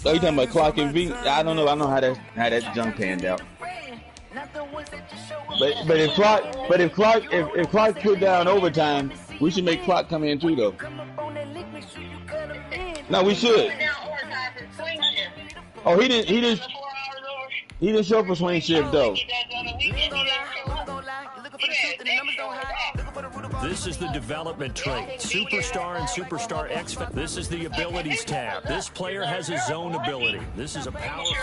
Oh, you talking about Clark and V? I don't know. I don't know how that junk panned out. But if Clark put down overtime, we should make Clark come in too, though. No, we should. Oh, he didn't show up for swing shift though. This is the development trait. Superstar and Superstar X. This is the abilities tab. This player has his own ability. This is a powerful.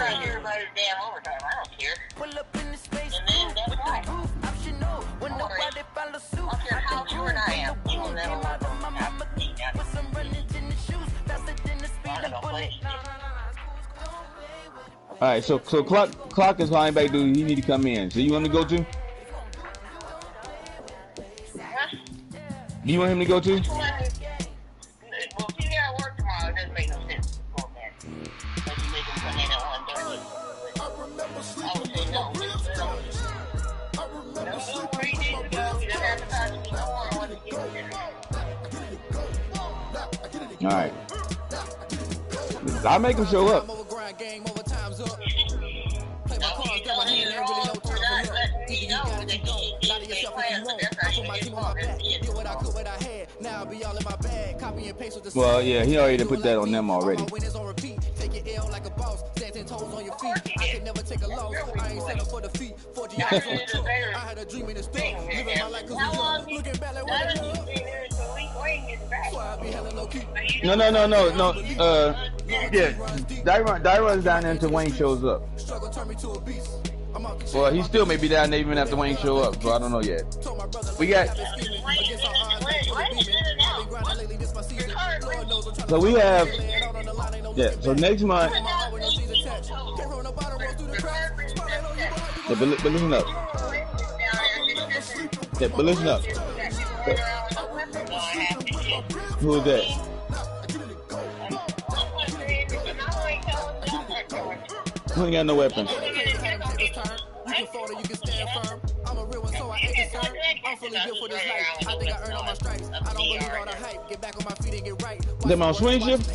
All right, so Clark is calling back, dude. He need to come in. So you want him to go to? Do you want him to go to? Well, see, I work tomorrow. It doesn't make no sense. But you make him come in at 1:30. I would say no. That's where he needs to go. He doesn't have to talk to me no more. I want to get there. All right. I'll make him show up. Well, yeah, he already put that on them already. No. Yeah, Dyron's down there until Wayne shows up. Well, he still may be down there even after Wayne show up, so I don't know yet. We got. So we have. Yeah. So next month. Yeah, but listen up. Yeah, but listen up. Who is that? Who ain't got no weapons? Them on swing shift?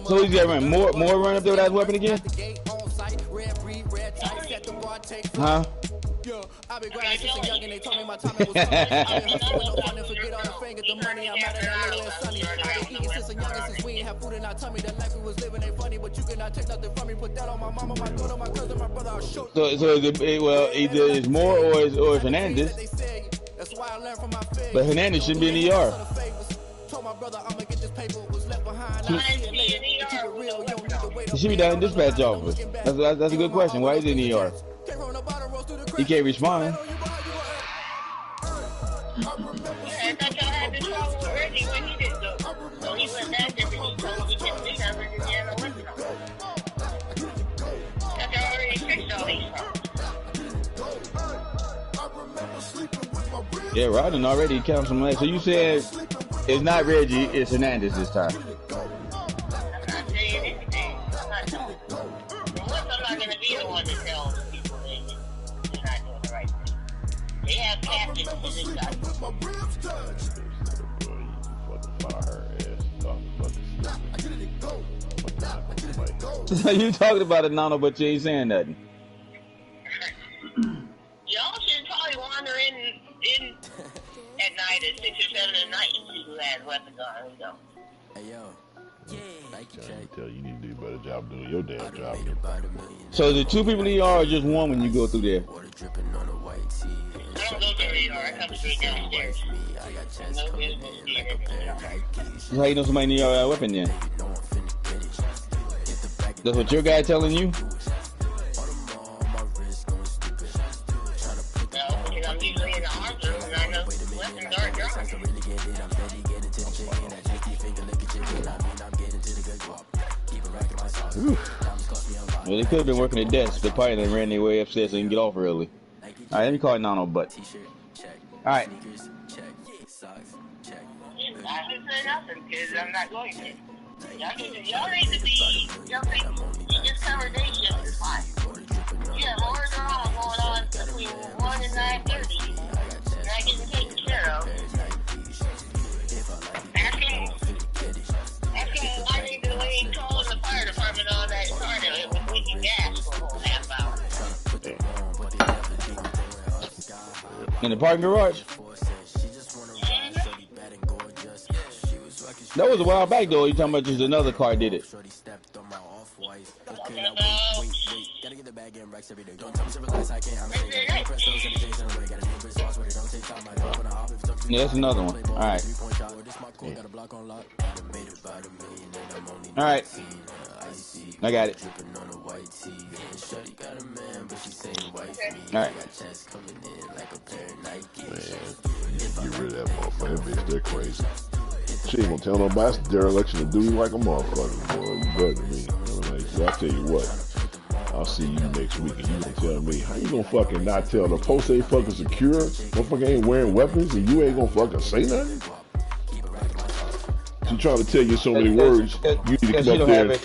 So he's got run more run up there with that weapon again? Huh? So well, either it's Moore or it's Hernandez. But Hernandez shouldn't be in the ER. He should be down in dispatch office. That's a good question. Why is he in the ER? He can't respond. Yeah, Rodden already counts some less. So you said it's not Reggie, it's Hernandez this time. I'm not saying anything. I'm not going to be the one to tell people they're not doing the right thing. They have captains in this guy. So you talking about it, Nano, but you ain't saying nothing. Y'all should probably wander in at night at 6 or 7 at night and see who has weapons on. Here we go. Hey, yo. I tell you, you need to do a better job doing your damn job. So the two people in the ER or just one when you go through there? I don't go to the ER. I come straight downstairs. No business being in the ER. So how you know somebody in the ER got a weapon then? That's what your guy telling you? No, because I'm usually in the arms room and I know weapons aren't drawn. Well, they could have been working at desk. They probably done ran their way upstairs so they can get off early. All right, let me call Nano, but. All right. I didn't say nothing because I'm not going to. Y'all need to be, this conversation is fine. Yeah, more drama going on between 1 and 9:30. Not getting taken care of. Asking In the parking garage? That was a while back though. You talking about just another car did it? Yeah, that's another one. All right. All right. I got it. All right. Get rid of that motherfucker. That bitch, they're crazy. She ain't gonna tell nobody. That's dereliction of duty like a motherfucker, boy. You better than me. So I tell you what, I'll see you next week and you gonna tell me, how you gonna fucking not tell the post ain't fucking secure? Motherfucker ain't wearing weapons and you ain't gonna fucking say nothing? She trying to tell you so many words. You need to come up there.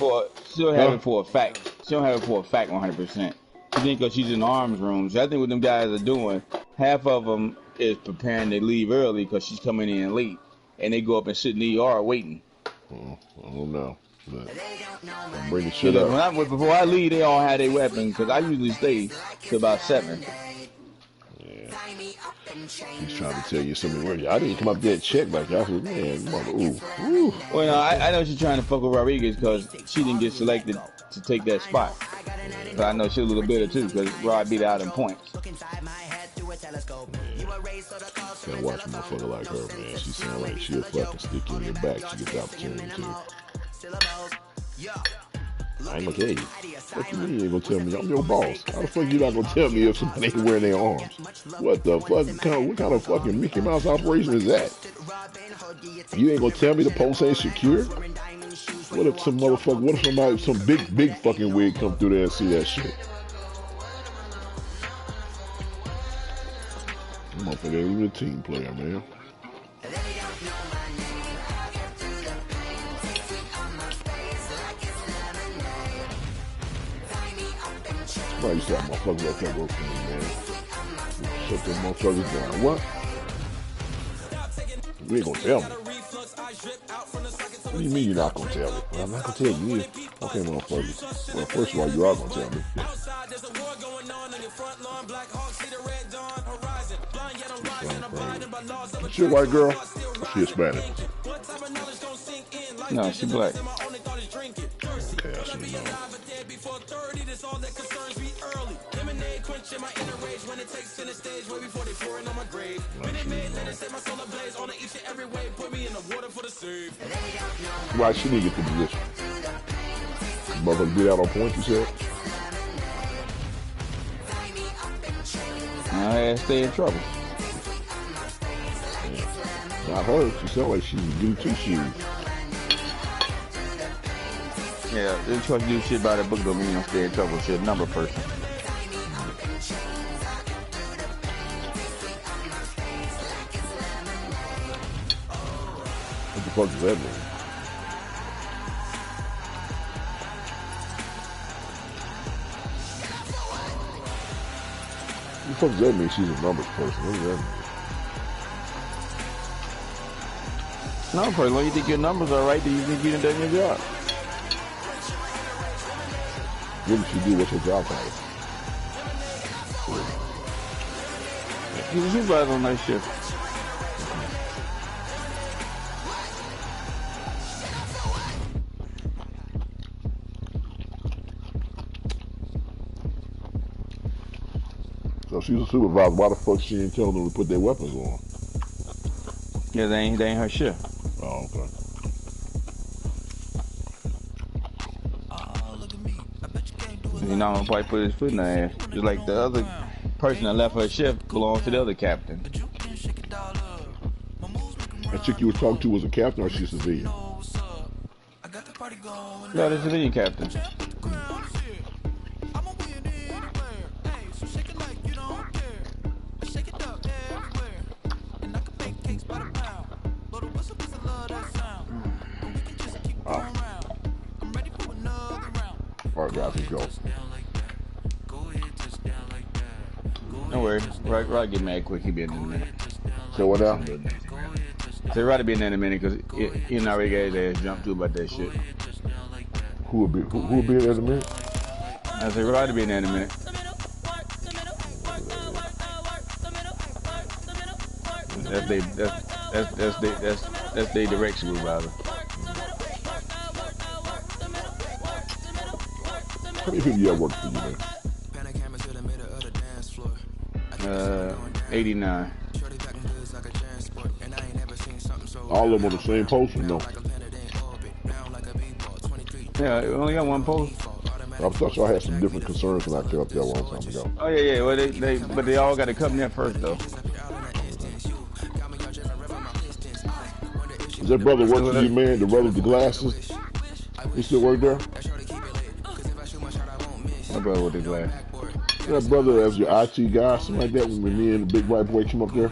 She don't have it for a fact. She don't have it for a fact 100%. She think because she's in the arms rooms. I think what them guys are doing, half of them is preparing to leave early because she's coming in late. And they go up and sit in the ER waiting. I don't know. But I'm bringing shit up. Before I leave, they all have their weapons because I usually stay till about 7. Yeah. She's trying to tell you something weird. I didn't come up there and check like that. I said, man, mother, ooh. Well, no, I know she's trying to fuck with Rodriguez because she didn't get selected to take that spot. So I know she's a little bitter too because Rod beat her out in points. Can't watch a motherfucker like her, man. She sound like she'll fucking stick you in your back. She gets the opportunity to. I ain't gonna tell you. What you mean you ain't gonna tell me? I'm your boss. How the fuck you not gonna tell me if somebody ain't wearing their arms? What the fuck? What kind of fucking Mickey Mouse operation is that? You ain't gonna tell me the post ain't secure? What if some motherfucker, what if somebody, some big fucking wig come through there and see that shit? Motherfucker ain't even a team player, man. Somebody used to have motherfuckers like that work for me, man. Shut them motherfuckers down. What? You ain't gonna tell me. What do you mean you're not gonna tell me? Well, I'm not gonna tell you. Okay, motherfuckers. Well, first of all, you are gonna tell me. She a white girl? Or she Hispanic? No, she black. Okay, I should know. Why she didn't get the position? Motherfucker beat out on points, you said? I had to stay in trouble. Yeah. Not her. She sound like she's due two shoes. Yeah, they're trying to do shit by the book don't mean I'm stay in trouble. She's a number person. What the fuck does that mean? What the fuck does that mean? She's a numbers person. What does that mean? No, person, when you think your numbers are right, then you think you done done your job. What did she do? What's her job title? She's a supervisor on night shift. So she's a supervisor. Why the fuck she ain't telling them to put their weapons on? Yeah, they ain't her shift. Oh, okay. You know, I'm gonna probably put his foot in her ass. Just like the other person that left her shift belongs to the other captain. That chick you were talking to was a captain or she's a civilian? Yeah, the civilian captain. Alright guys, let's go. Don't worry, Rod get mad quick, he be in a minute. So what now? So Rod be in there in a minute because he already got his ass jumped too about that shit. Who will be in there in a minute? I said Rod be in there in a minute. That's their direct supervisor. How many people you have working for you, man? 89. All of them on the same post or no? Yeah, we only got one post. I thought y'all had some different concerns when I came up there a long time ago. Oh yeah. Well, but they all got to come there first though. Is that brother work for you, man? The brother with the glasses? He still work there? My brother with the glasses. That brother as your IT guy, something like that, when me and the big white boy came up there?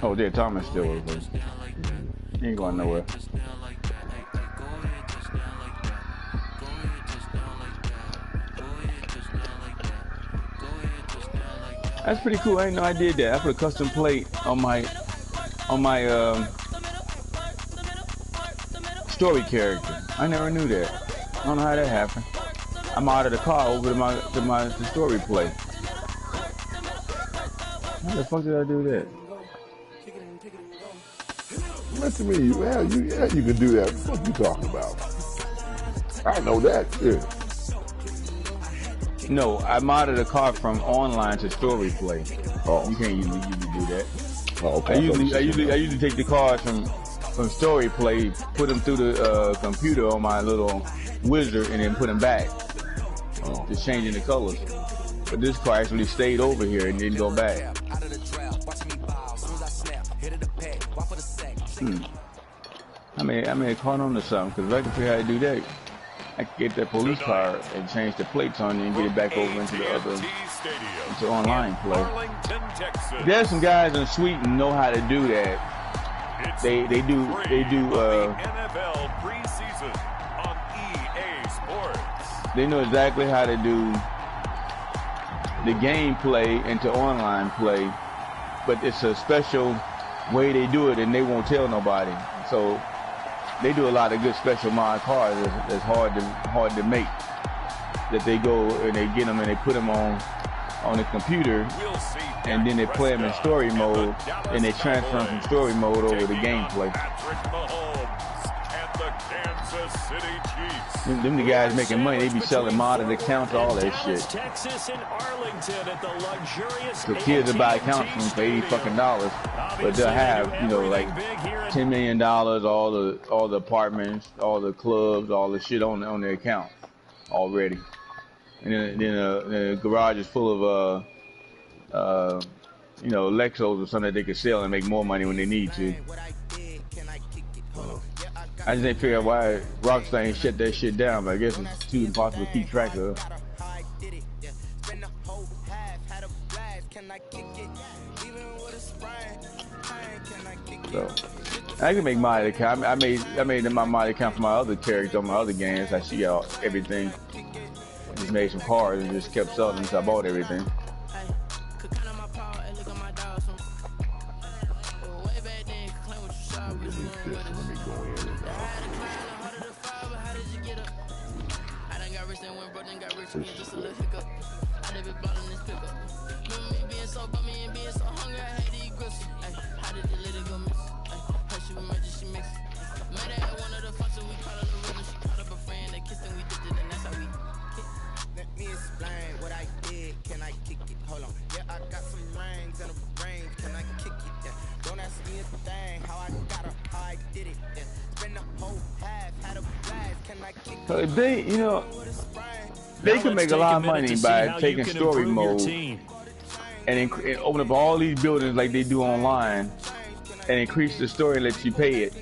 Oh, there, Thomas still works for him. He ain't going nowhere. That's pretty cool. I didn't know I did that. I put a custom plate on my story character. I never knew that. I don't know how that happened. I'm out of the car over to my story plate. How the fuck did I do that? Listen to me, man. You can do that. What you talking about? I know that. Yeah. No, I modded a car from online to story play. Oh, you can't usually do that. Oh, okay. I usually take the cars from story play, put them through the computer on my little wizard, and then put them back. Just changing the colors. But this car actually stayed over here and didn't go back. I may have caught on to something, because if I can figure out how to do that, I could get that police car and change the plates on it and get it back over into the other, into online play. There's some guys in Sweden know how to do that. They do NFL preseason on EA Sports. They know exactly how to do the gameplay into online play, but it's a special way they do it and they won't tell nobody. So they do a lot of good special mod cars that's hard to make. That they go and they get them and they put them on the computer, and then they play them in story mode, and they transfer them from story mode over to gameplay. Them the guys making money. They be selling modded accounts, all that shit. So kids will buy accounts from for $80 fucking, but they'll have, you know, like $10 million, all the apartments, all the clubs, all the shit on their account already. And then the garage is full of you know, Lexos or something that they could sell and make more money when they need to. I just ain't figure out why Rockstar ain't shut that shit down, but I guess it's too impossible to keep track of. So I can make my account. I made my mod account for my other character on my other games. I see out everything. I just made some cards and just kept selling until I bought everything. So they, you know, they can make a lot of money by taking story mode and open up all these buildings like they do online and increase the story and let you pay it.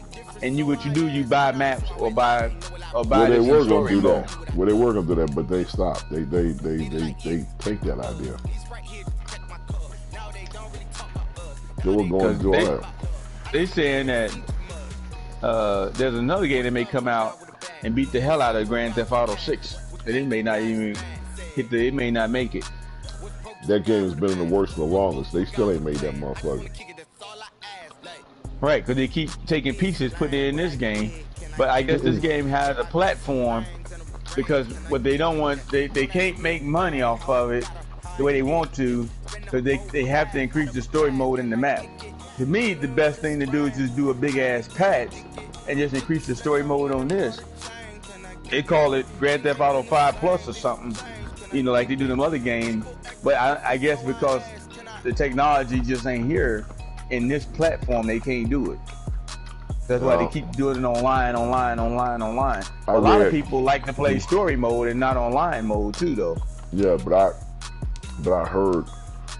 And what you do, you buy maps or buy well, they were gonna do that. Well, they were gonna do that, but they stopped. They take that idea. They were going to do all that. They saying that there's another game that may come out and beat the hell out of Grand Theft Auto 6. And it may not even it may not make it. That game has been in the works for the longest. They still ain't made that motherfucker. Right, because they keep taking pieces, putting it in this game. But I guess this game has a platform, because what they don't want, they can't make money off of it the way they want to, because they have to increase the story mode in the map. To me, the best thing to do is just do a big ass patch and just increase the story mode on this. They call it Grand Theft Auto 5 Plus or something, you know, like they do them other games. But I guess because the technology just ain't here in this platform, they can't do it. That's why they keep doing it online. A lot of people like to play story mode and not online mode too, though. Yeah, but I heard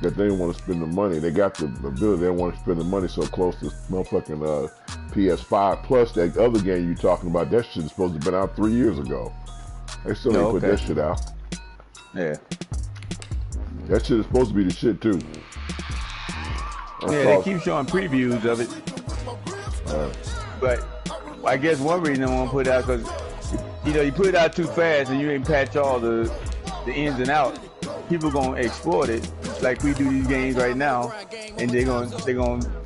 that they didn't want to spend the money. They got the ability. They don't want to spend the money so close to motherfucking PS5 Plus. That other game you talking about, that shit is supposed to have been out 3 years ago. They still ain't put that shit out. Yeah. That shit is supposed to be the shit too. They keep showing previews of it. But I guess one reason I want to put it out because, you know, you put it out too fast and you ain't patch all the ins and outs. People gonna exploit it like we do these games right now, and they're gonna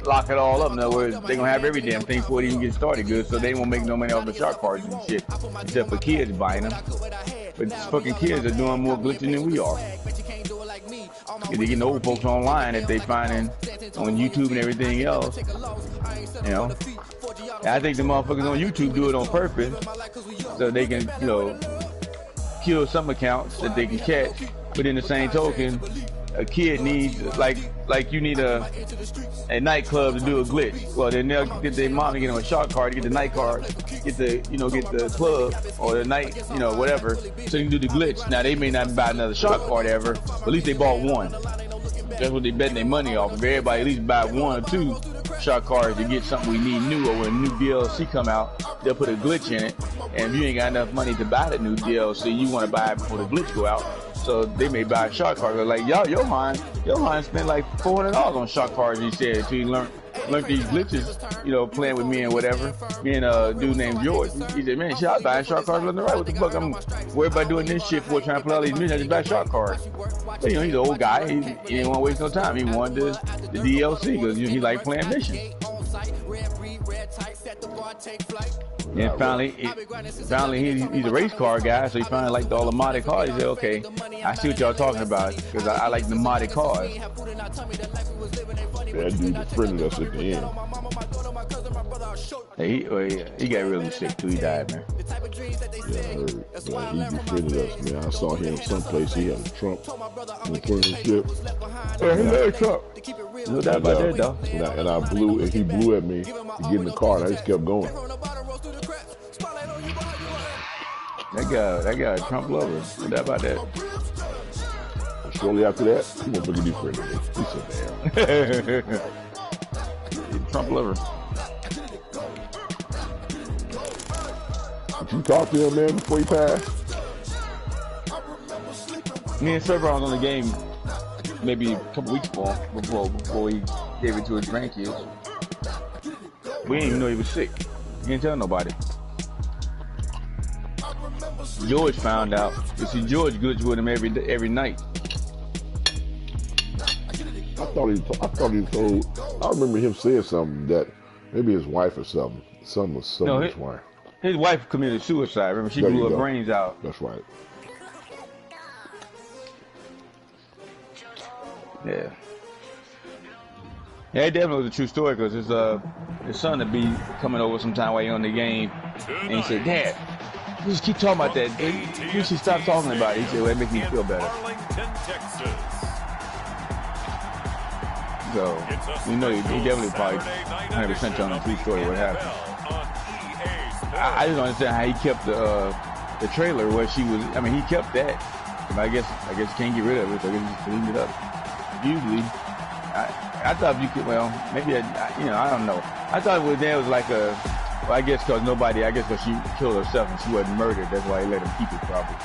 lock it all up. In other words, they're gonna have every damn thing before it even get started good, so they won't make no money off the shark cards and shit, except for kids buying them. But fucking kids are doing more glitching than we are. They getting old folks online that they finding on YouTube and everything else. You know, and I think the motherfuckers on YouTube do it on purpose so they can, you know, kill some accounts that they can catch. But in the same token, a kid needs like you need a nightclub to do a glitch. Well, then they'll get their mom to get them a shark card, to get the night card, get the club or the night, you know, whatever, so you can do the glitch. Now they may not buy another shark card ever, but at least they bought one. That's what they betting their money off. If everybody at least buy 1 or 2 shark cards to get something we need new, or when a new DLC come out, they'll put a glitch in it. And if you ain't got enough money to buy the new DLC, you want to buy it before the glitch go out. So they may buy a shark card. Like Johan spent like $400 on shark cards. He said until he learned these glitches, you know, playing with me and whatever. Me and a dude named George. He said, man, shit, I buy shark cards left and right. What the fuck? I'm worried about doing this shit for trying to play all these missions. I just buy shark cards. But you know, he's an old guy. He didn't want to waste no time. He wanted the DLC because he liked playing missions. And finally, he's a race car guy, so he finally liked all the modded cars. He said, okay, I see what y'all talking about, because I like the modded cars. Yeah, that dude befriended us at the end. Hey, he got really sick too. He died, man. Yeah, I heard. Yeah, he befriended us, man. I saw him someplace. He had a Trump in the plane ship. Yeah, he had a Trump. No doubt about that, though. And I blew, and he blew at me to get in the car, and I just kept going. That guy a Trump lover. No doubt about that. Shortly after that, he went to be friendly. He said, damn. Trump lover. Did you talk to him, man, before he passed? Me and Trevor was on the game maybe a couple weeks before he gave it to his grandkids. We didn't even know he was sick. He didn't tell nobody. George found out. You see, George glitched with him every night. I thought he told. I remember him saying something that maybe his wife or something. Something was his wife. His wife committed suicide. Remember, she blew her brains out. That's right. Yeah. Yeah, it definitely was a true story because his son would be coming over sometime while you're on the game, and he said, "Dad, you just keep talking about that. You should stop talking about it." He said, "Well, it makes me feel better." So, you know, he definitely probably 100% telling the true story of what happened. I just don't understand how he kept the trailer where she was. I mean, he kept that. But I guess he can't get rid of it, so I guess he just cleaned it up. Usually, I thought if you could, well, maybe, I don't know. I thought there was like a, well, I guess because she killed herself and she wasn't murdered. That's why he let him keep it probably.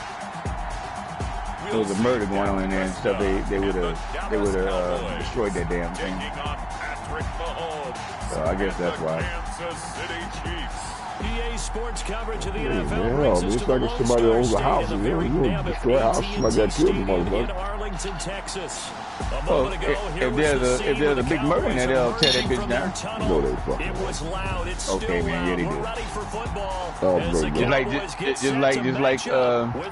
There was a murder going on in there and stuff. They would have destroyed that damn thing. So I guess that's why. EA Sports coverage of the NFL brings us it's to like if somebody owns a house and you destroy a house, somebody got killed in motherfucker. Arlington, Texas. Well, if there's a big murder in there, they'll tear that bitch down. No, they fucking. It was loud. It's okay, man, yeah, they do. ready for football. Just like with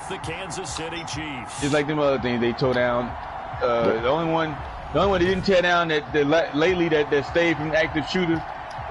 the Kansas City Chiefs. Just like them other things they tore down. The only one The only one that didn't tear down lately that stayed from active shooters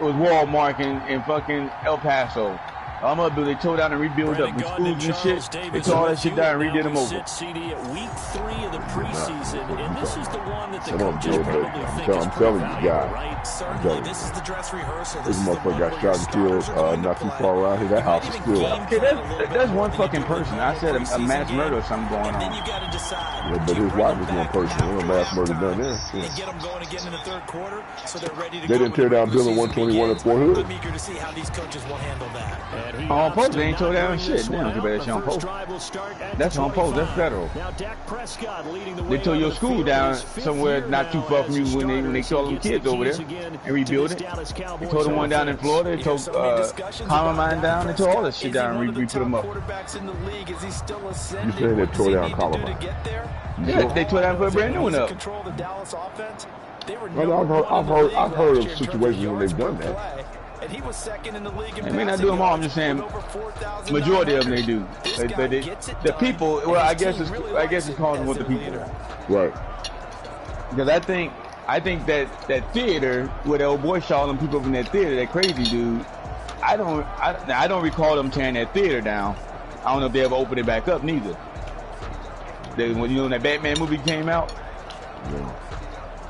was Walmart in fucking El Paso. All I'm gonna do, they tore down and rebuild up the schools and shit. They tore all that shit down and redid them over. CD at week 3 of the preseason, and this is the one that the coaches probably think I'm telling you guys, right? Certainly, this is the dress rehearsal. This motherfucker got shot and killed not too far around here. That house is still up. Okay, that's one fucking person. I said a mass murder or something going on. Yeah, but his wife was one person. There was no mass murder done there. Yeah. Get them going again in the third quarter, so they're ready to they didn't tear down Building 121 at Fort Hood. I'm eager to see how these coaches will handle that. On post, they ain't tore down shit. They don't give that shit on post. That's on post. That's federal. They tore your school down somewhere not too far from you when they tore them kids over there and rebuild it. They tore the one down in Florida. They tore Columbine down. They tore all that shit down and re-put them up. You saying they tore down Columbine? Yeah, they tore down and put a brand new one up. I've heard of situations when they've done that. And he was second in the league. They may not do them all. I'm just saying, majority of them they do. The people. Well, I guess it's causing what the people are. Right. Because I think that theater where the old boy shot them people from that theater, that crazy dude. I don't recall them tearing that theater down. I don't know if they ever opened it back up neither. When that Batman movie came out.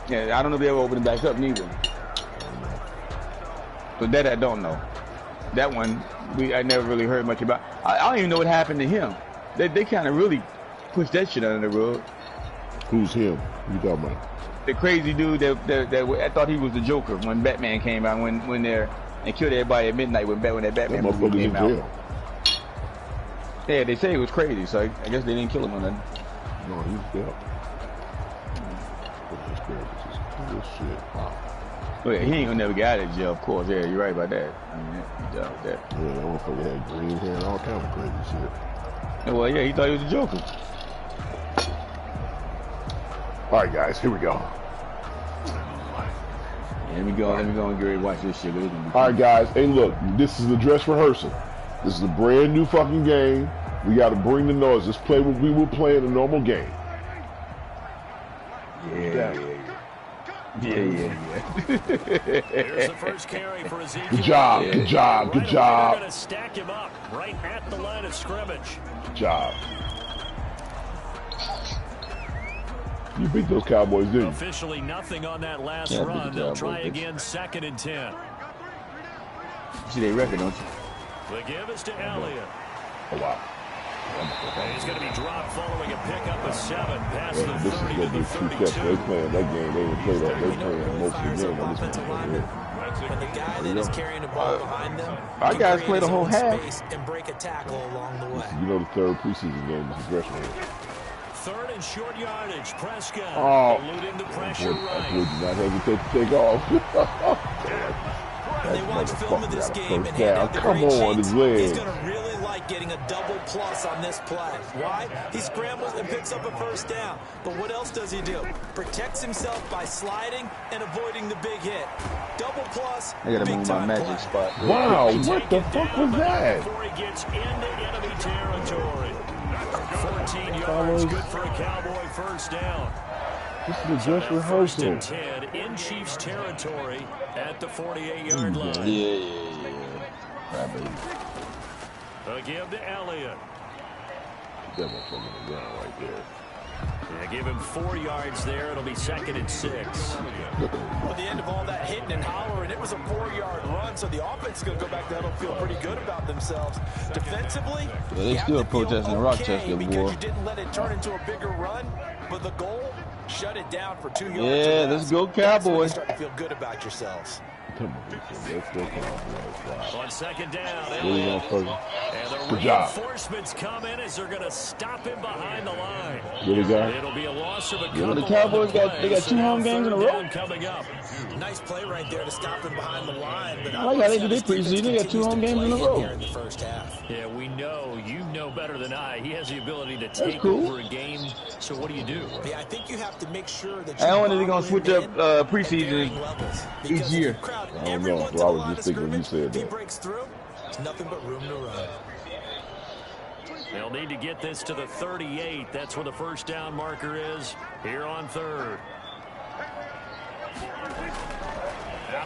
Yeah, I don't know if they ever opened it back up neither. So that I don't know. That one I never really heard much about. I don't even know what happened to him. They kind of really pushed that shit under the rug. Who's him? Who you talking about? The crazy dude that I thought he was the Joker when Batman came out. When they're and killed everybody at midnight when that Batman movie came out. Yeah, they say he was crazy, so I guess they didn't kill him or nothing. No, he's dead. This shit. Wow. Oh yeah, he ain't gonna never get out of jail, of course. Yeah, you're right about that. I mean, he's done with that. Yeah, that motherfucker had green hair and all kinds of crazy shit. Well, yeah, he thought he was a Joker. All right, guys, here we go. Yeah, let me go and get ready to watch this shit. All right, guys. Hey, look, this is the dress rehearsal. This is a brand new fucking game. We got to bring the noise. Let's play what we will play in a normal game. Yeah. Here's the first carry for Ezekiel. Good job. Good job. Good job. They're going to stack him up right at the line of scrimmage. Good job. You beat those Cowboys, didn't you? Officially nothing on that last run. They'll try again, 2nd and 10. You see their record, don't you? The give is to Elliott. Oh, wow. He's going to be dropped following a pickup of 7 past the 30 This is to going to the be 2 steps. 32. They playing that game. They didn't play that. They playing most of the game on this one. And the guy that is carrying the ball behind them, our guys played the whole half. And break a tackle along the way. You know the third preseason game is a dress rehearsal. 3rd and short yardage. Prescott eluding the pressure I right. would not hesitate to take off. They watch film of this game and down. Come on, his leg. He's going to really like getting a double plus on this play. Why? He scrambles and picks up a first down. But what else does he do? Protects himself by sliding and avoiding the big hit. Double plus, I gotta move my magic spot. Wow, what the fuck was that? Before he gets into enemy territory. 14 yards, good for a Cowboy first down. This is the dress rehearsal. 1st and 10 in Chiefs territory at the 48-yard line. Yeah. A give to Elliott. That motherfucker on the ground right there. Yeah, give him 4 yards there. It'll be 2nd and 6. At the end of all that hitting and hollering, it was a 4-yard run, so the offense is going to go back to huddle, feel pretty good about themselves. Defensively, they still protesting in Rochester, because boy. you didn't let it turn into a bigger run, but the goal, shut it down for 2 yards. Yeah, let's go Cowboys. Start to feel good about yourselves. Come on, let's go Cowboys. On 2nd down, And the good job. reinforcements come in as they're going to stop him behind the line. Good guy. It'll be a loss of a couple. The Cowboys got 2 home games in a row. Coming up. Nice play right there to stop him behind the line. But I like how they did their preseason. They got 2 home games in a row. in the first half. Yeah, we know. You know better than I. He has the ability to take cool. over a game. So what do you do? Yeah, I think you have to make sure that I don't know if they're going to switch up preseason each year. I don't know. So I was just thinking when you said If he that. breaks through, there's nothing but room to run. They'll need to get this to the 38. That's where the first down marker is here on 3rd.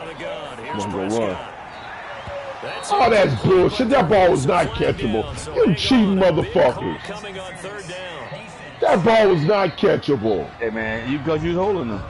out of the gun. Here's I'm gonna run. Oh, that's bullshit. That ball was not catchable. You cheating motherfuckers. Coming on third down. That ball was not catchable. Hey, man, because you was holding them.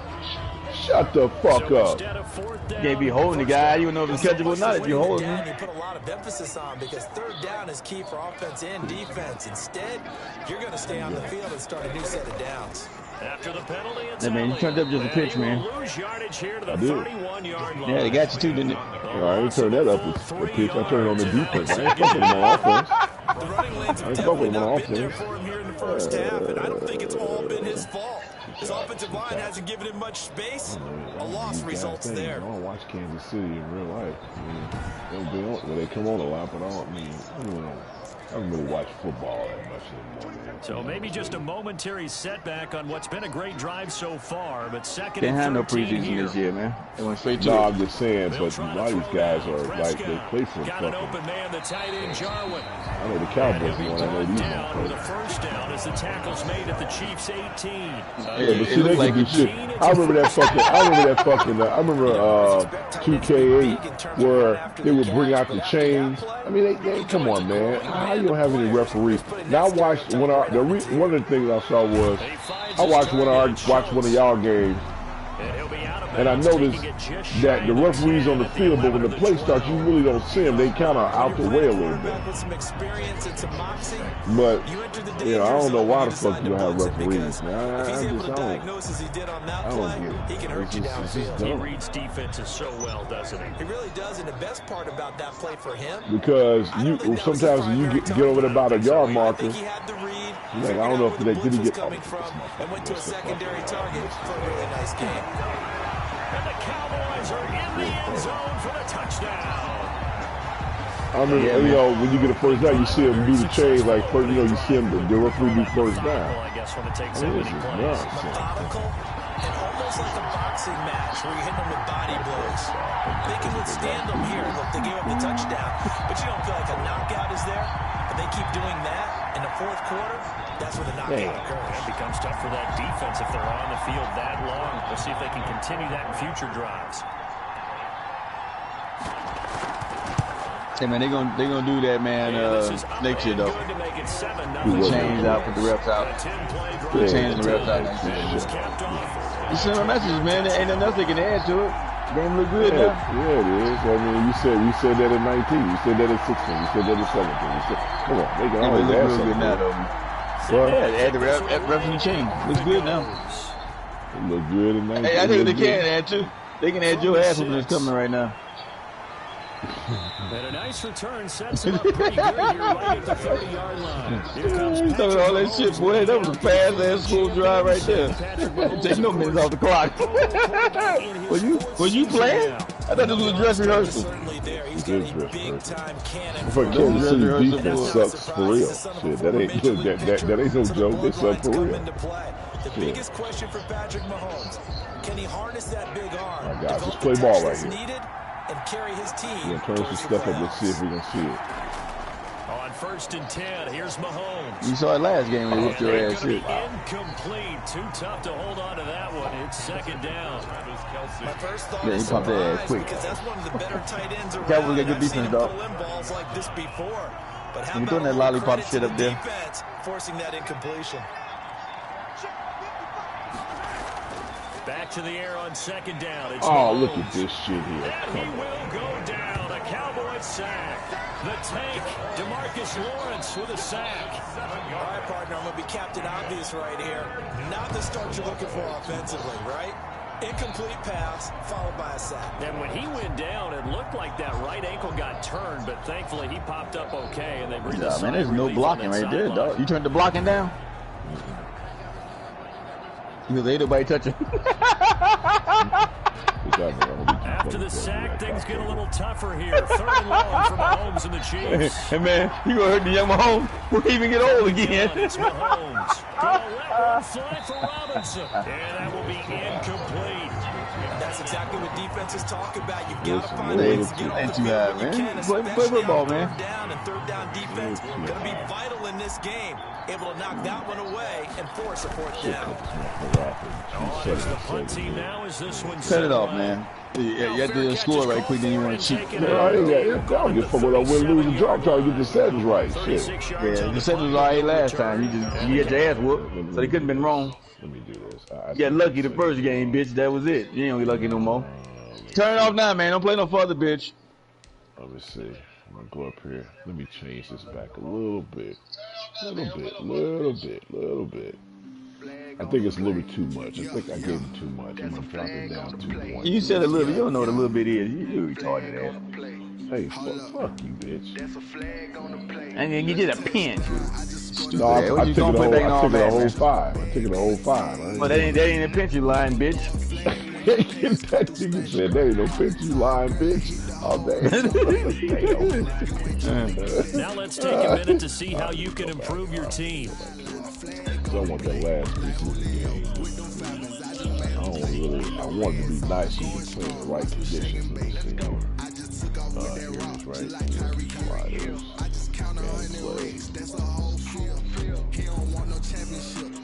Shut the fuck up. You can't be holding the guy. You don't know if it's catchable or not if you're holding him. You put a lot of emphasis on because third down is key for offense and defense. Instead, you're going to stay on the field and start a new set of downs. After the penalty, Hey, man, you turned up just a pitch, man. Lose yardage here to the I did. 31-yard line. Yeah, they got you too, didn't they? I ain't turn that up a pitch. I turned it on the defense. I ain't fucking them on offense. The running lanes have definitely not been there for him here in the first half, and I don't think it's all been his fault. His offensive line hasn't given him much space. A loss results there. I don't watch Kansas City in real life. I mean, they come on a lot, but I don't really watch football that much anymore, man. So maybe just a momentary setback on what's been a great drive so far, but second They and had no 13 preseason here. this year, man. They went straight to No, it. I'm just saying, but a lot of these guys are like, they play for Got an fucking, open man, the tight end Jarwin. I know the Cowboys He'll more be than I know brought these down with a motherfuckers. first down as the tackle's made at the Chiefs' 18. Yeah, but see, they can do shit. I remember that fucking, I remember 2K8 where they would bring out the chains. I mean, they come on, man. How you don't have any referees? Now I watched one of the things I saw was I watched one of y'all games, and I noticed that the referees on the field, but when the play starts, you really don't see them. They kind of out the way a little bit. But I don't know why the fuck you don't have referees. Man, I don't get it. He reads defenses so well, doesn't he? He really does, and the best part about that play for him, because sometimes you get over about a yard marker. Like, I don't know if they did he get coming from and went to a secondary target for a really nice game. And the Cowboys are in the end zone for the touchdown. I mean, when you get a first down, you see them do the change. Like, you see them, the referee do first down. I guess when it takes so many plays. Methodical and almost like a boxing match where you hit them with body blows. They can withstand them here. Look, they gave up the touchdown, but you don't feel like a knockout is there. But they keep doing that in the fourth quarter. That's where the knockout occurs. It becomes tough for that defense if they're on the field that long. We'll see if they can continue that in future drives. Hey, man, they're gonna do that, man, next year, though. Put chains out, put the refs out. Put the chains and the refs out next year. You send a message, man. There ain't nothing else they can add to it. Game look good now. Yeah, it is. I mean, you said that at 19. You said that at 16. You said that at 17. Come on, they can always add something. Good now, though. Yeah, add the refs and chain. Looks good now. It look good at 19. Hey, I think they can add too. They can add your ass when it's coming right now. And a nice return sets him up pretty good here right at the 30-yard line. Here comes You talking all that shit, boy. That was a fast-ass school drive right there. Take no minutes off the clock. Was you playing? I thought this was a dress rehearsal. It is dress rehearsal. But Kansas City defense sucks for real. Shit, that ain't no joke. They suck for real. The biggest question for Patrick Mahomes, can he harness that big arm? My God, just play ball right here. And carry his team. Yeah, turn some stuff up. Let's see if we can see it. On 1st and 10, here's Mahomes. You saw it last game when they whooped your ass. Shit. Incomplete. Too tough to hold on to that one. It's 2nd down. My first thought he popped that ass quick. because that's one of the better tight ends around. Cowboys got good I've seen defense, him dog. pull in balls like this before. But how You about doing that a little lollipop credit shit to up the there? defense, forcing that incompletion. Back to the air on 2nd down. It's Oh, Mahomes. look at this shit here. And he will go down. A Cowboy sack. The tank, DeMarcus Lawrence with a sack. All right, partner, I'm going to be Captain Obvious right here. Not the start you're looking for offensively, right? Incomplete pass, followed by a sack. And when he went down, it looked like that right ankle got turned, but thankfully he popped up okay, and they breathed a Yeah, sigh man, there's of no relief blocking on that right there, sideline. dog. You turned the blocking down? Because ain't nobody touching. After the sack, things get a little tougher here. 3rd and long for Mahomes and the Chiefs. Hey, man, you gonna hurt the young Mahomes? We'll even get old again. It's Mahomes. Gonna let one fly for Robinson. And that will be incomplete. That's exactly what defenses talk about. You've got to find They ways to get off ain't the too field bad, when you man. can, Play especially football, on man. third down, and third down defense going to be vital in this game. Able to knock that one away and force a fourth down. As the punt team now is this one. Cut it off, man. You have to score right quick, then you want to cheat. I don't give a fuck what I win, lose, and draw. I'm trying to get the settings right. Shit. Yeah, the set was alright last time. You get your ass whooped, so they couldn't have been wrong. Let me do this. You got lucky the first game, bitch. That was it. You ain't gonna be lucky no more. Turn it off now, man. Don't play no further, bitch. Let me see. I'm gonna go up here. Let me change this back a little bit. Little bit. I think it's a little bit too much. I think I gave him too much. I'm gonna drop it down to 1. You said a little bit. You don't know what a little bit is. You retarded ass. Hey, fuck you, bitch. And you get a pinch. No, I took it a whole 5. I took it a whole 5. But that ain't a pinch, you lying bitch. That nigga said, there ain't no pinch, you lying bitch. Oh, damn. Now let's take a minute to see how you can improve your team. I want that last preseason game. I want it to be nice so you can play in the right conditions. Here it is, right?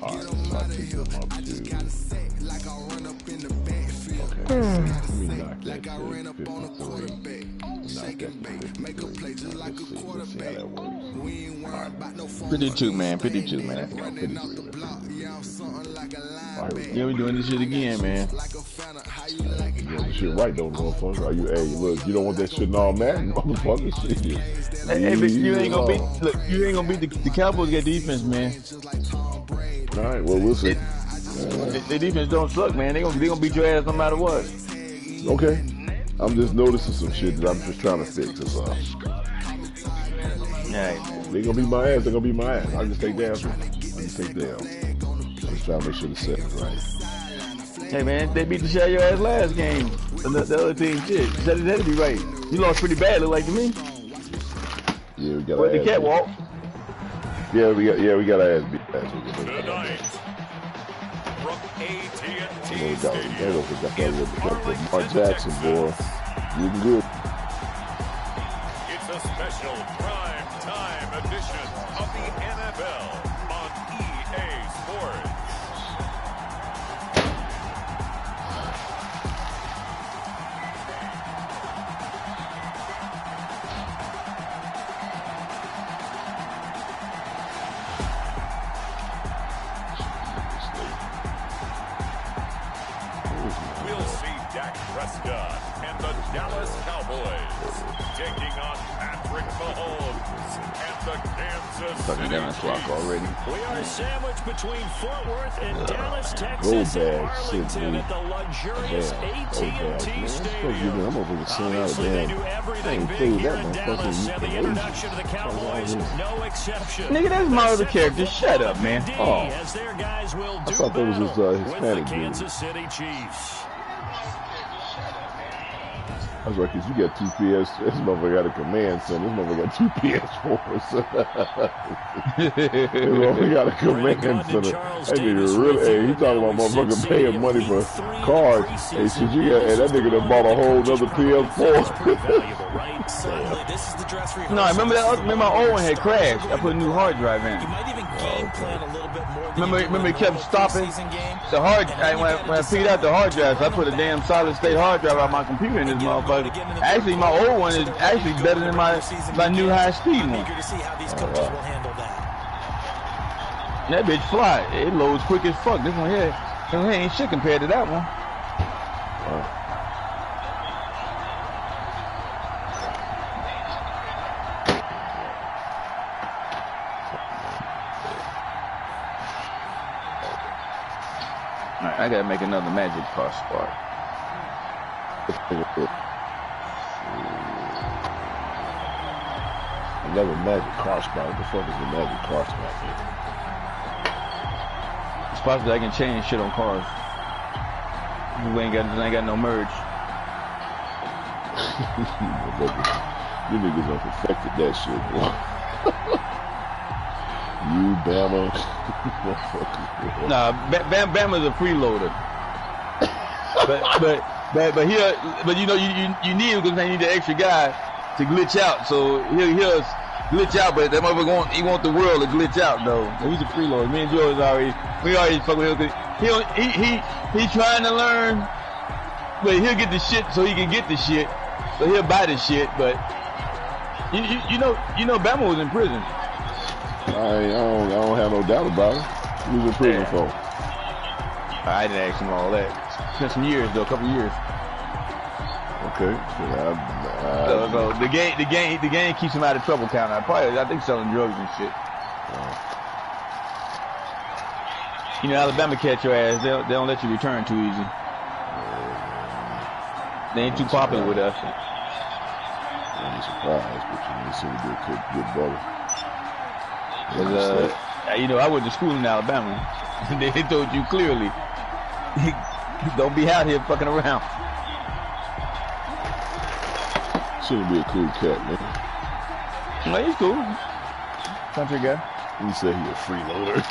Alright, so I took them up to... Okay, let me knock that to 53. Knock that to 53. Let's see how that works. 52, man. 52, man. 53. Yeah, we doing this shit again, man. You doing this shit right, though, motherfucker. Are you, hey, look, you don't want that shit in all Madden, motherfucker. Shit. Hey, but you ain't gonna beat. Look, you ain't gonna beat the Cowboys. Got defense, man. All right, well, we'll see. Their defense don't suck, man. They gonna beat your ass no matter what. Okay. I'm just noticing some shit that I'm just trying to fix. That's all. Right. They gonna beat my ass. They gonna beat my ass. I just take down. I just take down. I'm just trying to make sure the set's right. Hey, man, they beat the shit out of your ass last game. The other team, shit. That had to be right. You lost pretty bad, look like to me. Yeah, we got. Where'd the catwalk? Yeah, we got our ass beat. Tonight, from AT&T There we go. Stadium in Mark Jackson, boy. Looking good. It's a special prime time edition of the NFL on EA Sports. We'll see Dak Prescott and the Dallas Cowboys taking on Patrick Mahomes and the Kansas City Chiefs. Already. We are sandwiched between Fort Worth and Dallas, Texas, and Arlington at the luxurious AT&T Stadium. Obviously, they do everything big here in Dallas, and the introduction of the Cowboys, no exception. Nigga, that's my other character. Shut up, man. Oh. As their guys will do I thought that was his battle with the Hispanic dude. Kansas City Chiefs. I was like, cause you got 2 PS. This motherfucker got a command center. This motherfucker got 2 PS4s. This motherfucker got a command center. That nigga really, hey, he talking about motherfucker paying money for cards. Hey, shit, you got, hey, that nigga done bought a whole nother PS4. No, I remember that. Remember my old one had crashed. I put a new hard drive in. You might even game plan a little bit more. Remember it kept stopping. The hard, when I figured out the hard drive, I put a damn solid state hard drive on my computer in this motherfucker. Actually, my old one is actually better than my new high speed one. Eager to see how these coaches will handle that. That bitch fly. It loads quick as fuck. This one here ain't shit compared to that one. Alright, I gotta make another magic car spark. Another magic car spot. What the fuck is the magic car spot? Spots that I can change shit on cars. We ain't got no merge. You niggas done perfected that shit, boy. You Bama. Nah, Bama's a freeloader. but But you know you need him because they need the extra guy to glitch out. So he'll glitch out, but that motherfucker he want the world to glitch out though. He's a freeloader. Me and Joe we already fuck with him. He trying to learn, but he'll get the shit so he can get the shit. So he'll buy the shit, but you know Bama was in prison. I don't have no doubt about it. He was in prison for. I didn't ask him all that. Spent some years though, a couple years. Okay. So the game keeps him out of trouble. Count. I think selling drugs and shit. You know, Alabama catch your ass. They don't let you return too easy. They ain't too popular with us. I'm surprised, but you seem to be a good brother. You know, I went to school in Alabama. They told you clearly, don't be out here fucking around. Seems to be a cool cat, man. No, he's cool. Country guy. He said he's a freeloader.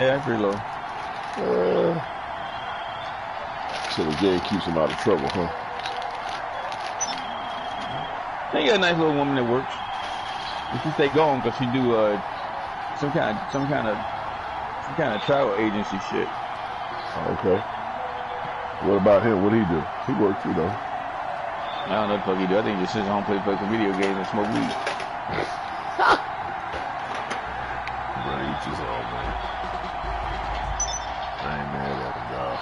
Yeah, freeloader. So the game keeps him out of trouble, huh? They got a nice little woman that works. And she stay going because she do some kind of travel agency shit. Okay. What about him? What do he do? He works too, though. I don't know what the fuck he do. I think he just sits at home, play fucking video games, and smoke weed. Bro, each his own, man. I ain't mad at him, dog.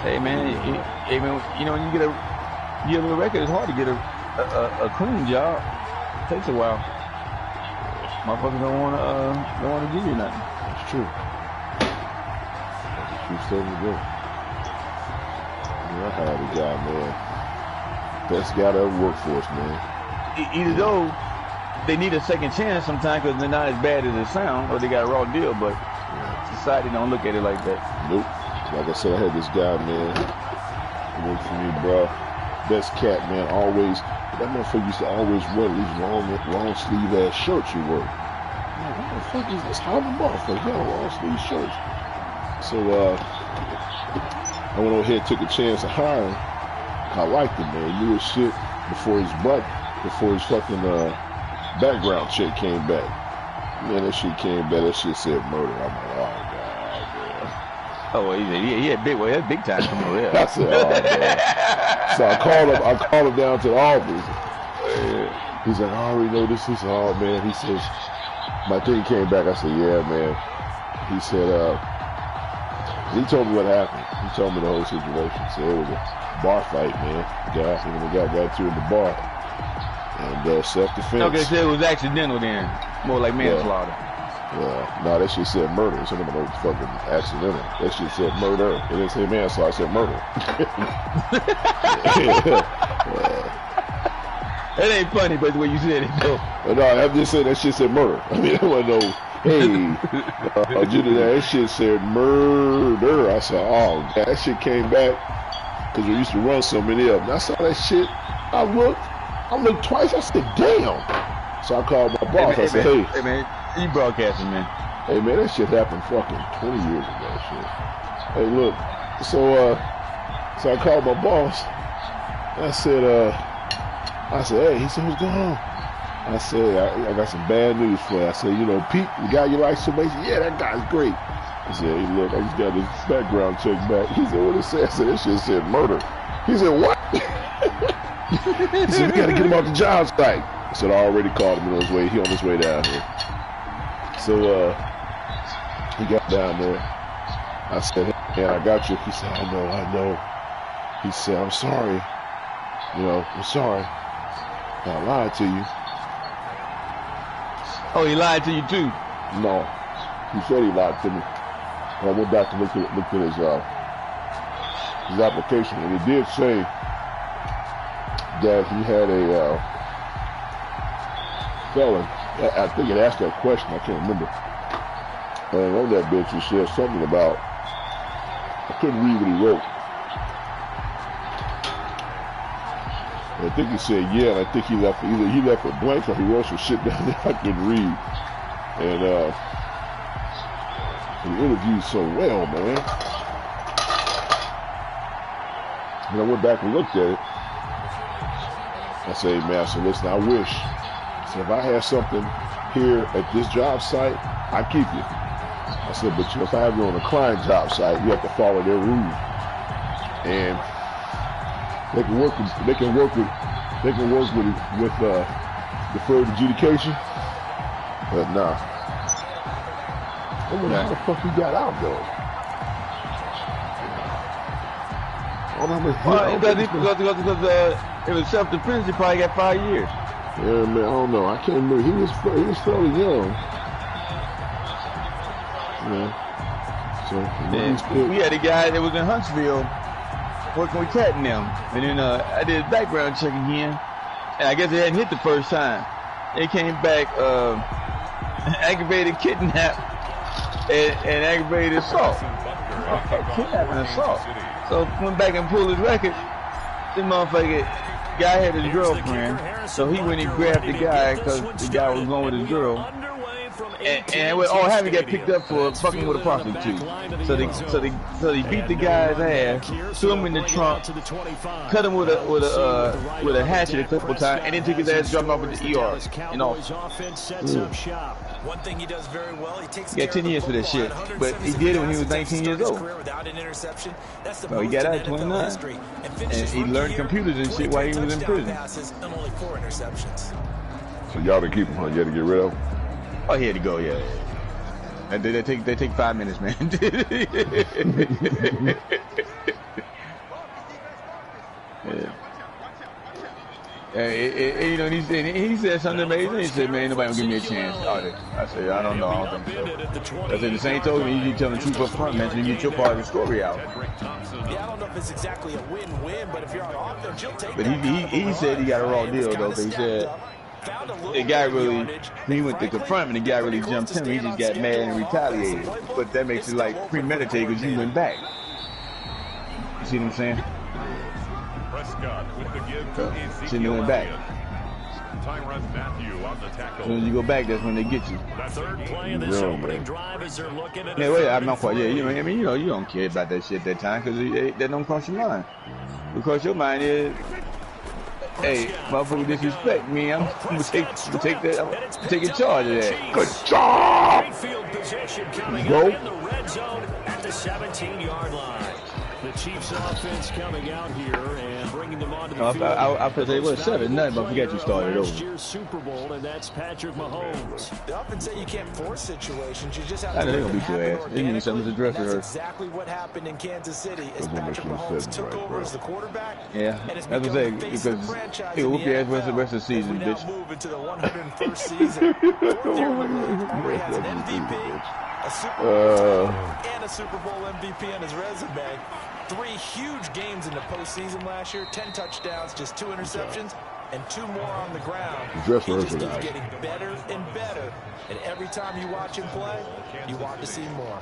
Hey man, you know when you get a record, it's hard to get a clean job. It takes a while. Motherfuckers don't wanna give you nothing. That's true. That's a true statement, bro. I hired a guy, man. Best guy to ever work for us, man. Either though they need a second chance sometimes because they're not as bad as it sounds, or they got a raw deal, but society don't look at it like that. Nope. Like I said, I had this guy, man. He worked for me, bro. Best cat, man. Always. That motherfucker used to always wear these long sleeve ass shirts you wear. Man, what the fuck is this? How the motherfucker? He had a long sleeve shirts. So, I went over here and took a chance to hire him. I liked him, man. He knew his shit before his fucking background check came back. Man, that shit came back. That shit said murder. I'm like, oh, God, man. Oh, well, he had big time coming over there. I said, oh, man. So I called him down to the office. He's like, I already know this is hard, man. He says, my thing came back. I said, yeah, man. He said, he told me what happened. He told me the whole situation. So it was a bar fight, man. The guy got you in the bar. And self-defense. Okay, so it was accidental then. More like manslaughter. Yeah. No, that shit said murder. It's not no fucking accidental. That shit said murder. It didn't say manslaughter. It said murder. That ain't funny, but the way you said it, though. No, I'm just saying that shit said murder. I mean, I wasn't no, hey, that shit said murder. I said, oh, God, that shit came back because we used to run so many of them. I saw that shit. I looked twice. I said, damn. So I called my boss. I said, hey, man, you broadcasting, man. Hey, man, that shit happened fucking 20 years ago, shit. Hey, look. So I called my boss. I said, hey, he said, what's going on? I said, I got some bad news for you. I said, you know, Pete, the guy you like so much, yeah, that guy's great. He said, hey, look, I just got this background check back. He said, what it said? I said, that shit said murder. He said, what? He said, we got to get him off the job site. I said, I already called him on his way. He on his way down here. So, he got down there. I said, hey, man, I got you. He said, I know. He said, I'm sorry. You know, I'm sorry. I lied to you. Oh, he lied to you too? No. He said he lied to me. And I went back to look at his application, and it did say that he had a felon. I think it asked that question. I can't remember. And on that bitch, it said something about, I couldn't read what he wrote. I think he said yeah, and I think he left either he left it blank or he wrote some shit down there I couldn't read. And he interviewed so well, man. And I went back and looked at it. I said, hey, man, I said, listen, I wish. I said, if I had something here at this job site, I'd keep you. I said, but if I have you on a client job site, you have to follow their rules. And they can work with deferred adjudication. But nah. I wonder how the fuck he got out though. Because it was self-defense. He probably got 5 years. Yeah, man, I don't know. I can't remember. He was fairly young. Yeah. So we had a guy that was in Huntsville working with Cat and them, and then I did a background check again, and I guess it hadn't hit the first time. They came back aggravated kidnap and aggravated assault. Kidnap and assault. So went back and pulled his record. This motherfucker guy had his girlfriend, so he went and grabbed the guy because the guy was going with his girl. And all happened, got picked up for fucking with a prostitute. So they beat the guy's ass, threw him in the trunk, cut him with a hatchet a couple times, and then took his ass, dropped him off at the ER. And all. One thing he does very well, he takes got 10 years for that shit, but he did it when he was 19 years old. So he got out at 29, and he learned computers and shit while he was in prison. So y'all didn't keep him, huh? You had to get rid of him? Oh, he had to go, yeah. And they take 5 minutes, man. Yeah. You know, he said something amazing. He said, man, nobody will give me a chance. I said, I don't know. I don't think so. I said, the same told me, you need to tell the truth up front, man, so you get your part of the story out. Yeah, I don't know if it's exactly a win-win, but if you're on offense, you'll take But he said he got a raw deal, though, because he said the guy really, he went to confront him, and the guy really jumped him. He just got mad and retaliated. But that makes it like premeditated because you went back. You see what I'm saying? So you went back. As soon as you go back, that's when they get you. Yeah, wait, I'm not quite. Yeah, you know, I mean, you don't care about that shit at that time because that don't cross your mind. Because your mind is, hey, motherfucker disrespect me. I'm gonna take that. I'm taking charge of that. Good job. Go. In the red zone at the 17-yard line. The Chiefs offense coming out here and bringing them onto the field. I'll say it was 7-0, but I forgot you started over. Last year's Super Bowl, and that's Patrick Mahomes. They often say you can't force situations. You just have to. I know they're gonna beat your ass. They need something to address her. That's exactly what happened in Kansas City. As Patrick Mahomes took over as the quarterback. Yeah, that's what I'm saying. Because he'll whoop your ass the rest of the season, bitch. Move into the 101st season. Where he has an MVP, a Super Bowl, and a Super Bowl MVP on his resume. 3 huge games in the postseason last year, 10 touchdowns, just 2 interceptions, and 2 more on the ground. He just keeps getting better and better, and every time you watch him play, you want to see more.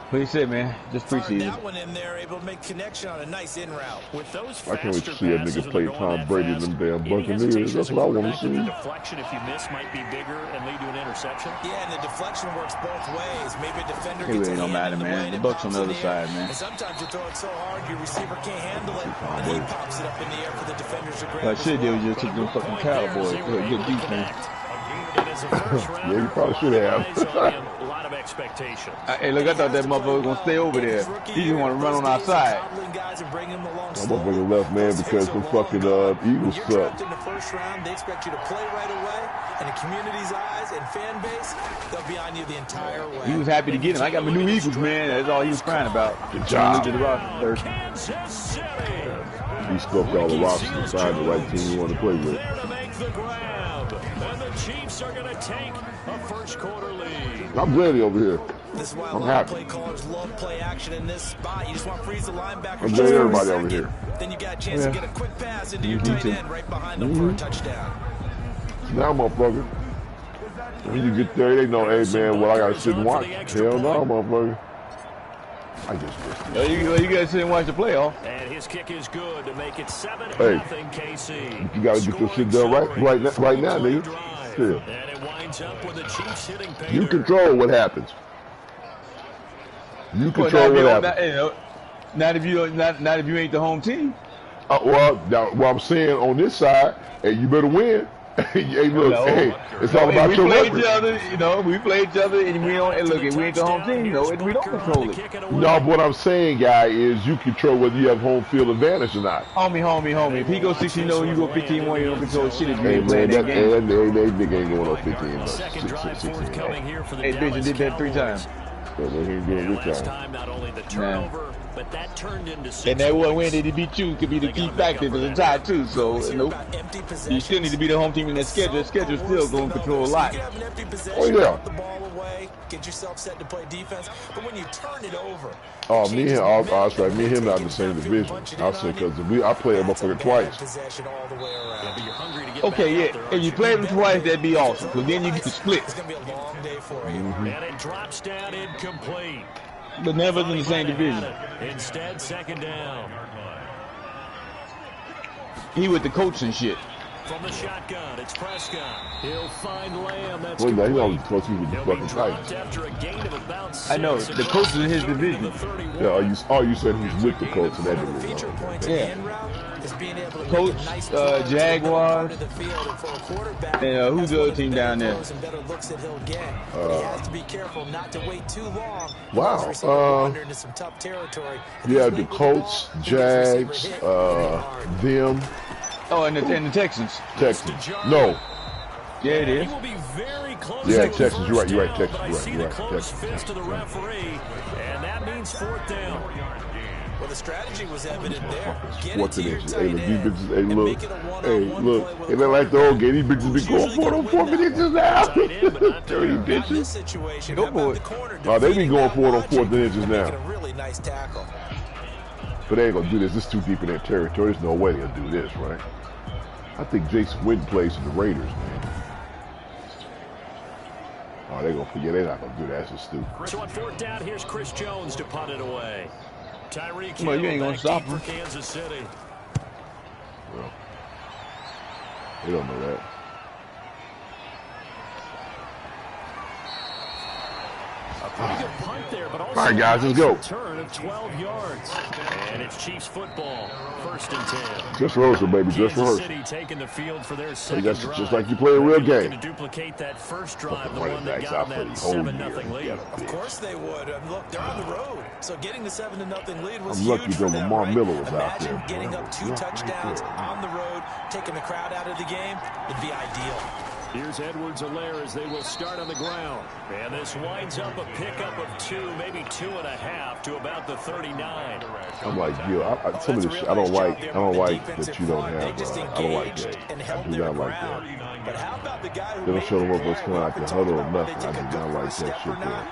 What do you say, man? Just preseason. That one in there, able to make connection on a nice in route. With those I can't wait to see a nigga play Tom Brady and them damn Buccaneers. That's what I want to see. The deflection, if you miss, might be bigger and lead to an interception. Yeah, and the deflection works both ways. Maybe a defender gets a hand matter, man. The Bucs on the other side, man. And sometimes you throw it so hard, your receiver can't handle it, and he pops it up in the air for the defenders to grab. What I should do is just take them fucking Cowboys. Good defense. Yeah, you probably should have. A lot of expectation. Hey, look, I thought that motherfucker was going to stay over there. He just want to run on our side. That motherfucker left, man, because the fucking Eagles suck. In the first round, they expect you to play right away, and in community's eyes and fan base, they'll be on you the entire way. He was happy to get him. I got my new Eagles, man. That's all he was crying about. Good job. He scoped all the rosters to find the right team you want to play with. And the Chiefs are going to take a first quarter lead. I'm ready over here. This is why I'm happy. Play callers love play action in this spot. You just want to freeze the linebacker. I'm ready, everybody over here. Then you got a chance to get a quick pass into your tight end right behind them for a touchdown. Now, motherfucker. When you get there, they know, hey, man, well, I got to sit and watch. Hell no, motherfucker. I just missed it. You got to sit and watch the playoff. And his kick is good to make it 7-0 KC. You got to get your shit done right now, nigga. Yeah. And it winds up with the Chiefs hitting pay You control what happens. You control what happens. Not if you ain't the home team. What I'm saying on this side, hey, you better win. Hey, look, No. hey, it's all about we your play record. each other, you know, we play each other, and we don't. And look, if we ain't the home team, you know, we don't control it. No, but what I'm saying, guy, is you control whether you have home field advantage or not. Homie. If he goes 16-0, you go 15-1, you don't control shit if you Hey, ain't playing man, that game. that nigga ain't going on 15. Second drive forthcoming here for the Hey, bitch, you did that 3 times. So they ain't doing this last time. time, not only the turnover, but that turned into 6. And that one win that he beat you could be the key factor for the tie too. So nope. You still need to be the home team in that schedule. The schedule's still going to control a lot. Oh yeah. The ball away, get yourself set to play defense, but when you turn it over. Oh, me and him, that's right. Me and him not in the same division. I'll say because I play a motherfucker twice. Okay, yeah. If you play them twice, that'd be awesome. Because then you get to split. It's gonna be a long day for you. And it drops down incomplete. But never in the same division. Instead, second down. He with the coach and shit. From the shotgun, it's Prescott. He'll find Lamb. That's Well, complete. he always close with the He'll be fucking dropped Titans. after a gain of about 6. I know, the coach is in his division. Yeah, you said he's with the coach in that division. Yeah. Coach, Jaguars, and who's the other team down there? Wow. Yeah, the Colts, Jags, them. Oh, and the Texans. Texans. No. Yeah, it is. He will be very close. Yeah, Texans. You're right. Texans. I see You're the right. close Texans. fist of the referee, and that means 4th down. Well, the strategy was evident there. Get What's it it to your is? Hey, tight look, these end bitches. Hey, and look. make it a Hey, one-on-one look. play with It ain't like the old game. These bitches be going for it on 4 minutes now. Dirty Not in this bitches. situation. Go How for about it. the corner Oh, they be defeating going that for it on logic 4th inches and now. making a really nice tackle. But they ain't gonna do this. This is too deep in their territory. There's no way they'll do this, right? I think Jason Witten plays for the Raiders, man. Oh, they're gonna forget. They're not gonna do that. That's just stupid. So on 4th down, here's Chris Jones to punt it away. Tyreek Well, you ain't Hill gonna back stop deep him. for Kansas City. Well, they don't know that. A pretty good punt there, but also All right, guys, let's a go. nice return of 12 yards. And it's Chiefs football, 1st and 10. Just rehearsal, baby. Just Kansas rehearsal. City taking the field for their Hey, second that's drive. just like you play a real They're game. looking to duplicate that first drive, Fucking the running one that backs got out for that the whole 7-0 year. lead. Yeah, Of course they would. Look, they're on the road. So getting the 7-0 lead was I'm huge lucky for that them, Lamar right? Miller was out Imagine there. getting up 2 touchdowns on the road, taking the crowd out of the game. It'd be ideal. Here's Edwards-Helaire as they will start on the ground. And this winds up a pickup of 2, maybe 2.5 to about the 39. I'm like, yo, some of this shit I don't like. I don't like that you don't have. I don't like that. I do not like that. But how about the guy who They don't show them made up what's the kind of like play the huddle or on nothing. top of I the do not like that step or shit not? there.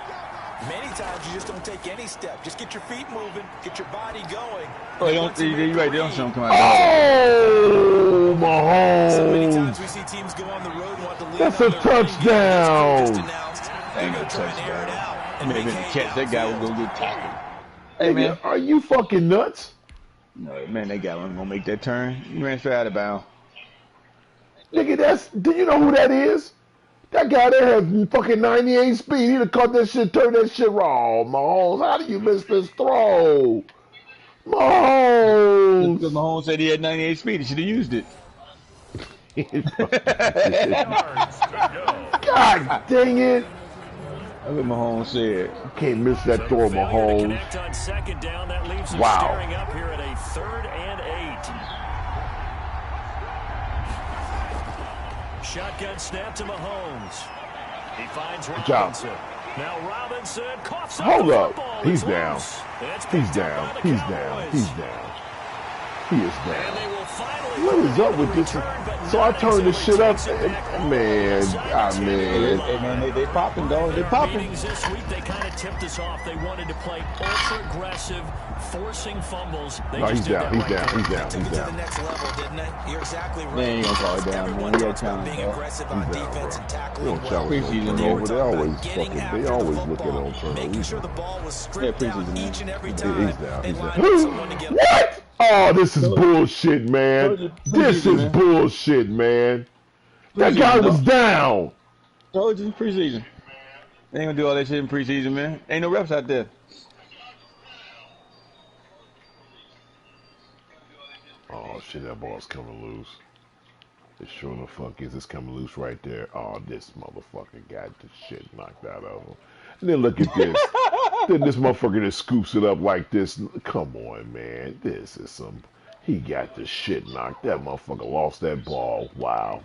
Many times you just don't take any step. Just get your feet moving, get your body going. Oh, you're right. They don't show him come out. Oh, So many Mahomes. times we see teams go on the road and want to lean That's on a their running game. Just touchdown. announced, Ain't they're no gonna try and air it touchdown. out He and may have make been hay the catch. That guy would go get tackled. Hey, man. Nigga, are you fucking nuts? No, man, that guy wasn't going to make that turn. He ran straight out of bounds. Nigga, do you know who that is? That guy there has fucking 98 speed. He'd have caught that shit, turned that shit wrong. Mahomes, how do you miss this throw? Mahomes. Because Mahomes said he had 98 speed. He should have used it. God dang it. That's what Mahomes said. You can't miss that throw, Mahomes. On second down, that leaves them Wow. staring up here at a 3rd and 8. Shotgun snap to Mahomes. He finds Good job. Robinson. Now Robinson coughs Hold the up. football. He's It's down. loose. It's He's picked up down. by the He's Cowboys. down. He's down. He is And down. they will finally What is up with the this? return, but So I not turned this until shit he up. takes it back all Man, the way I inside mean. Hey, man, they popping, dog. They Their popping. meetings this week, they kind of tipped us off. They wanted to play ultra-aggressive, forcing fumbles. They No, just he's did down. that He's right down. there. He's down. Took He's it to the down. next level, didn't it? You're exactly right. They ain't gonna call it down, Everyone man. He got talks about time, being dog. aggressive on He's down, defense bro. and They tackling don't well. challenge Preseason, no man. turnover. They always Getting fucking. after They the always look at football, on turnover. making He's sure the down. ball was stripped Yeah, out preseason, man. each and every He's time. down. They He's lined down. up someone to get What? Oh, this is bullshit, man. Told you, This preseason, is man. bullshit, man. That Preseason, guy was dog. down. Told you, preseason. They ain't gonna do all that shit in preseason, man. Ain't no reps out there. Oh, Oh shit, that ball's coming loose. It sure the fuck is. It's coming loose right there. Oh, this motherfucker got the shit knocked out of him. And then look at this. Then this motherfucker just scoops it up like this. Come on, man. This is some... He got the shit knocked. That motherfucker lost that ball. Wow.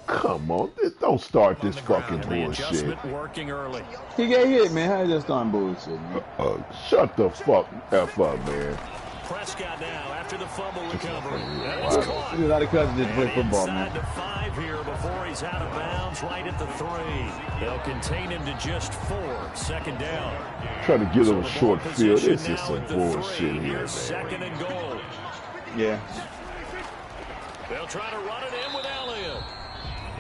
Come on. Don't start this fucking bullshit. Working early. He got hit, man. How you just starting bullshit, man? Shut the fuck F up, man. Prescott now after the fumble recovery. There's a lot of cousins that play football, man. Inside the 5 here before he's out of bounds, right at the 3. They'll contain him to just 4. Second down. Try to give him a short field. This is some bullshit here, man. Second and goal. Yeah. They'll try to run it in with Elliott.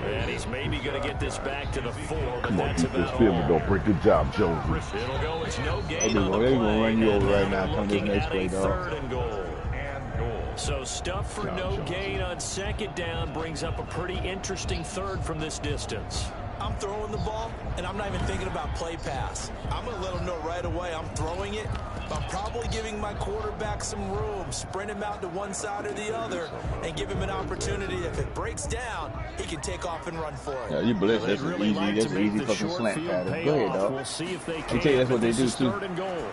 And he's maybe going to get this back to the 4, but Come on, that's keep this about film all. and don't break the job, Jones. It'll go, it's no gain They're on the going to play. run you over right now. And Come this looking next at play, a dog. 3rd and goal. So stuff for no gain on second down brings up a pretty interesting 3rd from this distance. I'm throwing the ball, and I'm not even thinking about play pass. I'm going to let him know right away I'm throwing it. But I'm probably giving my quarterback some room, sprint him out to one side or the other, and give him an opportunity. If it breaks down, he can take off and run for it. Yeah, you blitz. That's Really easy. That's an easy fucking slant pattern. Go ahead, dog. We'll see if they I can. tell you, that's what they This do, is too. 3rd and goal.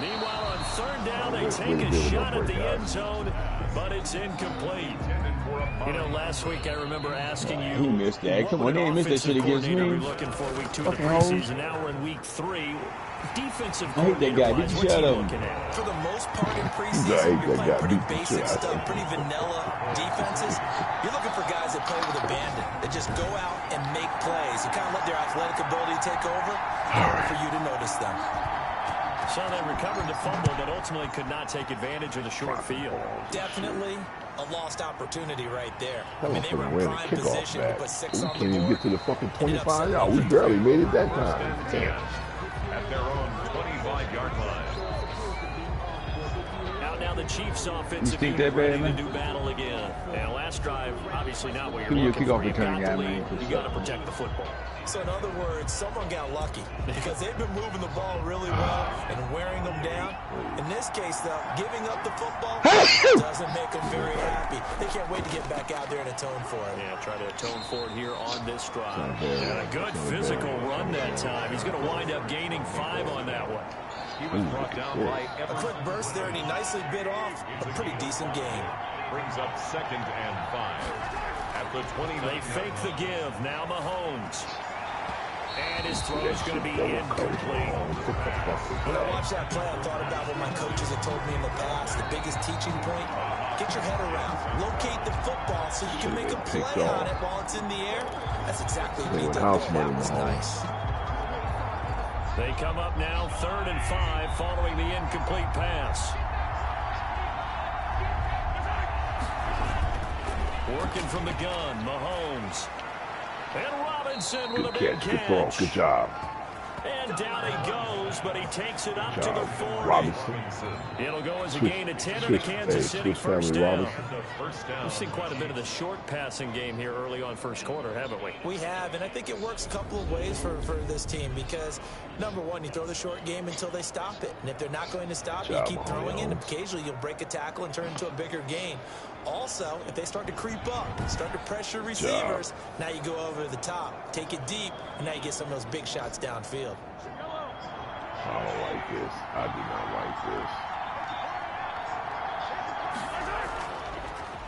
Meanwhile, on 3rd down, they take a shot at the end zone, but it's incomplete. You know, last week I remember asking you, He missed that. Come on, they ain't missed that shit against me. Looking for week 2 of the Fucking hoes. preseason. Now we're in week 3. Defensive I hate that guy. Get the shit out of him. For the most part in I preseason, hate you're that playing guy. pretty Beat the basic shit out of stuff, him. pretty vanilla defenses. You're looking for guys that play with abandon, that just go out and make plays. You kind of let their athletic ability take over in order for you to notice them. So they recovered the fumble, but ultimately could not take advantage of the short field. Definitely a lost opportunity right there. I That mean, they were motherfucker in ran a prime kickoff position to back. put 6 We on can't the even board. get to the fucking Ended up 25 settling yards. We for barely 3. made it that time. Damn. At their own 25-yard line. Out now the Chiefs offensive think unit that bad, ready man? to do battle again. And last drive, obviously not what Who you're your looking kickoff for. You return got guy, the man? lead, you got to protect the football. So in other words, someone got lucky because they've been moving the ball really well and wearing them down. In this case, though, giving up the football doesn't make them very happy. They can't wait to get back out there and atone for it. Yeah, try to atone for it here on this drive. And a good physical run that time. He's going to wind up gaining 5 on that one. He was brought down by A quick burst there, and he nicely bit off a pretty decent game. brings up 2nd and 5. At the 20. They fake the give. Now Mahomes. And his throw is going to be incomplete. When I watched that play, I thought about what my coaches had told me in the past. The biggest teaching point, get your head around. Locate the football so you can make a play on it while it's in the air. That's exactly what he did. That was nice. They come up now 3rd and 5 following the incomplete pass. Working from the gun, Mahomes. And Robinson with a big Good throw. catch. Good job. And down he goes, but he takes it up to the 40. Robinson. It'll go as a gain of 10 and a Kansas City first down. We've seen quite a bit of the short passing game here early on first quarter, haven't we? We have, and I think it works a couple of ways for this team because, number one, you throw the short game until they stop it. And if they're not going to stop it, you keep throwing it, and occasionally you'll break a tackle and turn into a bigger gain. Also, if they start to creep up, start to pressure receivers, now you go over the top, take it deep, and now you get some of those big shots downfield. I don't like this. I do not like this.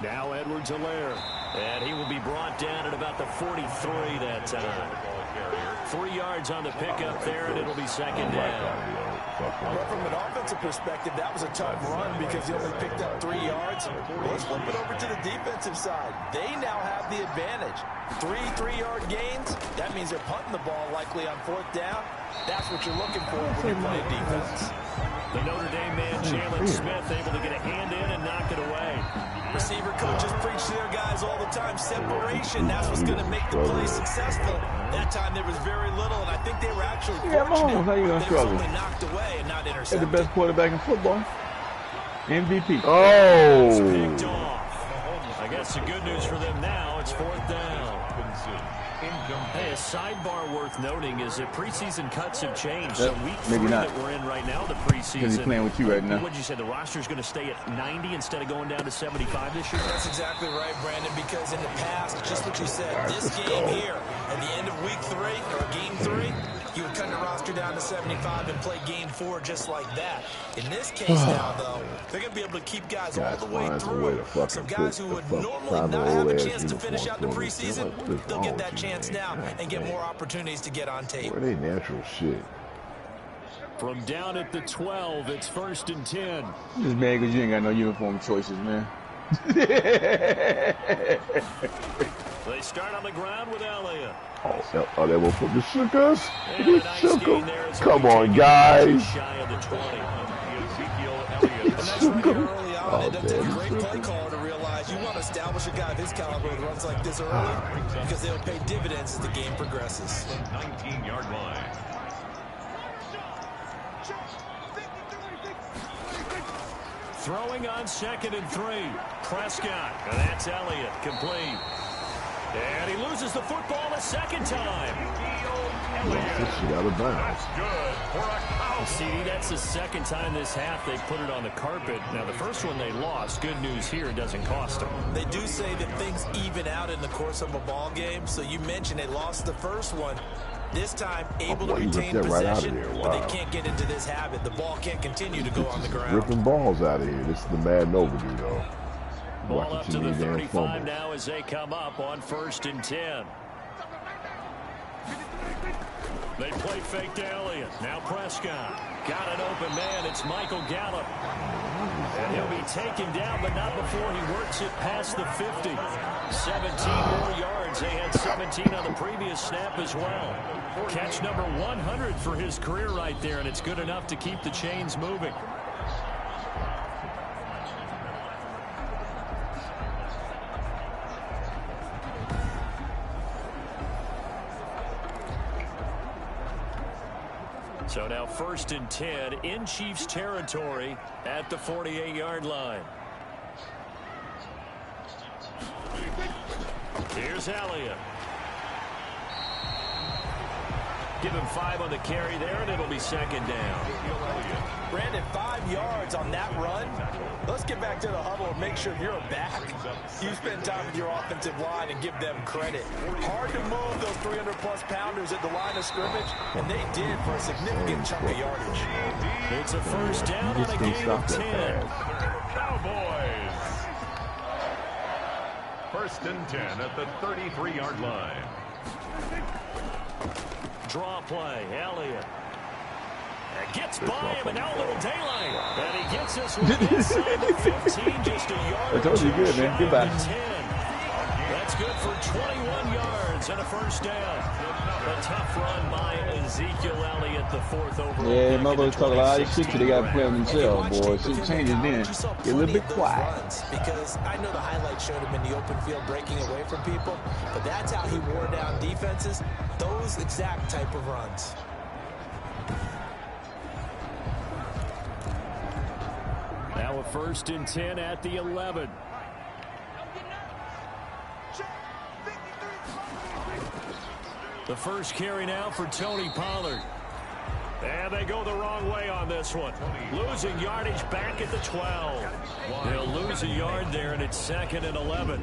Now Edwards-Helaire, and he will be brought down at about the 43 that time. 3 yards on the pickup there, and it'll be 2nd down. But from an offensive perspective, that was a tough run because he only picked up 3 yards. Let's flip it over to the defensive side. They now have the advantage. 3 3-yard gains, that means they're punting the ball likely on 4th down. That's what you're looking for when you're playing defense. The Notre Dame man, Jalen Smith, able to get a hand in and knock it away. Receiver coaches preach to their guys all the time. Separation, that's what's going to make the play successful. That time there was very little, and I think they were actually fortunate. Mahomes, how you gonna they struggle? were only knocked away and not They're intercepted. the best quarterback in football. MVP. Oh! Picked off. I guess the good news for them now, it's 4th down. Hey, a sidebar worth noting is that preseason cuts have changed. So week 3 maybe not. that we're in right now, the preseason. Because he's playing with you right now. What did you say? The roster's going to stay at 90 instead of going down to 75 this year? That's exactly right, Brandon, because in the past, just what you said, this game here, at the end of week 3, or game 3, you would cut the roster down to 75 and play game 4 just like that. In this case now, though, they're going to be able to keep guys all the way through. So guys who would normally not have a chance to finish out the preseason, they'll get that chance now and get more opportunities to get on tape. Where they natural shit? From down at the 12, it's 1st and 10. I'm just mad because you ain't got no uniform choices, man. They start on the ground with Elliott. Oh, that motherfucker shook us. He shook him. Come on, guys. Shy of the 20. Early on, it doesn't take a great play caller to realize you want to establish a guy of his caliber with runs like this early because they'll pay dividends as the game progresses. 19-yard line. Throwing on 2nd and 3. Prescott. And that's Elliott. Complete. And he loses the football a second time. Out of bounds. CD, that's the second time this half they put it on the carpet. Now, the first one they lost. Good news here, it doesn't cost them. They do say that things even out in the course of a ball game. So you mentioned they lost the first one. This time, able to retain possession, but they can't get into this habit. The ball can't continue to go on the ground. Ripping balls out of here. This is the Madden overdue, though. Ball up to the 35 now as they come up on 1st and 10. They play fake to Elliott. Now Prescott. Got an open man. It's Michael Gallup. And he'll be taken down, but not before he works it past the 50. 17 more yards. They had 17 on the previous snap as well. Catch number 100 for his career right there, and it's good enough to keep the chains moving. So now 1st and 10 in Chiefs territory at the 48-yard line. Here's Elliott. Give him 5 on the carry there, and it'll be 2nd down. Brandon, 5 yards on that run. Let's get back to the huddle and make sure you're back. You spend time with your offensive line and give them credit. Hard to move those 300-plus pounders at the line of scrimmage, and they did for a significant chunk of yardage. It's a 1st down on a gain of 10. Cowboys. 1st and 10 at the 33-yard line. Draw play, Elliott. Gets by him, and now a little daylight. And he gets us inside the 15, just a yard. I told you good, man. Goodbye. That's good for 21 yards and a 1st down. A tough run by Ezekiel Elliott, the 4th overall. Yeah, motherfuckers talk a lot of shit till they got to play on themselves, boy. Shit changes then. Get a little bit quiet. Because I know the highlights showed him in the open field breaking away from people, but that's how he wore down defenses. Those exact type of runs. Now a 1st and 10 at the 11. The first carry now for Tony Pollard. And they go the wrong way on this one. Losing yardage back at the 12. They'll lose a yard there, and it's 2nd and 11.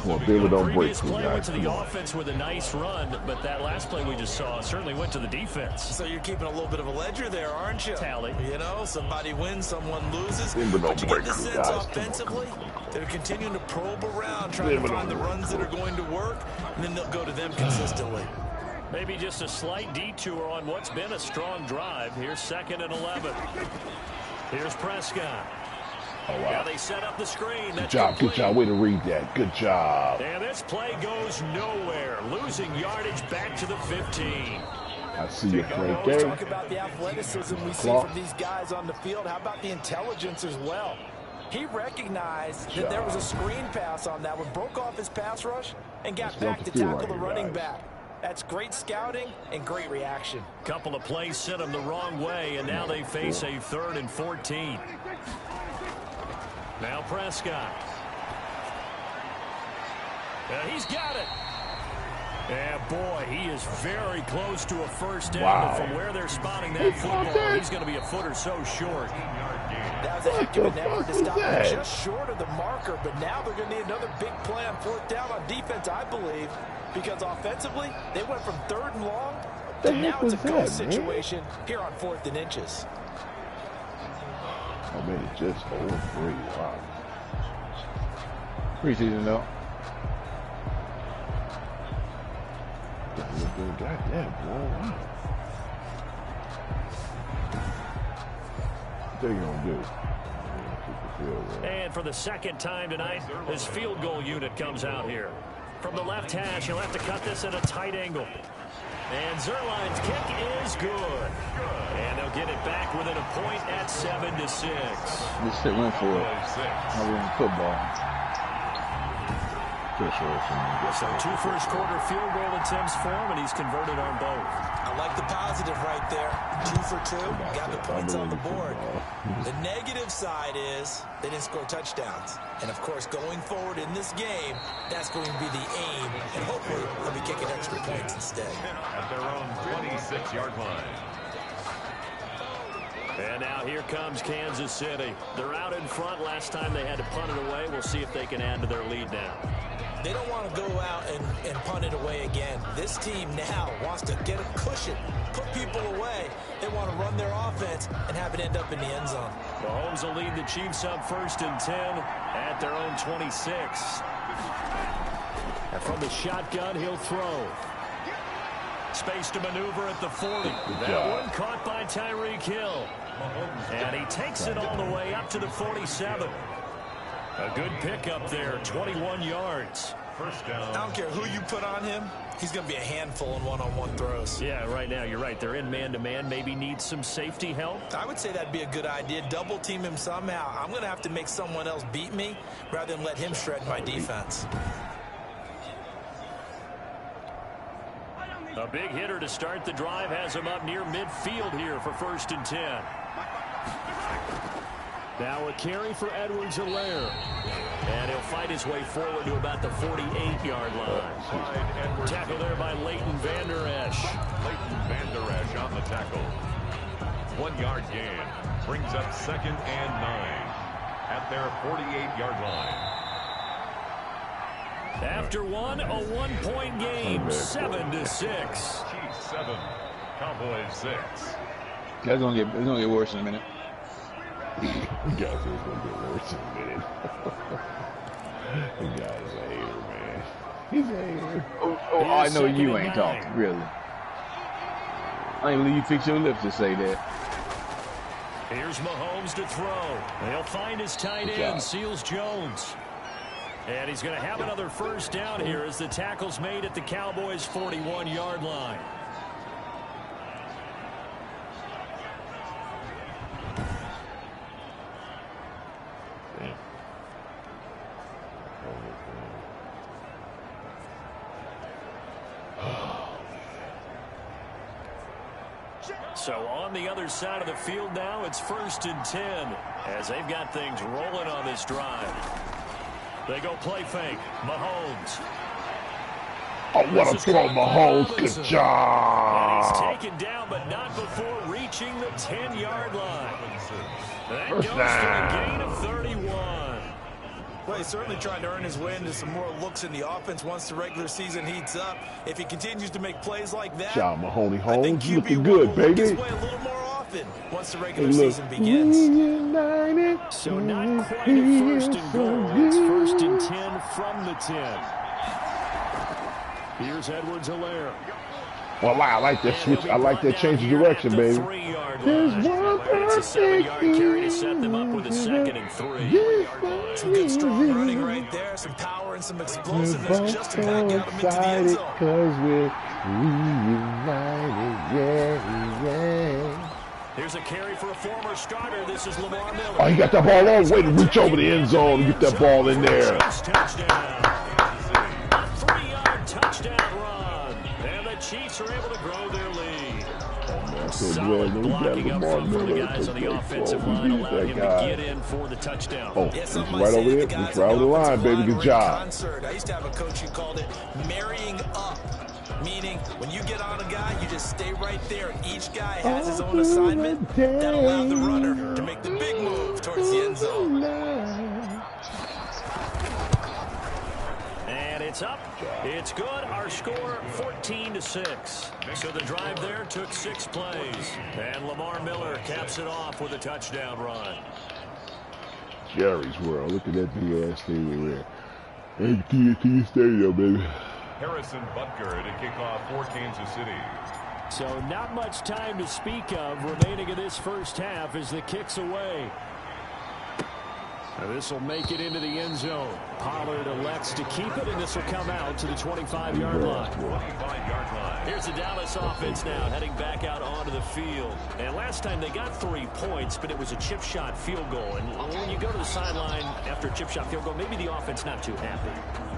Well, David, don't break Previous play went to the offense with a nice run, but that last play we just saw certainly went to the defense. So you're keeping a little bit of a ledger there, aren't you? Tally. You know, somebody wins, someone loses. David, But you don't get the break, sense guys. offensively, they're continuing to probe around, trying to find the runs that are going to work, and then they'll go to them consistently. Maybe just a slight detour on what's been a strong drive. Here's 2nd and 11. Here's Prescott. Oh, wow. Now they set up the screen. Good job, good job. Way to read that. Good job. And this play goes nowhere. Losing yardage back to the 15. I see you right We there. talk about the athleticism we see from these guys on the field. How about the intelligence as well? He recognized that there was a screen pass on that one, broke off his pass rush, and got back to tackle the running back. That's great scouting and great reaction. Couple of plays sent them the wrong way, and now they face a 3rd and 14. Now Prescott. He's got it. And boy, he is very close to a first down. Wow. And from where they're spotting that football, he's going to be a foot or so short. That was a heck of an effort to stop him just short of the marker, but now they're going to need another big play on fourth down on defense, I believe, because offensively, they went from 3rd and long to now it's a ghost situation here on 4th and inches. I mean, it's just 0-3. Wow. Preseason though. Goddamn, boy. Wow. What they gonna do? And for the second time tonight, his field goal unit comes out here. From the left hash, he'll have to cut this at a tight angle. And Zerline's kick is good. And they'll get it back within a point at 7-6. This shit went for it. How we in football. So 2 first-quarter field goal attempts for him, and he's converted on both. I like the positive right there. 2 for 2, got the points on the board. The negative side is they didn't score touchdowns. And, of course, going forward in this game, that's going to be the aim. And hopefully they'll be kicking extra points instead. At their own 26-yard line. And now here comes Kansas City. They're out in front. Last time they had to punt it away. We'll see if they can add to their lead now. They don't want to go out and punt it away again. This team now wants to get a cushion, put people away. They want to run their offense and have it end up in the end zone. Mahomes will lead the Chiefs up 1st and 10 at their own 26. And from the shotgun, he'll throw. Space to maneuver at the 40. That one caught by Tyreek Hill. And he takes it all the way up to the 47. A good pickup there, 21 yards. First down. I don't care who you put on him. He's going to be a handful in one-on-one throws. Yeah, right now, you're right. They're in man-to-man. Maybe need some safety help. I would say that'd be a good idea. Double team him somehow. I'm going to have to make someone else beat me rather than let him shred my defense. A big hitter to start the drive has him up near midfield here for 1st and 10. Now a carry for Edwards-Helaire. And he'll fight his way forward to about the 48-yard line. Tackle there by Leighton Vander Esch. Leighton Vander Esch on the tackle. 1-yard gain. Brings up 2nd and 9 at their 48-yard line. After one, a 1-point game, 7-6. Chiefs 7, Cowboys 6. It's gonna get worse in a minute. You guys are going to get worse in a minute. The guy's a hater, man. He's a hater. Oh, I know you ain't talking, really. I ain't believe you fix your lips to say that. Here's Mahomes to throw. He'll find his tight end, Seals Jones. And he's going to have another first down here as the tackle's made at the Cowboys' 41-yard line. So on the other side of the field now, it's 1st and 10 as they've got things rolling on this drive. They go play fake. Mahomes. Oh, what a throw, Mahomes. Good job. And he's taken down, but not before reaching the 10-yard line. That goes for a gain of 31. Well, he's certainly trying to earn his way into some more looks in the offense once the regular season heats up. If he continues to make plays like that, job, Mahoney I think Holmes. You QB looking good, baby. his way a little more often once the regular season begins. So not quite a 1st and goal. It's 1st and 10 from the 10. Here's Edwards-Helaire. Well, I like that switch. I like that change of direction, baby. There's one it's a 7-yard carry to set them up with a 2nd and 3. Some good strong running right there. Some power and some explosiveness just to back out him into the end zone. Because we're reunited, yeah. Here's a carry for a former starter. This is Lamar Miller. Oh, he got that ball all the way to reach over the end zone and get that ball in there. Touchdown. A 3-yard touchdown run. And the Chiefs are able to grow their lead. Solid blocking up front for the guys on the offensive line, allowing him to get in for the touchdown. Oh, he's right over there. He's right over the line, baby. Good job. I used to have a coach who called it marrying up Meaning, when you get on a guy, you just stay right there, and each guy has his own assignment. That allowed the runner to make the big move towards the end zone. And it's up. It's good. Our score, 14-6. So the drive there took 6 plays. And Lamar Miller caps it off with a touchdown run. Jerry's World. Look at that big ass stadium there. AT&T Stadium, baby. Harrison Butker to kick off for Kansas City. So not much time to speak of remaining in this first half as the kick's away. Now this will make it into the end zone. Pollard elects to keep it, and this will come out to the 25-yard line. 25-yard line. Here's the Dallas offense now heading back out onto the field. And last time they got 3 points, but it was a chip shot field goal. And when you go to the sideline after a chip shot field goal, maybe the offense not too happy.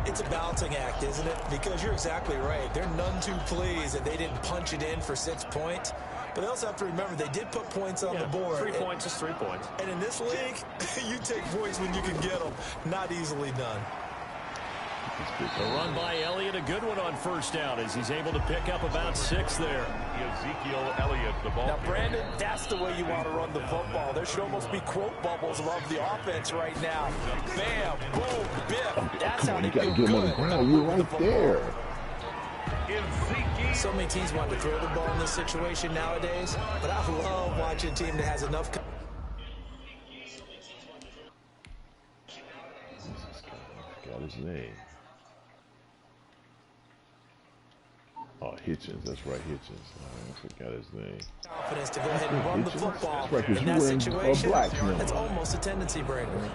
It's a balancing act, isn't it? Because you're exactly right. They're none too pleased that they didn't punch it in for 6 points. But they also have to remember they did put points on the board. 3 points is 3 points. And in this league, you take points when you can get them. Not easily done. The run by Elliott, a good one on first down as he's able to pick up about 6 there. Ezekiel Elliott, the ball. Now, Brandon, that's the way you want to run the football. There should almost be quote bubbles above the offense right now. Bam, boom, biff. That's how they feel good. You gotta get him on the ground. You're right there. So many teams want to throw the ball in this situation nowadays, but I love watching a team that has enough. I forgot his name. Oh, Hitchens. That's right, Hitchens. I forgot his name. Confidence to go ahead and run the football. That's right, in that situation, now. that's almost a tendency, Brandon.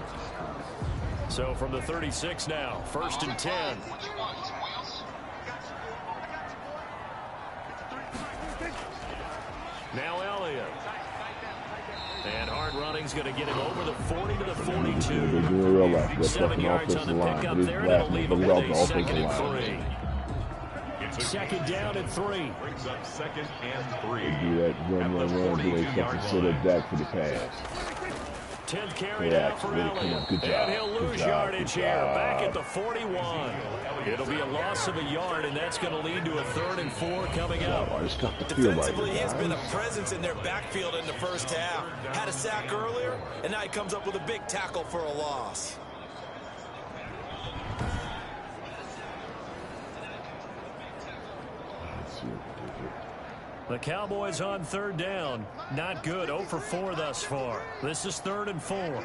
So from the 36 now, 1st and 10. Now Elliott. And hard running's going to get him over the 40 to the 42. 7 yards on the pickup there, and it'll leave him with a 2nd and 3. 2nd down and 3. Brings up 2nd and 3. They do that run, do they fucking set up back for the pass. 10th carry now for Elliott. And he'll lose yardage here, back at the 41. It'll be a loss of a yard, and that's going to lead to a 3rd and 4 coming up. Defensively, he's been a presence in their backfield in the first half. Had a sack earlier, and now he comes up with a big tackle for a loss. The Cowboys on 3rd down. Not good. 0 for 4 thus far. This is 3rd and 4.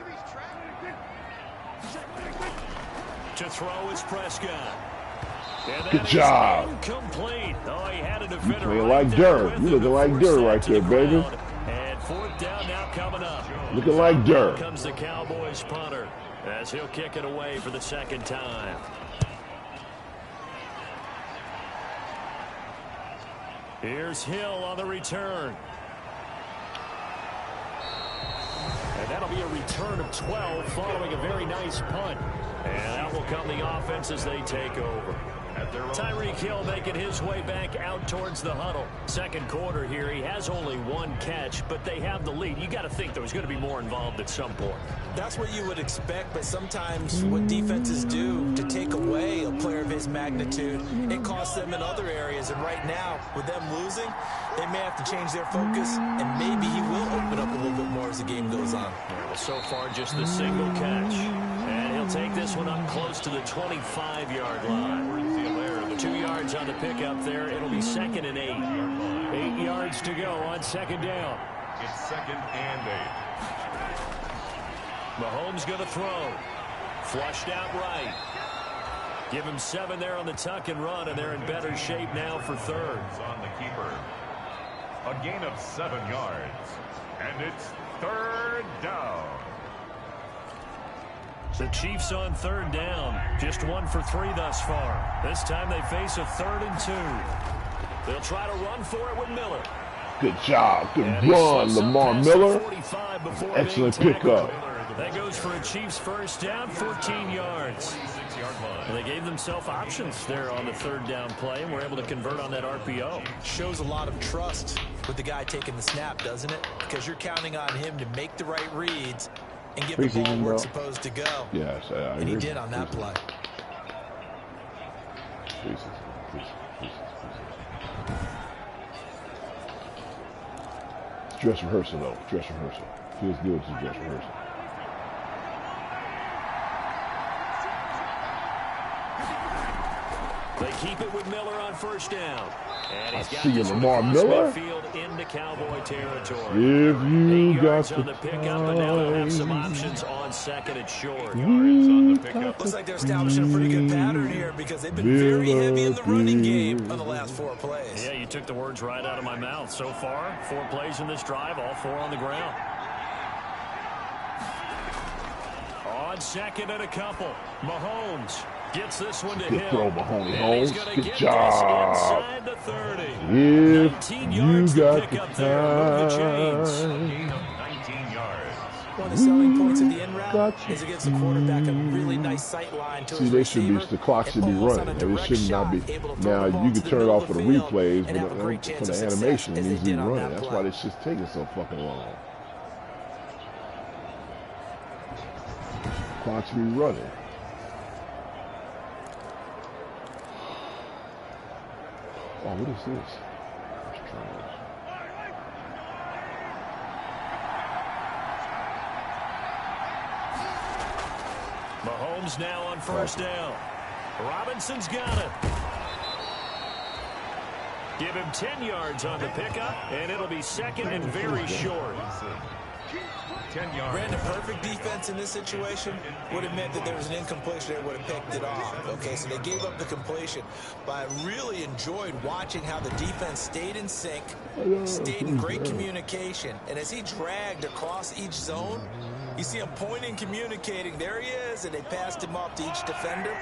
To throw is Prescott. Good job. Incomplete. Oh, he had a defender. You playing like dirt. You looking like dirt right there, baby. And 4th down now coming up. Looking like dirt. Here comes the Cowboys punter as he'll kick it away for the 2nd time. Here's Hill on the return. And that'll be a return of 12 following a very nice punt. And out will come the offense as they take over. Tyreek Hill making his way back out towards the huddle. 2nd quarter here. He has only 1 catch, but they have the lead. You got to think there's going to be more involved at some point. That's what you would expect, but sometimes what defenses do to take away a player of his magnitude, it costs them in other areas. And right now, with them losing, they may have to change their focus, and maybe he will open up a little bit more as the game goes on. Well, so far, just the single catch. And he'll take this one up close to the 25-yard line. 2 yards on the pickup there. It'll be 2nd and 8. 8 yards to go on 2nd down. It's 2nd and 8. Mahomes going to throw. Flushed out right. Give him 7 there on the tuck and run, and they're in better shape now for 3rd. On the keeper. A gain of 7 yards. And it's 3rd down. The Chiefs on 3rd down. Just 1 for 3 thus far. This time they face a 3rd and 2. They'll try to run for it with Miller. Good job. Good run, Lamar Miller. Excellent pickup. That goes for a Chiefs 1st down, 14 yards. Well, they gave themselves options there on the 3rd down play, and were able to convert on that RPO. Shows a lot of trust with the guy taking the snap, doesn't it? Because you're counting on him to make the right reads and get the ball where it's supposed to go. Yes, I agree. And he did on that play. dress rehearsal though. Dress rehearsal. Feels good to dress rehearsal. They keep it with Miller on first down. And he's got see you, Lamar Miller. Into Cowboy territory. If you got on the pickup, and now they'll have some options on second and short. Looks like they're establishing a pretty good pattern here because they've been very heavy in the running game on the last 4 plays. Yeah, you took the words right out of my mouth. So far, 4 plays in this drive, all 4 on the ground. On second and a couple, Mahomes gets this one to him. Throw Mahoney Holmes. Good job. Inside the 30. If you got the time. 19 yards. One of the selling points of the end route is it gives the quarterback a really nice sight line to his receiver. The clock should be running. It should not be. Now, you can turn it off for the replays, but for the animation, it needs to be running. That's why this shit's taking so fucking long. Clock should be running. Oh, what is this? Let's try this. Mahomes now on first down. Robinson's got it. Give him 10 yards on the pickup, and it'll be second and very short. 10 yards. Brandon, perfect defense in this situation would have meant that there was an incompletion that would have picked it off. Okay, so they gave up the completion. But I really enjoyed watching how the defense stayed in sync, stayed in great communication. And as he dragged across each zone, you see him pointing, communicating. There he is, and they passed him off to each defender.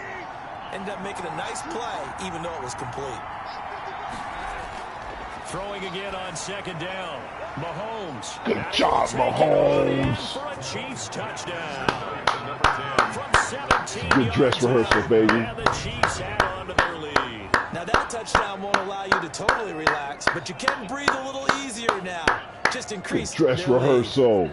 Ended up making a nice play, even though it was complete. Throwing again on second down. Mahomes. Good job, Mahomes. For a Chiefs touchdown. From 17 good dress rehearsal, baby. And the Chiefs add on to their lead. Now that touchdown won't allow you to totally relax, but you can breathe a little easier now. Just increase good dress rehearsal.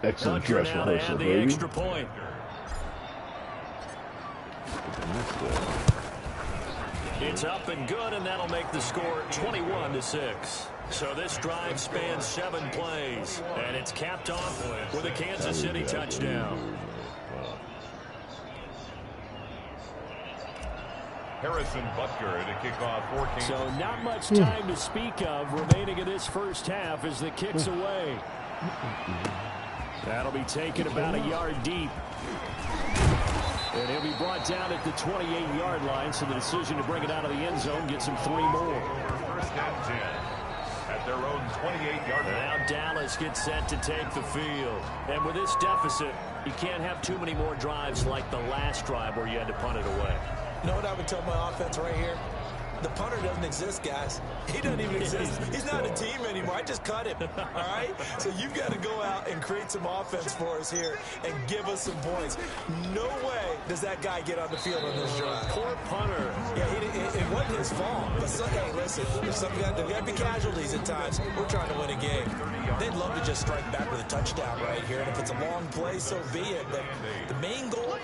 Excellent dress rehearsal, baby. Extra point. It's up and good, and that'll make the score 21-6. So this drive spans 7 plays, and it's capped off with a Kansas City touchdown. Harrison Butker to kick off for Kansas. So not much time to speak of remaining in this first half as the kick's away. That'll be taken about a yard deep. And he'll be brought down at the 28-yard line, so the decision to bring it out of the end zone gets him 3 more. First and 10 at their own 28-yard line. Now Dallas gets set to take the field. And with this deficit, you can't have too many more drives like the last drive where you had to punt it away. You know what I would tell my offense right here? The punter doesn't exist, guys. He doesn't even exist. He's not a team anymore. I just cut him, all right? So you've got to go out and create some offense for us here and give us some points. No way does that guy get on the field on this drive. Poor punter. Yeah, it wasn't his fault. But hey, listen, there's got to be casualties at times. We're trying to win a game. They'd love to just strike back with a touchdown right here. And if it's a long play, so be it. But the main goal,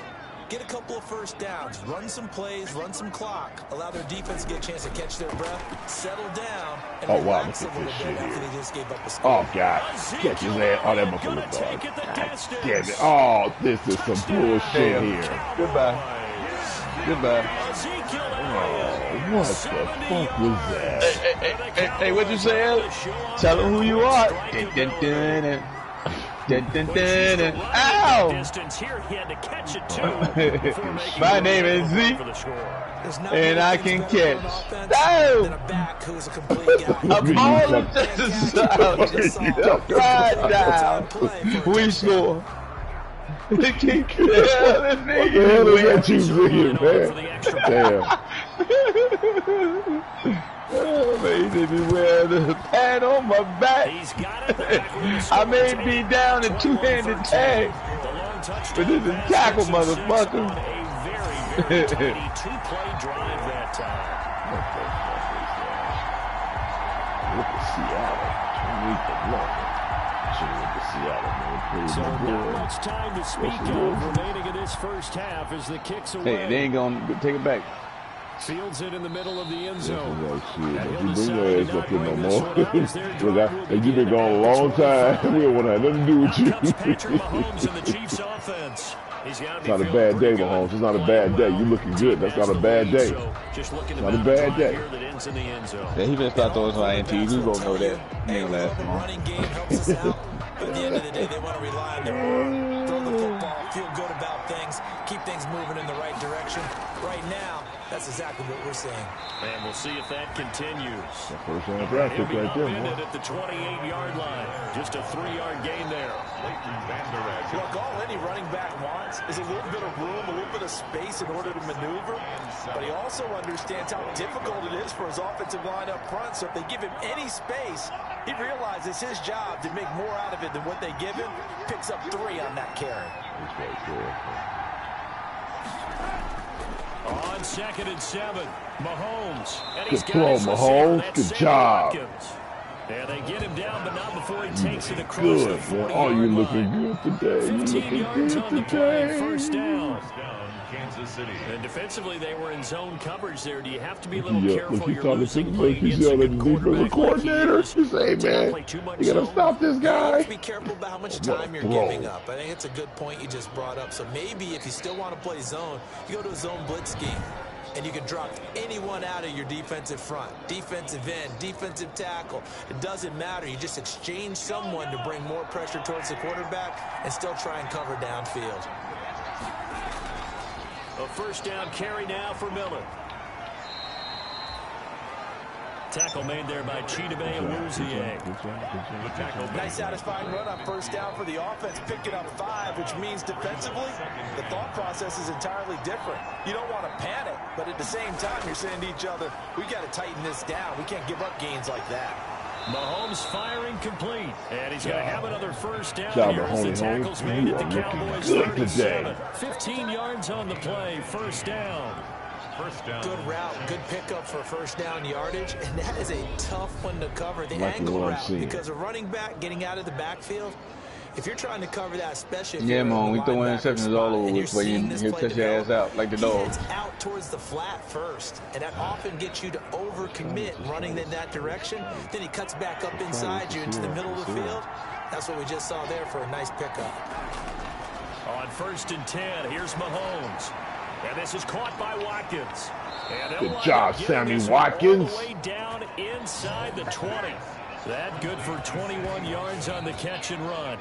get a couple of first downs, run some plays, run some clock, allow their defense to get a chance to catch their breath, settle down, and relax a little bit after they just gave up a score. Oh, God. Catch his ass. Oh, that must have looked hard. God damn it. Oh, this is some bullshit here. Goodbye. Goodbye. Oh, what the fuck was that? Hey, what you say? Tell them who you are. Ow! My name is Zeke, and I can catch. No! I'm all of this right down. We score. What the hell is that you singing, man? Damn. Oh, man, he didn't wear the pad on my back. I may be down in two-handed tag, but this is tackle, motherfucker. A very two-play drive that time. Look at Seattle. So not much time to speak of remaining in this first half as the kicks away. Hey, they ain't gonna take it back. Fields it in the middle of the end zone. Don't you bring your ass up here no more. Look, you've been gone a long time. We don't want to have nothing to do with you. Patrick Mahomes in the Chiefs offense. It's not a bad day, Mahomes. It's not a bad day. You're looking good. That's not a bad day. Not a bad day. Yeah, he been start throwing some INT. You gonna know that. He ain't last long. Running game helps us out. But at the end of the day, they want to rely on their arm. Throw the football, feel good about things, keep things moving in the right direction. Right now, that's exactly what we're seeing. And we'll see if that continues. First round draft pick right there, man. At the 28-yard line. Just a 3-yard gain there. Look, all any running back wants is a little bit of room, a little bit of space in order to maneuver. But he also understands how difficult it is for his offensive line up front. So if they give him any space, he realizes his job to make more out of it than what they give him. Picks up 3 on that carry. On 2nd and 7, Mahomes. And Good throw, Mahomes. Good job. Yeah, they get him down, but not before he takes it across the 40-yard line. Oh, you looking good today. 15 yards on the play, first down. Kansas City. And defensively, they were in zone coverage there. Do you have to be a little careful? Look, he's You're talking to losing play against a good quarterback coordinator. He say, man, you gotta stop this guy. Be careful about how much time you're giving up. I think it's a good point you just brought up. So maybe if you still want to play zone, you go to a zone blitz scheme. And you can drop anyone out of your defensive front, defensive end, defensive tackle. It doesn't matter. You just exchange someone to bring more pressure towards the quarterback and still try and cover downfield. A first down carry now for Miller. Tackle made there by Chidobe Awuzie. Nice satisfying run on first down for the offense, picking up 5, which means defensively, the thought process is entirely different. You don't want to panic, but at the same time, you're saying to each other, we got to tighten this down. We can't give up gains like that. Mahomes firing complete, and he's going to have another first down Job here as the tackle's made at the Cowboys 37. 15 yards on the play, first down. First down. Good route, good pickup for first down yardage, and that is a tough one to cover. The angle route, because a running back getting out of the backfield, if you're trying to cover that, especially if yeah, man, we throw interceptions all over with, but he'll touch your ass out like the dog. He's out towards the flat first, and that often gets you to overcommit running in that direction. Then he cuts back up inside you into the middle of the field. That's what we just saw there for a nice pickup. On 1st and 10, here's Mahomes. And this is caught by Watkins. Good job, Sammy Watkins. All the way down inside the 20. That good for 21 yards on the catch and run.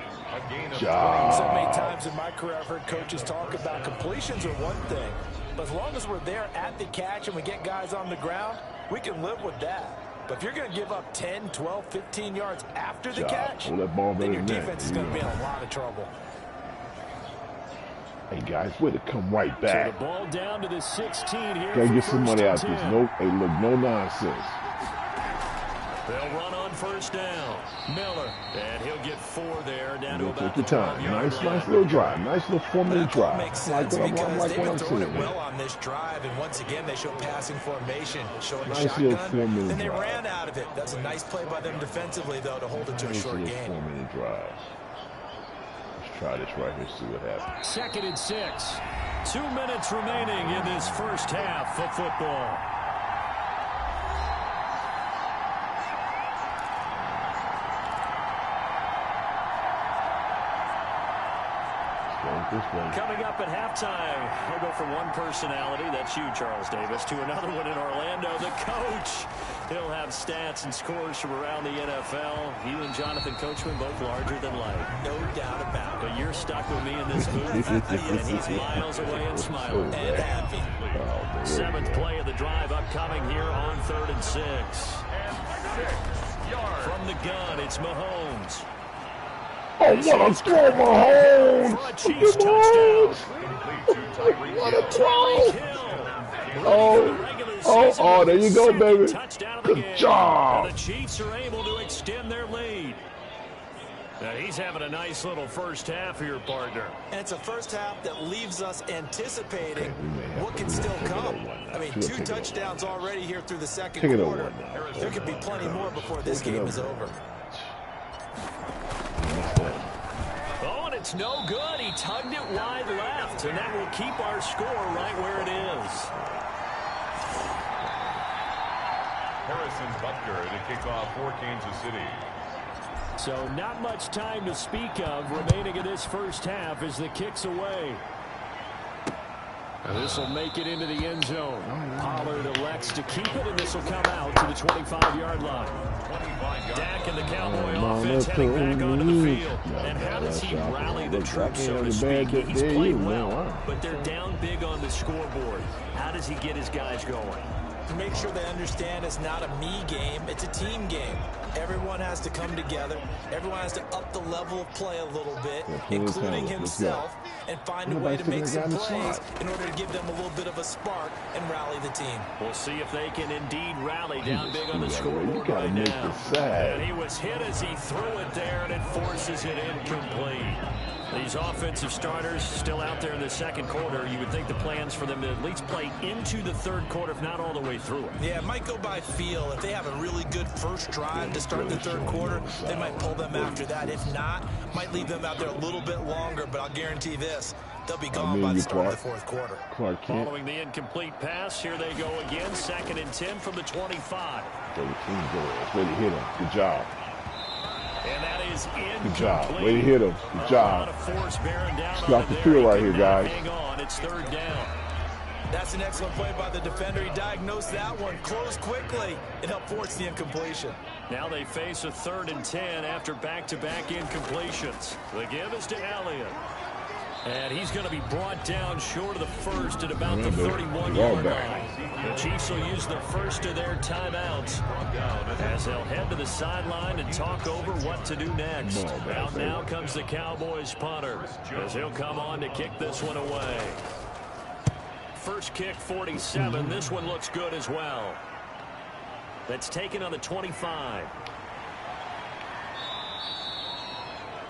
Job. So many times in my career I've heard coaches talk about completions are one thing, but as long as we're there at the catch and we get guys on the ground, we can live with that. But if you're going to give up 10, 12, 15 yards after the catch, then your defense is going to be in a lot of trouble. Hey guys, way to come right back. So the ball down to the 16 here. Gotta get some money out of this. No, hey, look, no nonsense. They'll run on first down. Miller, and he'll get 4 there, down to about the time. Nice little drive. Nice little 4-minute drive. Makes sense because they've been throwing it well on this drive, and once again they show passing formation, showing a shotgun, and they ran out of it. That's a nice play by them defensively, though, to hold it to a short game. 4-minute drive. Try this right here, see what happens. 2nd and 6. 2 minutes remaining in this first half of football. Coming up at halftime, we'll go from one personality, that's you, Charles Davis, to another one in Orlando, the coach. He'll have stats and scores from around the NFL. You and Jonathan Coachman, both larger than life. No doubt about it. But you're stuck with me in this booth, and he's miles away and smiling. And happy. 7th play of the drive upcoming here on 3rd and 6. From the gun, it's Mahomes. Oh, what a throw, Mahomes! What a throw! Oh, there you go, baby. Good job. The Chiefs are able to extend their lead. Now he's having a nice little first half here, partner. And it's a first half that leaves us anticipating what can still come. I mean, 2 touchdowns already here through the second quarter. There could be plenty more before this game is over. Oh, and it's no good. He tugged it wide left, and that will keep our score right where it is. kickoff for Kansas City. So not much time to speak of remaining in this first half as the kick's away. This will make it into the end zone. Pollard elects to keep it, and this will come out to the 25-yard line. Dak and the Cowboy offense heading back onto the field. And how does he rally the troops, so to speak? He's played well, but they're down big on the scoreboard. How does he get his guys going? To make sure they understand it's not a me game, it's a team game. Everyone has to come together. Everyone has to up the level of play a little bit, including himself, and find a way to make some plays in order to give them a little bit of a spark and rally the team. We'll see if they can indeed rally down big on the scoreboard right now. And he was hit as he threw it there, and it forces it incomplete. These offensive starters still out there in the second quarter. You would think the plans for them to at least play into the third quarter, if not all the way through it. Yeah, it might go by feel. If they have a really good first drive to start the third quarter, they might pull them after that. If not, might leave them out there a little bit longer, but I'll guarantee this. They'll be gone by the start of the fourth quarter. Following the incomplete pass, here they go again. 2nd and 10 from the 25. Way to hit him. Good job. And that is good job. Way to hit him. Good job. Stop the field right here, guys. Hang on. It's 3rd down. That's an excellent play by the defender. He diagnosed that one, closed quickly, and helped force the incompletion. Now they face a 3rd and 10 after back-to-back incompletions. The give is to Elliott. And he's going to be brought down short of the first at about the 31-yard line. The Chiefs will use the first of their timeouts as they'll head to the sideline and talk over what to do next. Out now comes the Cowboys punter as he'll come on to kick this one away. First kick, 47. This one looks good as well. That's taken on the 25.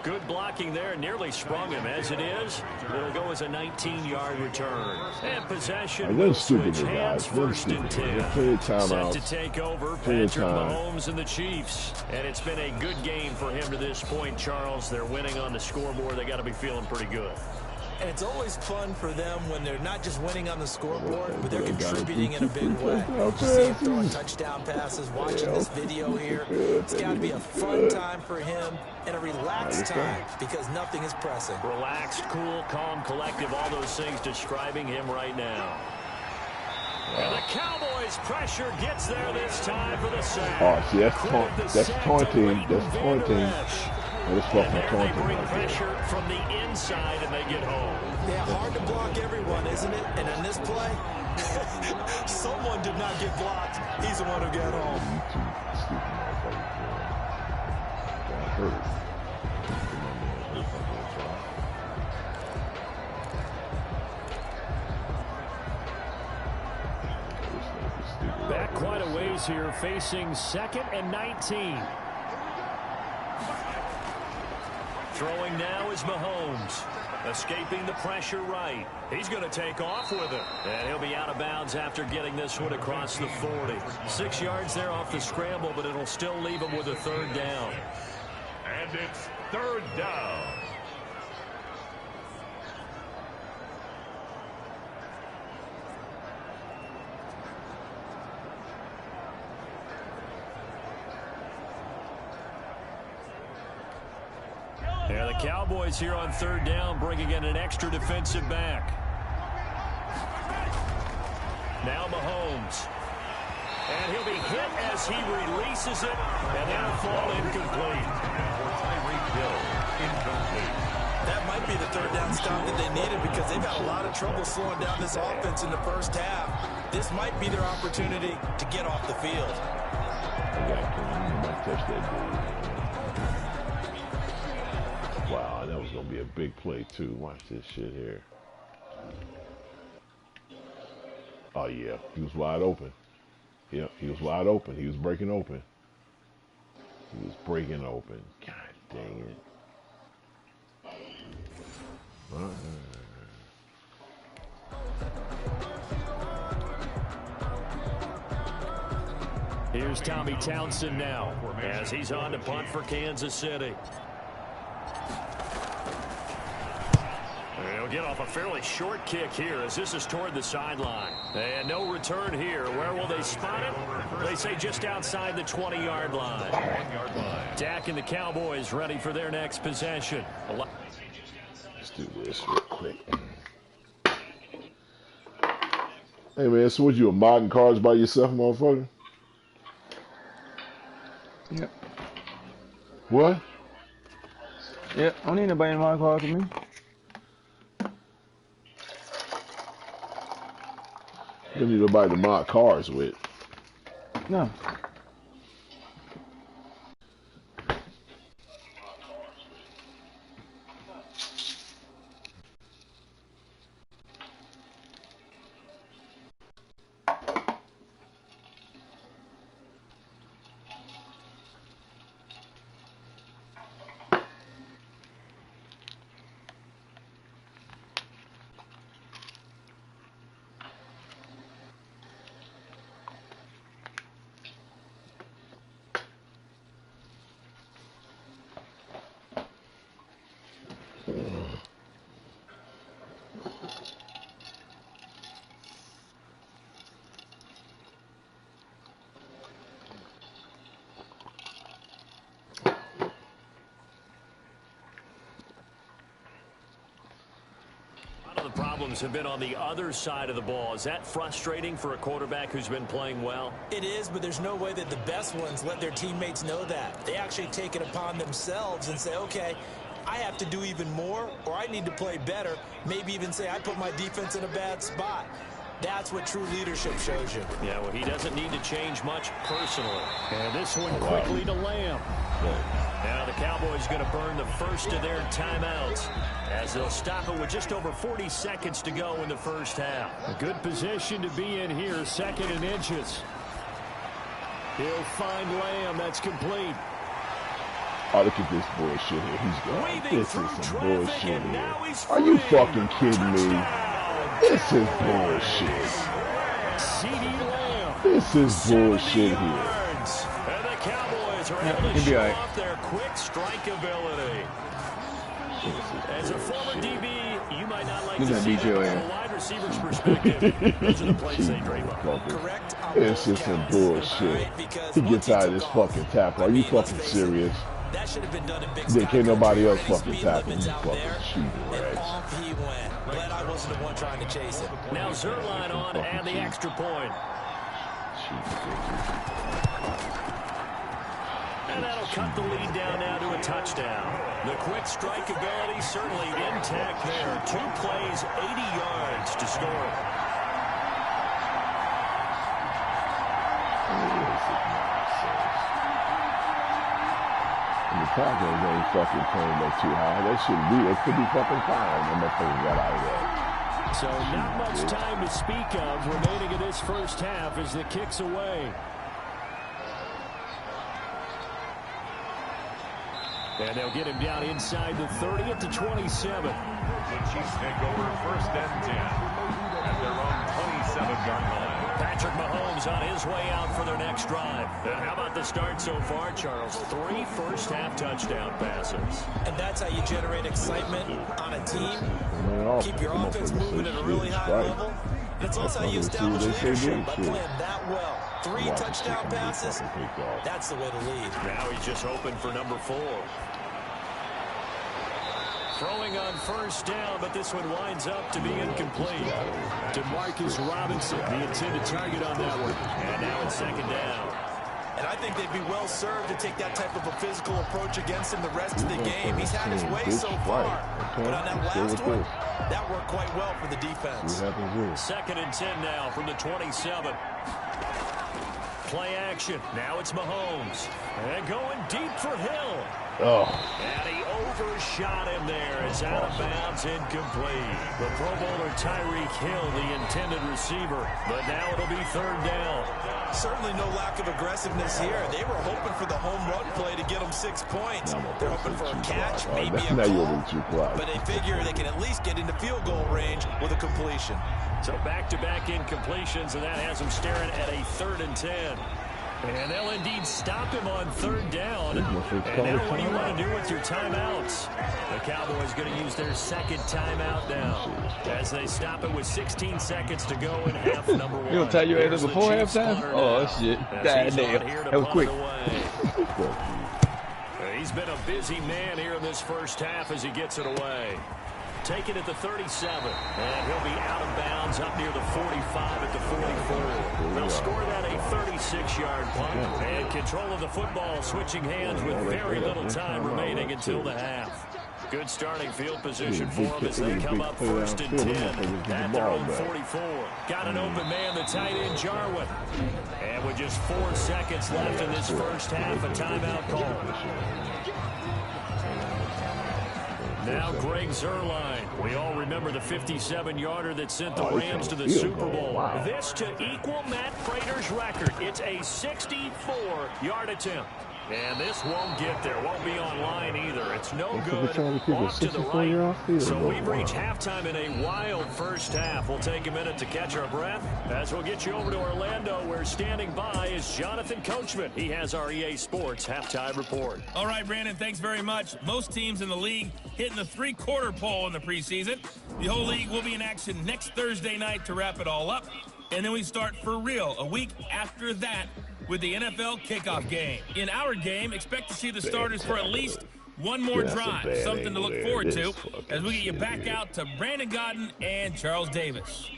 Good blocking there, nearly sprung him. As it is, it'll go as a 19-yard return. And possession will switch hands, 1st and 10. Set to take over, Patrick Mahomes and the Chiefs. And it's been a good game for him to this point, Charles. They're winning on the scoreboard. They got to be feeling pretty good. And it's always fun for them when they're not just winning on the scoreboard, but they're contributing in a big way. You see him throwing touchdown passes, watching this video here. It's got to be a fun time for him and a relaxed time because nothing is pressing. Relaxed, cool, calm, collective, all those things describing him right now. And the Cowboys' pressure gets there this time for the sack. Oh, see, that's taunting. That's taunting. That's fucking taunting. They bring pressure from the inside and they get home. Yeah, hard to block everyone, isn't it? And in this play, someone did not get blocked. He's the one who got home. Back quite a ways here, facing 2nd and 19. Throwing now is Mahomes. Escaping the pressure right. He's going to take off with it. And he'll be out of bounds after getting this one across the 40. 6 yards there off the scramble, but it'll still leave him with a 3rd down. And it's 3rd down. Yeah, the Cowboys here on 3rd down, bringing in an extra defensive back. Now Mahomes. And he'll be hit as he releases it, and that'll fall incomplete. That might be the 3rd down stop that they needed because they've had a lot of trouble slowing down this offense in the first half. This might be their opportunity to get off the field. Wow, that was going to be a big play, too. Watch this shit here. Oh, yeah. He was wide open. Yep, he was wide open. He was breaking open. He was breaking open. God dang it. Here's Tommy Townsend now as he's on to punt for Kansas City. He'll get off a fairly short kick here as this is toward the sideline. And no return here. Where will they spot it? They say just outside the 20-yard line. 1-yard line. Dak and the Cowboys ready for their next possession. Let's do this real quick. Hey, man, so what, you a modding cards by yourself, motherfucker? Yep. What? Yep, I don't need nobody in my car for me. You don't need nobody to mod cars with. No. Problems have been on the other side of the ball. Is that frustrating for a quarterback who's been playing well? It is, but there's no way that the best ones let their teammates know that. They actually take it upon themselves and say, okay, I have to do even more, or I need to play better. Maybe even say I put my defense in a bad spot. That's what true leadership shows you. Yeah, well, he doesn't need to change much personally. And this one quickly to Lamb. Now the Cowboys going to burn the first of their timeouts as they'll stop it with just over 40 seconds to go in the first half. A good position to be in here, 2nd and inches. He'll find Lamb. That's complete. Oh, look at this bullshit here. He's gone. Weaving This is through some traffic, bullshit and now here. he's Are you free. fucking kidding me? This is bullshit. CD Lamb. This is 70 bullshit here. yards. And the Cowboys are able to he'll be show all right. off their quick strike ability. As a former DB, you might not like He's to gonna see beat that your from ass. a wide receiver's perspective. Those are the plays they dream of. Correct. This is some bullshit. He gets out of this fucking tackle. Are you fucking serious? That should have been done in big Then sky can't nobody else coverage. fucking Speed tackle limits you out fucking there, cheating, and right? off he went. Glad I wasn't the one trying to chase it. Now Zerline on and the extra point. And that'll cut the lead down now to a touchdown. The quick strike ability certainly intact there. 2 plays, 80 yards to score. And the Packers ain't fucking playing that too high. That shouldn't be. It could be fucking fine. That motherfucker got out of there. So not much time to speak of remaining in this first half as the kick's away. And they'll get him down inside the 30 at the 27. The Chiefs take over 1st and 10 at their own 27-yard line. Patrick Mahomes on his way out for their next drive. And how about the start so far, Charles? 3 first-half touchdown passes. And that's how you generate excitement on a team. Keep your offense moving at a really high level. And it's also how you establish leadership by playing that well. 3 touchdown passes, that's the way to lead. Now he's just hoping for number 4. Throwing on first down, but this one winds up to be incomplete. DeMarcus Robinson, the intended target on that one. And now it's 2nd down. And I think they'd be well served to take that type of a physical approach against him the rest of the game. He's had his way so far. But on that last one, that worked quite well for the defense. 2nd and 10 now from the 27. Play action. Now it's Mahomes. And going deep for Hill. Oh. And he overshot him there. It's out of bounds, incomplete. The Pro Bowler Tyreek Hill, the intended receiver. But now it'll be 3rd down. Certainly no lack of aggressiveness here. They were hoping for the home run play to get them 6 points. They're hoping for a catch, maybe a call. But they figure they can at least get into field goal range with a completion. So back-to-back incompletions, and that has them staring at a 3rd and 10. And they'll indeed stop him on third down. And now what do you want to do with your timeouts? The Cowboys going to use their second timeout now as they stop it with 16 seconds to go in half number one. You don't tell you it before halftime? Oh, shit. God damn. That was quick. He's been a busy man here in this first half as he gets it away. Taken at the 37, and he'll be out of bounds up near the 45 at the 44. They'll score that a 36-yard punt. And control of the football switching hands with very little time remaining until the half. Good starting field position for them as they come up first and 10 at their own 44. Got an open man, the tight end Jarwin. And with just 4 seconds left in this first half, a timeout call. Now Greg Zuerlein. We all remember the 57-yarder that sent the Rams to the Super Bowl. Wow. This to equal Matt Prater's record. It's a 64-yard attempt. And this won't get there. Won't be online either. It's no good. Off to the right. So we've reached halftime in a wild first half. We'll take a minute to catch our breath as we'll get you over to Orlando, where standing by is Jonathan Coachman. He has our EA Sports halftime report. All right, Brandon, thanks very much. Most teams in the league hitting the three-quarter pole in the preseason. The whole league will be in action next Thursday night to wrap it all up. And then we start for real a week after that with the NFL kickoff game. In our game, expect to see the starters for at least one more drive, something to look forward to as we get you back out to Brandon Godden and Charles Davis.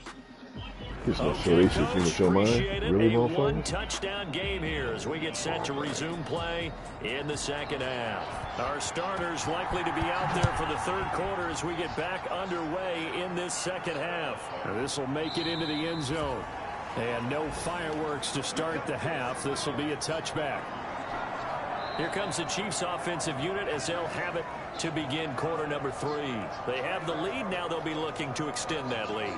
Okay, Coach, appreciate it. A one-touchdown game here as we get set to resume play in the second half. Our starters likely to be out there for the third quarter as we get back underway in this second half. This will make it into the end zone. And no fireworks to start the half. This will be a touchback. Here comes the Chiefs offensive unit as they'll have it to begin quarter number 3. They have the lead. Now they'll be looking to extend that lead.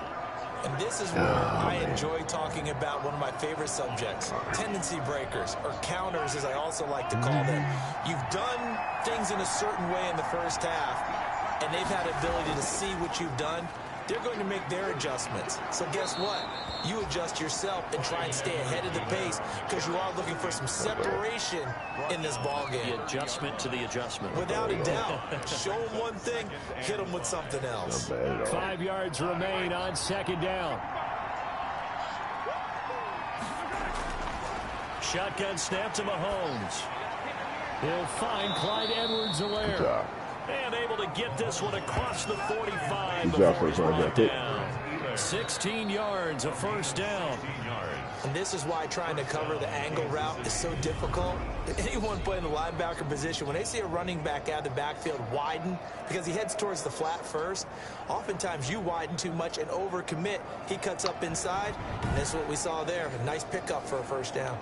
And this is where I enjoy talking about one of my favorite subjects, tendency breakers, or counters as I also like to call them. You've done things in a certain way in the first half, and they've had the ability to see what you've done. They're going to make their adjustments. So guess what? You adjust yourself and try and stay ahead of the pace because you are looking for some separation in this ball game. The adjustment to the adjustment. Without a doubt. Show them one thing, hit them with something else. 5 yards remain on second down. Shotgun snap to Mahomes. He'll find Clyde Edwards-Helaire. And able to get this one across the 45 before he's brought down. 16 yards, a first down. And this is why trying to cover the angle route is so difficult. Anyone playing the linebacker position, when they see a running back out of the backfield widen, because he heads towards the flat first, oftentimes you widen too much and overcommit. He cuts up inside, and that's what we saw there. A nice pickup for a first down.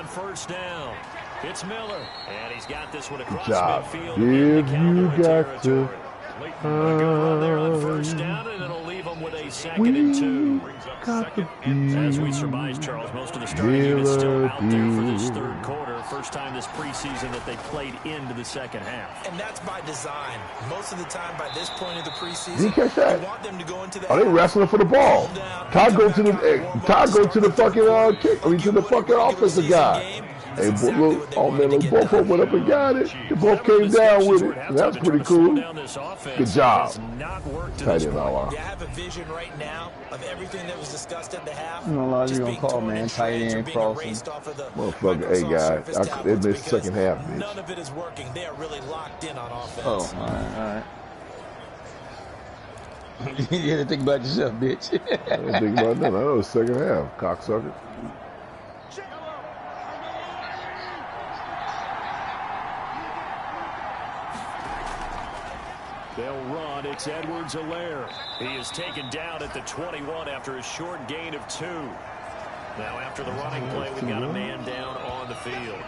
First down. It's Miller, and he's got this one across midfield. If you got to run there on first down, and it'll leave them with a second and 2. As we surmise, Charles, most of the starting units still out there for this third quarter. First time this preseason that they played into the second half. And that's by design. Most of the time by this point of the preseason, did you catch that? You want them to go into the Are they wrestling for the ball? Todd go to the fucking kick. I mean, to the fucking offensive guy. Hey, look, oh man, look, both of them went up and got it. They both came down with it. That's pretty cool. Good job. Tight end all. Yeah, I have a vision right now of everything that was discussed at the half. You know, a lot of you gonna call, man, tight end crossing. Motherfucker, hey guy, they missed the second half, bitch. None of it is working. They are really locked in on offense. Oh, all right. You had to think about yourself, bitch. I didn't think about that. I know the second half, cocksucker. They'll run. It's Edwards-Helaire. He is taken down at the 21 after a short gain of 2. Now, after the running play, we've got a man down on the field.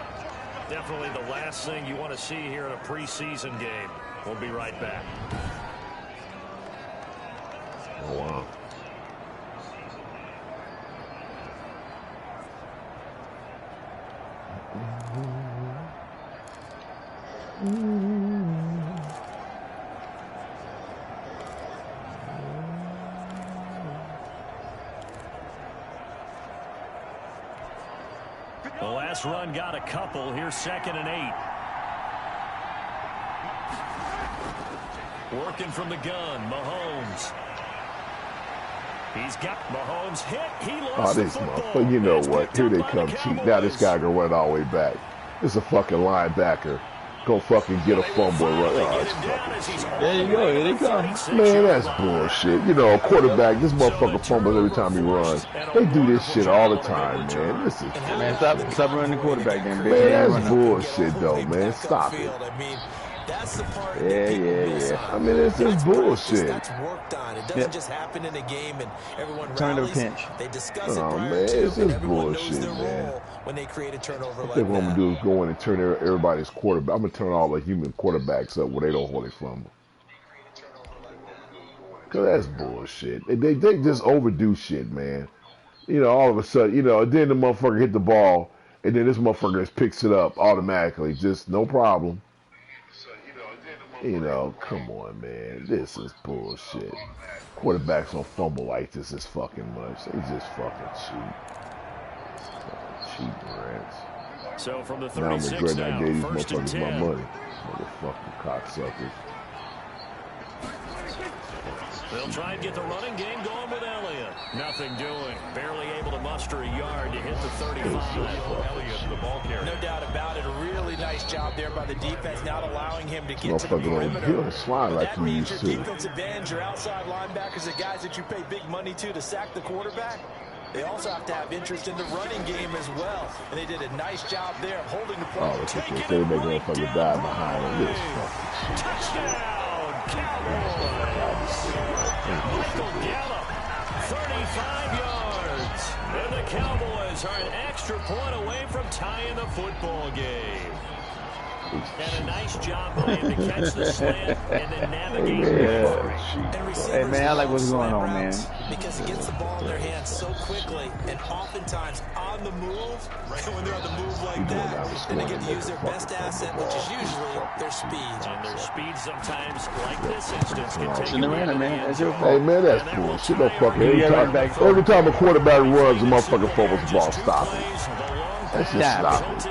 Definitely the last thing you want to see here in a preseason game. We'll be right back. Oh, wow. The last run got a couple. Here's 2nd and 8. Working from the gun, Mahomes. He's got Mahomes hit. He lost the football. You know what? Here they come cheap. Now this guy gonna run all the way back. This is a fucking linebacker. Go fucking get a fumble and run. Oh, it's fucking. There you go. Here they come. Man, that's bullshit. You know, a quarterback, this motherfucker fumbles every time he runs. They do this shit all the time, man. This is. Man, stop running the quarterback, then, bitch. Man, that's bullshit, though, man. Stop it. That's the part Yeah. I mean, it's just bullshit. That's worked on. It doesn't just happen in a game and everyone turn to a rallies. pinch. They discuss it Oh, prior man, to, it's and just everyone bullshit, knows their man. role when they create a turnover I like think what I'm that. gonna do is go in and turn everybody's quarterback. I'm gonna turn all the human quarterbacks up where they don't hold a fumble. Cause that's bullshit. They just overdo shit, man. You know, all of a sudden, you know, then the motherfucker hit the ball, and then this motherfucker just picks it up automatically, just no problem. You know, come on, man. This is bullshit. Quarterbacks don't fumble like this is fucking much. They just fucking cheat. Cheating rats. So from the Now I'm 36 regretting I gave these 1st and motherfuckers 10. my money. Motherfucking cocksuckers. They'll try and get the running game going with Elliott. Nothing doing. Barely able to muster a yard to hit the 35. Elliott, the ball carrier. No doubt about it. A really nice job there by the defense, not allowing him to get to the Motherfucker perimeter. don't slide like That he means used your to. defensive ends, your outside linebackers, the guys that you pay big money to sack the quarterback. They also have to have interest in the running game as well. And they did a nice job there of holding the ball. Oh, look at this. They make motherfucker die behind him. This fucking shit. Touchdown, Cowboys. Michael Gallup, 35 yards. And the Cowboys are an extra point away from tying the football game. And a nice job by him to catch the slant and then navigate the Hey, man, I like what's going on, man. Because he gets the ball in their hands so quickly and oftentimes on the move. When they're on the move like that, then they get to use their best asset, which is usually their speed. And their speed sometimes, like this instance, can take Cinderella, man. That's your fault. Hey, man, that's bullshit. No fucking. Every time a quarterback runs, the motherfucker fumbles the ball. Stop it. That's just stop it.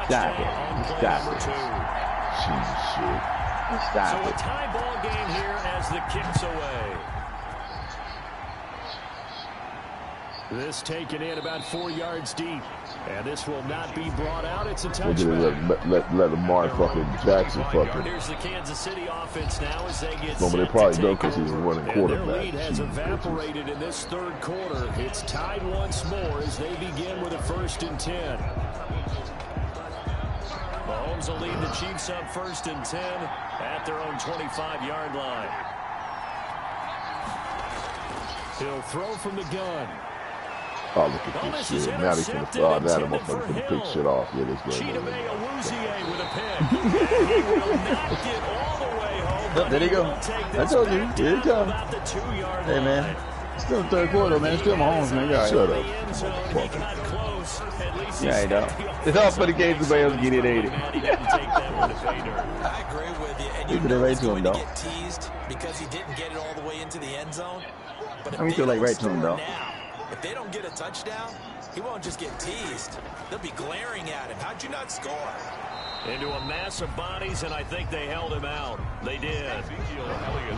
Stop it. Stop it. Shit. Stop So a it. tie ball game here as the kick's away. This taken in about 4 yards deep. And this will not be brought out. It's a touchback. Let Lamar fucking Jackson fucking. Here's the Kansas City offense now as they get No, but they set probably to know take because he's over. running And quarterback. their lead has evaporated in this third quarter. It's tied once more as they begin with a 1st and 10. Mahomes will lead the Chiefs up 1st and 10 at their own 25-yard line. He'll throw from the gun. Oh, look at this shit. Now they can now the motherfucker can pick shit off. Yeah, this guy. Chidamay with a pick. He will not get all the way home. But There you go. I told you. Here it comes. Hey, man. It's still the third quarter, man. It's still Mahomes, man. You're all right. Shut up. Yeah, he don't. It's all for the game. Somebody else get it 80. I agree with you. And You could have right to him, though. get teased because he didn't get it all the way into the end zone. But if I mean, they feel like don't right to him, score though. now, if they don't get a touchdown, he won't just get teased. They'll be glaring at him. How'd you not score? Into a mass of bodies, and I think they held him out. They did.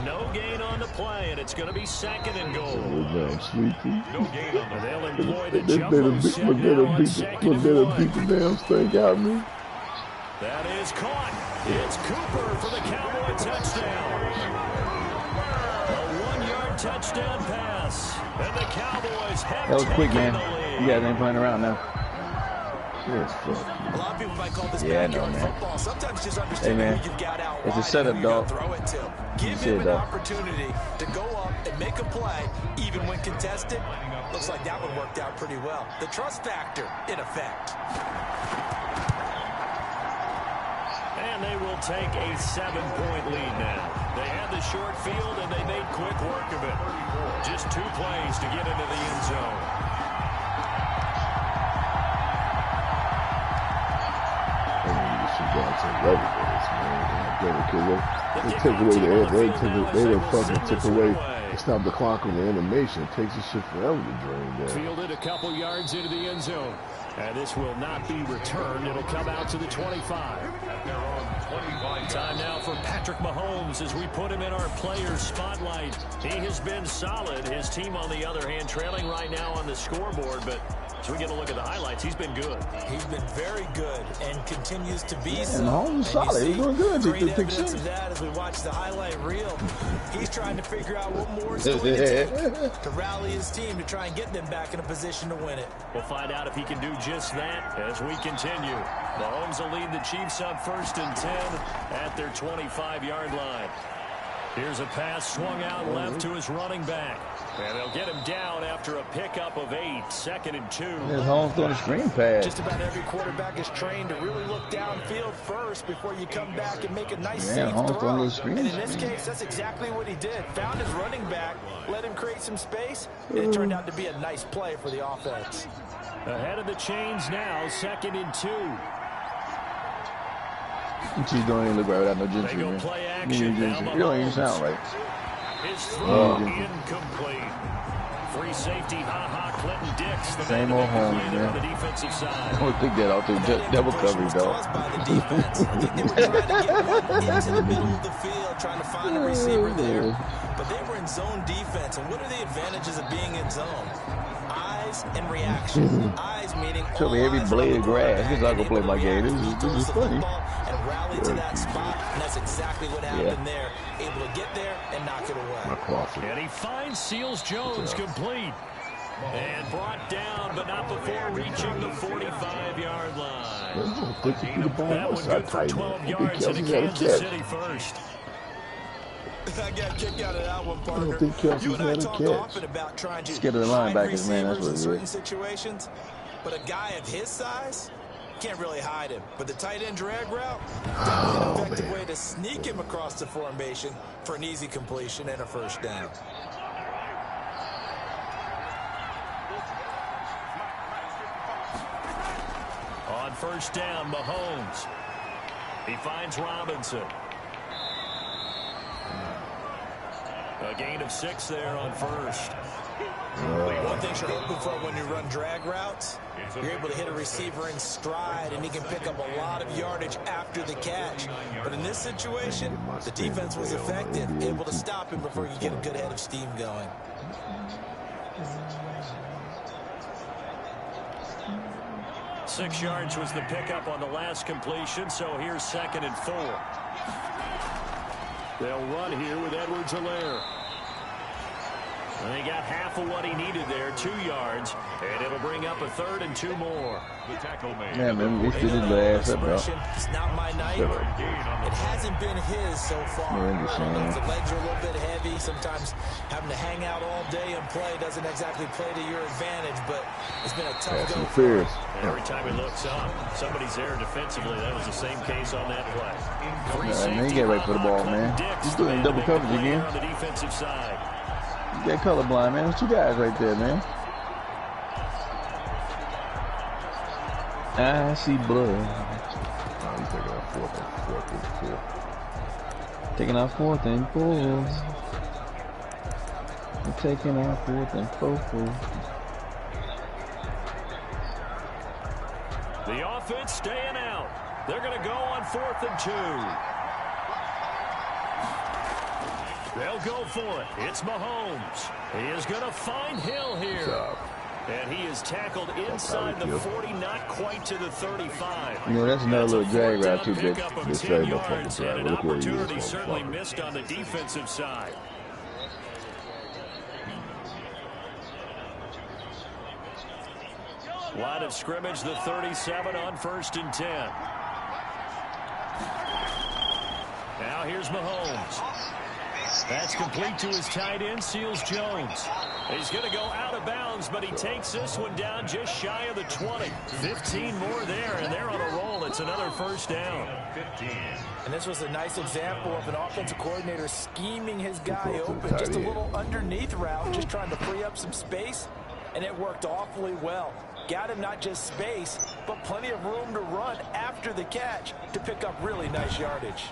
No gain on the play, and it's going to be 2nd and goal. Damn sleepy. No gain on the They'll employ the They jumbo set now on 2nd and goal. beat the damn stink out of me. That is caught. It's Cooper for the Cowboy touchdown. A 1-yard touchdown pass. And the Cowboys have That was quick, taken man. the lead. You guys ain't playing around now. Yes, fuck. A lot of people might call this Yeah, I backyard know, man. football. Sometimes just Hey, understand man. who you've got out It's a wide setup, and who you're dog. gonna throw it to. Give You him said, an dog. opportunity to go up and make a play, even when contested. Looks like that one worked out pretty well. The trust factor, in effect. And they will take a 7-point lead now. They had the short field, and they made quick work of it. Just 2 plays to get into the end zone. I mean, you should go to 11 minutes, man. Because they took away they took away, they stopped the clock on the animation. It takes this shit forever to drain down. Fielded a couple yards into the end zone. And this will not be returned. It'll come out to the 25. Time now for Patrick Mahomes as we put him in our players spotlight. He has been solid. His team, on the other hand, trailing right now on the scoreboard. But as we get a look at the highlights, he's been good. He's been very good and continues to be so. Mahomes is solid. He's doing good. Great evidence of that as we watch the highlight reel. He's trying to figure out what more is going to take to rally his team to try and get them back in a position to win it. We'll find out if he can do just that as we continue. Mahomes will lead the Chiefs up 1st and 10 at their 25-yard line. Here's a pass swung out left to his running back. And they'll get him down after a pickup of 8, 2nd and 2. His Holmes throwing a screen pass. Just about every quarterback is trained to really look downfield first before you come back and make a nice safe throw. And in this case, that's exactly what he did. Found his running back, let him create some space, and it turned out to be a nice play for the offense. Ahead of the chains now, 2nd and 2. She's doing it look right without no ginger. They go play action. You don't even sound right. His throw incomplete. Free safety, Clinton Dix. The same old home, man. On the defensive side. I don't think that out there double coverage, though. By the defense. I think they were trying to get one into the middle of the field, trying to find a receiver there. But they were in zone defense. And what are the advantages of being in zone? Eyes and reaction. Eyes meaning show me every blade of grass. This is not gonna play my game. This is funny. And rally to that spot, and that's exactly what happened there. Able to get there and knock it away. And he finds Seals Jones complete. And brought down, but not before reaching the 45-yard line. That one good for 12 yards in a Kansas City first. I got kicked out of that one, partner. I don't think Kelsey's you and I had a talk catch. often about trying to Scared of the linebackers, man. That's what in it is. certain situations, but a guy of his size can't really hide him. But the tight end drag route, definitely an effective way to sneak him across the formation for an easy completion and a first down. On first down, Mahomes. He finds Robinson. A gain of 6 there on first. One thing you're hoping for when you run drag routes, you're able to hit a receiver in stride, and he can pick up a lot of yardage after the catch. But in this situation, the defense was effective, able to stop him before you get a good head of steam going. Six yards was the pickup on the last completion, so here's 2nd and 4. They'll run here with Edwards-Helaire. And they got half of what he needed there, 2 yards, and it'll bring up a 3rd and 2 more. The tackle made. Yeah, man, we should have ass up, bro. It's not my night. It hasn't been his so far. The legs are a little bit heavy. Sometimes having to hang out all day and play doesn't exactly play to your advantage, but it's been a tough go for him. And every time he looks up, somebody's there defensively. That was the same case on that play. Man, you get ready for the ball, man. He's doing double coverage again. On the defensive side. You got colorblind, man. There's 2 guys right there, man. I see blood. He's taking out 4th and 4. Taking out 4th and 4. We're taking out 4th and 4. The offense staying out. They're going to go on 4th and 2. They'll go for it. It's Mahomes. He is going to find Hill here. And he is tackled inside the 40, not quite to the 35. You know, that's another little drag route too, bitch. This trade no fucking drag. Look where he is. Certainly missed on the defensive side. Line of scrimmage, the 37 on 1st and 10. Now here's Mahomes. That's complete to his tight end, Seals Jones. He's going to go out of bounds, but he takes this one down just shy of the 20. 15 more there, and they're on a roll. It's another first down. 15. And this was a nice example of an offensive coordinator scheming his guy open. Just a little underneath route, just trying to free up some space, and it worked awfully well. Got him not just space, but plenty of room to run after the catch to pick up really nice yardage.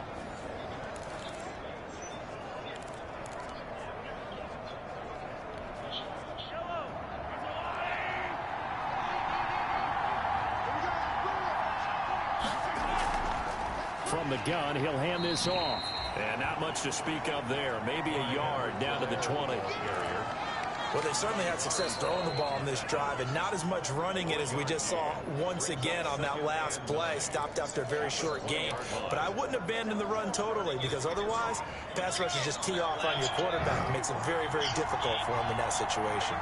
gun. He'll hand this off. And not much to speak of there. Maybe a yard down to the 20. Well, they certainly had success throwing the ball on this drive, and not as much running it as we just saw once again on that last play. Stopped after a very short game. But I wouldn't abandon the run totally, because otherwise, pass rushers just tee off on your quarterback. It makes it very, very difficult for him in that situation.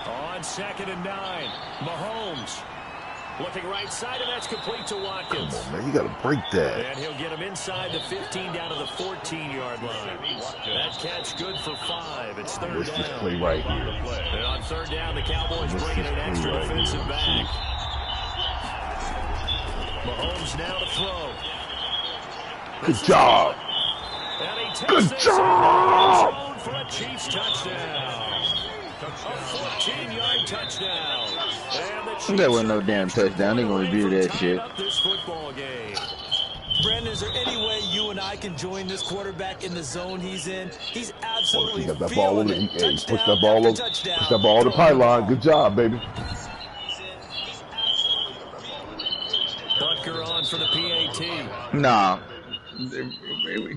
On 2nd and 9, Mahomes. Looking right side, and that's complete to Watkins. Come on, man, you got to break that. And he'll get him inside the 15 down to the 14-yard line. That catch good for 5. It's 3rd Let's down. just play right here. And on 3rd down, the Cowboys bringing an extra defensive back. Mahomes now to throw. Good job. Good job. For a Chiefs touchdown. A 14-yard touchdown. That wasn't no damn touchdown. They gonna review that shit. This football game. Brandon, is there any way you and I can join this quarterback in the zone he's in? He's absolutely Got that ball over. feeling it. Hey, push that ball over. Push that ball to the pylon. Good job, baby. Butker on for the PAT. Nah.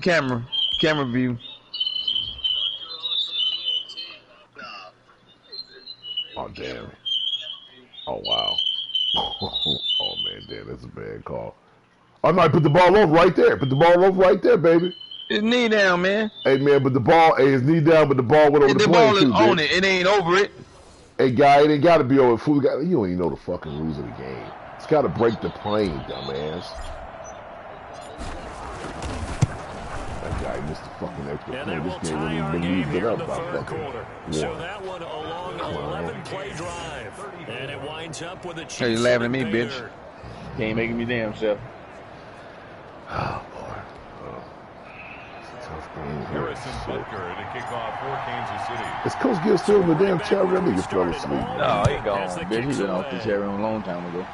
Camera view. Oh, damn. Oh, wow. Oh, man, damn, that's a bad call. I might put the ball over right there. Put the ball over right there, baby. His knee down, man. Hey, man, but the ball, his knee down, but the ball went over the plane, ball is too, on bitch. it. It ain't over it. Hey, guy, it ain't got to be over. Fool, you don't even know the fucking rules of the game. It's got to break the plane, dumbass. That guy missed the fucking extra point. This game ain't even been moved it up by fucking So that one a long 11-play drive. And it winds up with a Chiefs. Hey, you laughing at me, bitch. Can't make me damn self. Oh, boy. It's a tough game. Harrison Butker to kick off for Kansas City. Is Coach Gill still in the damn chat room? Nigga fell asleep. No, he gone, bitch. He been off the chat room a long time ago.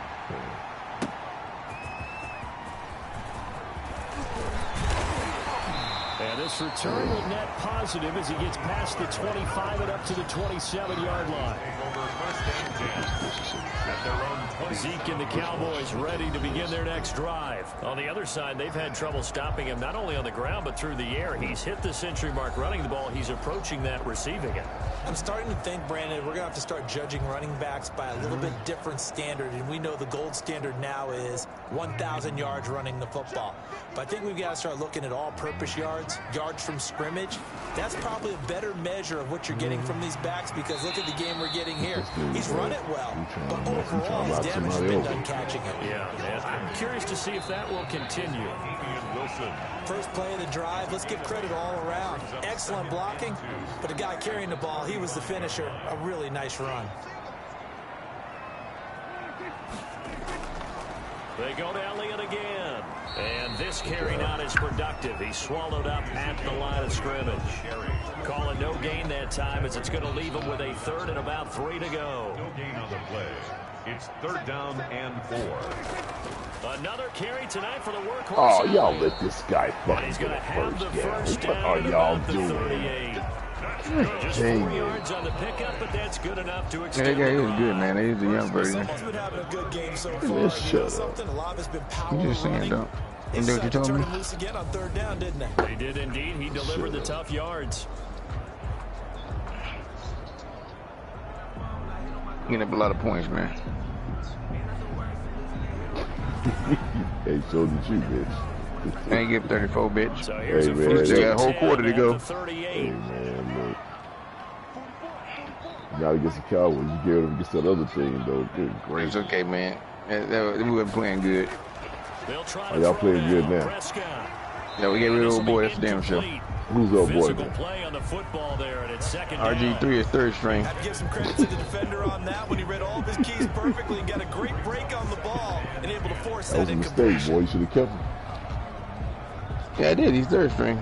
And this return will net positive as he gets past the 25 and up to the 27-yard line. Zeke and the Cowboys ready to begin their next drive. On the other side, they've had trouble stopping him not only on the ground but through the air. He's hit the century mark running the ball. He's approaching that receiving it. I'm starting to think, Brandon, we're going to have to start judging running backs by a little bit different standard. And we know the gold standard now is 1,000 yards running the football. But I think we've got to start looking at all-purpose yards, yards from scrimmage. That's probably a better measure of what you're getting from these backs, because look at the game we're getting here. He's run it well, but overall his damage has been done catching it. Yeah, man. I'm curious to see if that will continue. First play of the drive, let's give credit all around. Excellent blocking, but the guy carrying the ball, he was the finisher. A really nice run. They go to Elliott again. And this carry not as productive. He's swallowed up at the line of scrimmage. Calling no gain that time as it's going to leave him with a 3rd and about 3 to go. No gain on the play. It's 3rd down and 4. Another carry tonight for the workhorse. Oh, y'all let this guy fucking He's get going to have a the first down. first down. What are y'all doing? 38. Just 4 yards on the pickup, but that's good enough to extend. Yeah, that guy is good, man. He's a young version. Someone's been having a good game so far. Man, shut Something, a lot of it's been power You just saying, running. don't. They You know what you decided to told turn me? him loose again on 3rd down, didn't they? They did indeed. He delivered the tough yards. Getting up a lot of points, man. Hey, so did you, bitch. I ain't give 34, bitch. So here's Hey, a man, first they got a and whole 10 quarter to at go. the 38. Hey, man, look. Not against the Cowboys. You get them against that other team, though. Good gracious. It's okay, man. We weren't playing good. They'll try Oh, to y'all throw playing good now. Prescott. Yeah, we get rid of old boy. That's a damn sure. Who's old boy Physical then? play on the football there, and it's 2nd RG3 down. is 3rd string. Have to give some credit to the defender on that when he read all of his keys perfectly and got a great break on the ball and able to force That was that a mistake, incompletion. boy. You should have kept him. Yeah, I did. He's 3rd string.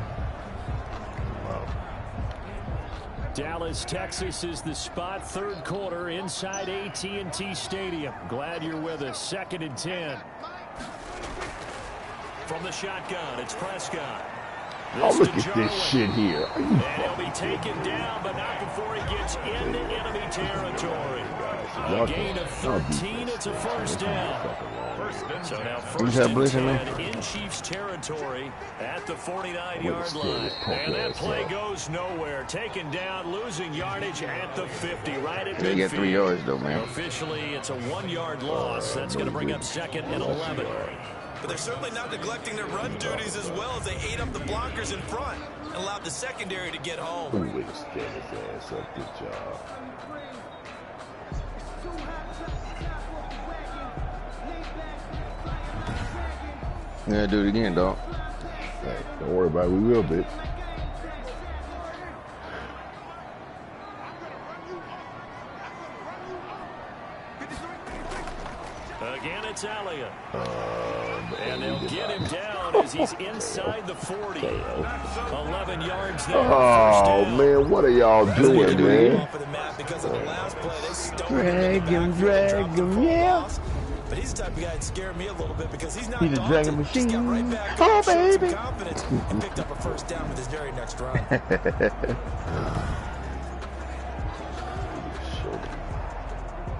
Dallas, Texas is the spot. 3rd quarter inside AT&T Stadium. Glad you're with us. 2nd and 10. From the shotgun, it's Prescott. Oh, look at this shit here. Are you And he'll be taken down, but not before he gets into enemy territory. A gain of 13, it's a first down. So now first and 10 in Chiefs territory at the 49-yard line. And that play goes nowhere. Taken down, losing yardage at the 50, right at midfield. They get 3 yards, though, man. Officially, it's a 1-yard loss. That's going to bring up 2nd and 11. But they're certainly not neglecting their run duties as well as they ate up the blockers in front and allowed the secondary to get home. Ooh, he stand his ass up. Good job. Yeah, do it again, dog. Hey, don't worry about it. We will, bitch. Again, it's Elliott. And they'll get him down as he's inside the 40. 11 yards there. Oh, man, what are y'all doing, man? Drag him, yeah. But he's the type of guy that scared me a little bit because he's not He's a dragon machine. Just got right back Oh, showed baby. some confidence and picked up a first down with his very next run.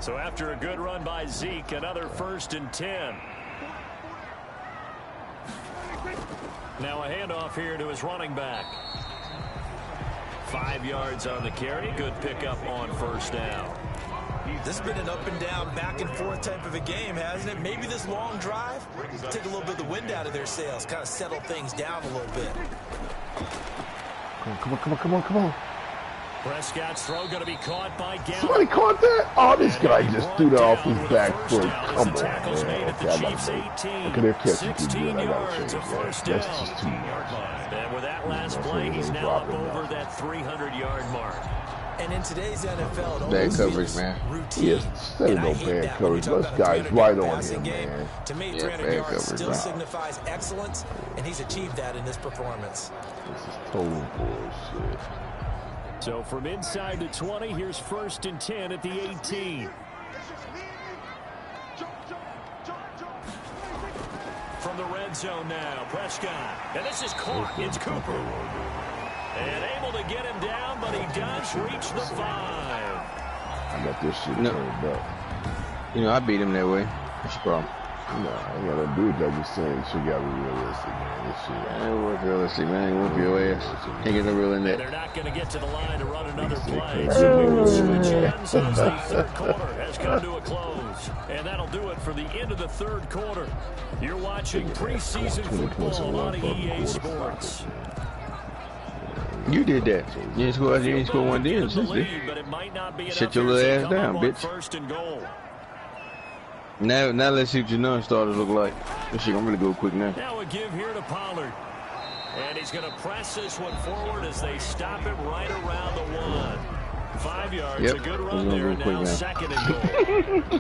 So after a good run by Zeke, another 1st and 10. Now a handoff here to his running back. 5 yards on the carry. Good pickup on first down. This has been an up and down, back and forth type of a game, hasn't it? Maybe this long drive take a little bit of the wind out of their sails, kind of settle things down a little bit. Come on. Prescott's throw going to be caught by Gallup. Somebody caught that? Oh, this guy just threw that off his back foot. Come on, Tackles made man. at the Chiefs 18. Look at their catch. 16 yards, a first down. That's just too much. And with that last play, he's now up over that 300-yard mark. And in today's NFL, Bad coverage, man. Routine. Yes, that is no bad coverage. Those guys right on him, man. To me, Yeah, 300 bad yards coverage, still man. signifies excellence, and he's achieved that in this performance. This is total bullshit. So from inside the 20, here's 1st and 10 at the 18. From the red zone now, Prescott. And this is caught. It's Cooper. And able to get him down, but he does reach the 5. I got this shit No. turned up. You know, I beat him that way. What's your problem? Nah, I ain't got nothing to do with that. Just saying, this shit gotta be realistic, man. This shit. I ain't work realistic, man. I ain't work your ass. Can't get no real in And that. they're not going to get to the line to run another play. So we will switch ends as the third quarter has come to a close. And that'll do it for the end of the third quarter. You're watching preseason football on EA Sports. You did that. You didn't score one day since then. Shut your little ass down, bitch. First and goal. Now let's see what your non-starters look like. This shit gonna really go quick now. Now a give here to Pollard. And he's going to press this one forward as they stop him right around the 1. 5 yards, Yep. a good run there. And now 2nd and goal.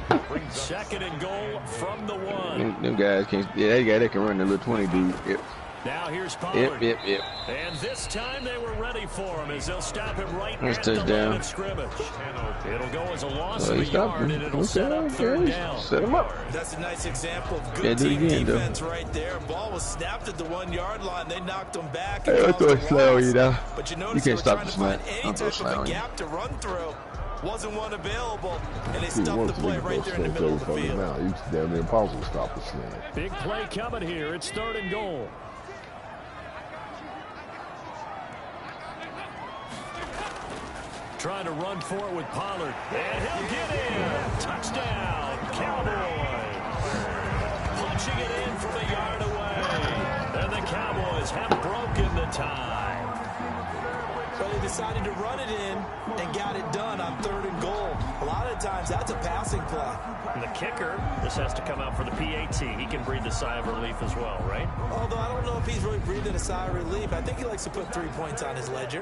2nd and goal from the 1. Them guys can't. Yeah, that guy that can run the little 20 dude. Yep. Now here's Pollard. Yep. And this time they were ready for him as they'll stop him right Nice at the touchdown. line of scrimmage. It'll go as a loss of He a stopped yard, him. and it'll set up third down. Set him up. That's a nice example of Yeah, good do it team again, though. defense right there. Ball was snapped at the 1-yard line. They knocked him back. Hey, I caused throw a a slant on you loss. now. But you You notice can't they stop were the trying to slant. find I'll any throw a type slant of a on you. gap to run through. Wasn't one available, and they He stuffed the wants to play make right there in the those middle of the fucking field. now. You damn near impossible to stop the slant. Big play coming here. It's 3rd and goal. Trying to run for it with Pollard. And he'll get in. Touchdown, Cowboys. Punching it in from a yard away. And the Cowboys have broken the tie. So they decided to run it in and got it done on 3rd and goal. A lot of times that's a passing play. And the kicker, this has to come out for the PAT. He can breathe a sigh of relief as well, right? Although I don't know if he's really breathing a sigh of relief. I think he likes to put 3 points on his ledger.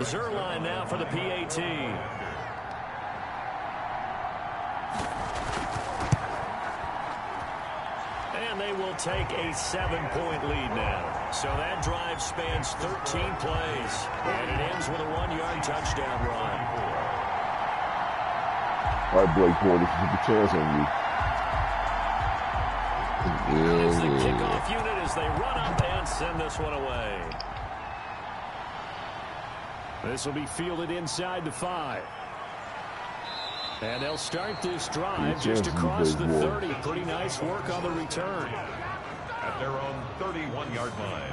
Zerline now for the PAT. And they will take a 7-point lead now. So that drive spans 13 plays. And it ends with a 1-yard touchdown run. All right, Blake Porter, this is a chance on you. Here's the kickoff unit as they run up and send this one away. This will be fielded inside the 5. And they'll start this drive just across the 30. Pretty nice work on the return. At their own 31-yard line.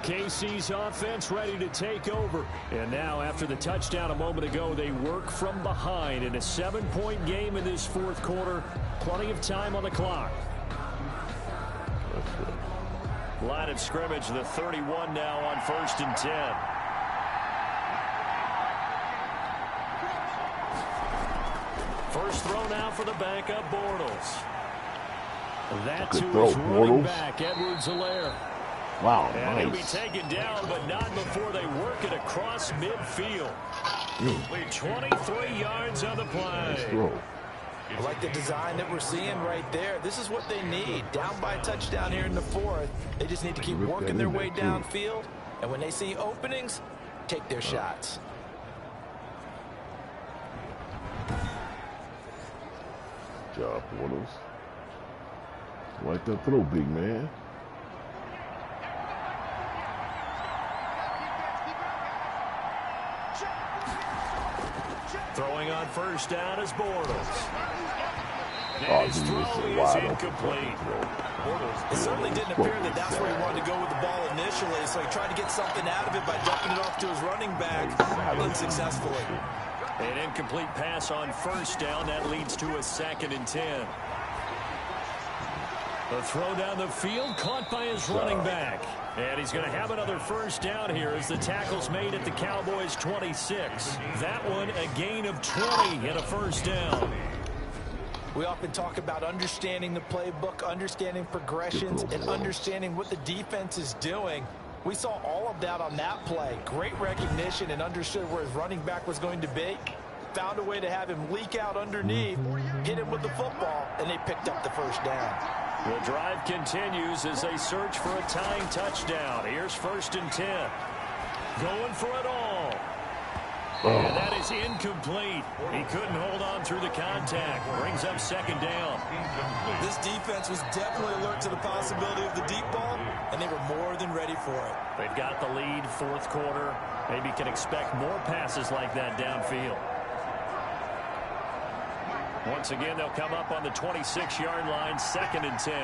KC's offense ready to take over. And now, after the touchdown a moment ago, they work from behind in a 7-point game in this fourth quarter. Plenty of time on the clock. Line of scrimmage, the 31 now on 1st and 10. First throw now for the backup Bortles. That to his running back, Edwards-Helaire. Wow, and he'll be nice. taken down, but not before they work it across midfield. 23 yards on the play. I like the design that we're seeing right there. This is what they need. Down by a touchdown here in the 4th. They just need to keep working their way downfield. And when they see openings, take their shots. Good job, Bortles. Like that throw, big man. Throwing on first down is Bortles. Oh, His throw is incomplete. It certainly didn't appear that that's where he wanted to go with the ball initially, so he tried to get something out of it by dumping it off to his running back unsuccessfully. An incomplete pass on first down. That leads to a 2nd and 10. The throw down the field caught by his running back. And he's going to have another first down here as the tackle's made at the Cowboys' 26. That one a gain of 20 and a first down. We often talk about understanding the playbook, understanding progressions, and understanding what the defense is doing. We saw all of that on that play. Great recognition and understood where his running back was going to be. Found a way to have him leak out underneath, hit him with the football, and they picked up the first down. The drive continues as they search for a tying touchdown. Here's 1st and 10. Going for it all. And that is incomplete. He couldn't hold on through the contact. Brings up 2nd down. This defense was definitely alert to the possibility of the deep ball, and they were more than ready for it. They've got the lead, 4th quarter. Maybe can expect more passes like that downfield. Once again, they'll come up on the 26-yard line, 2nd and 10.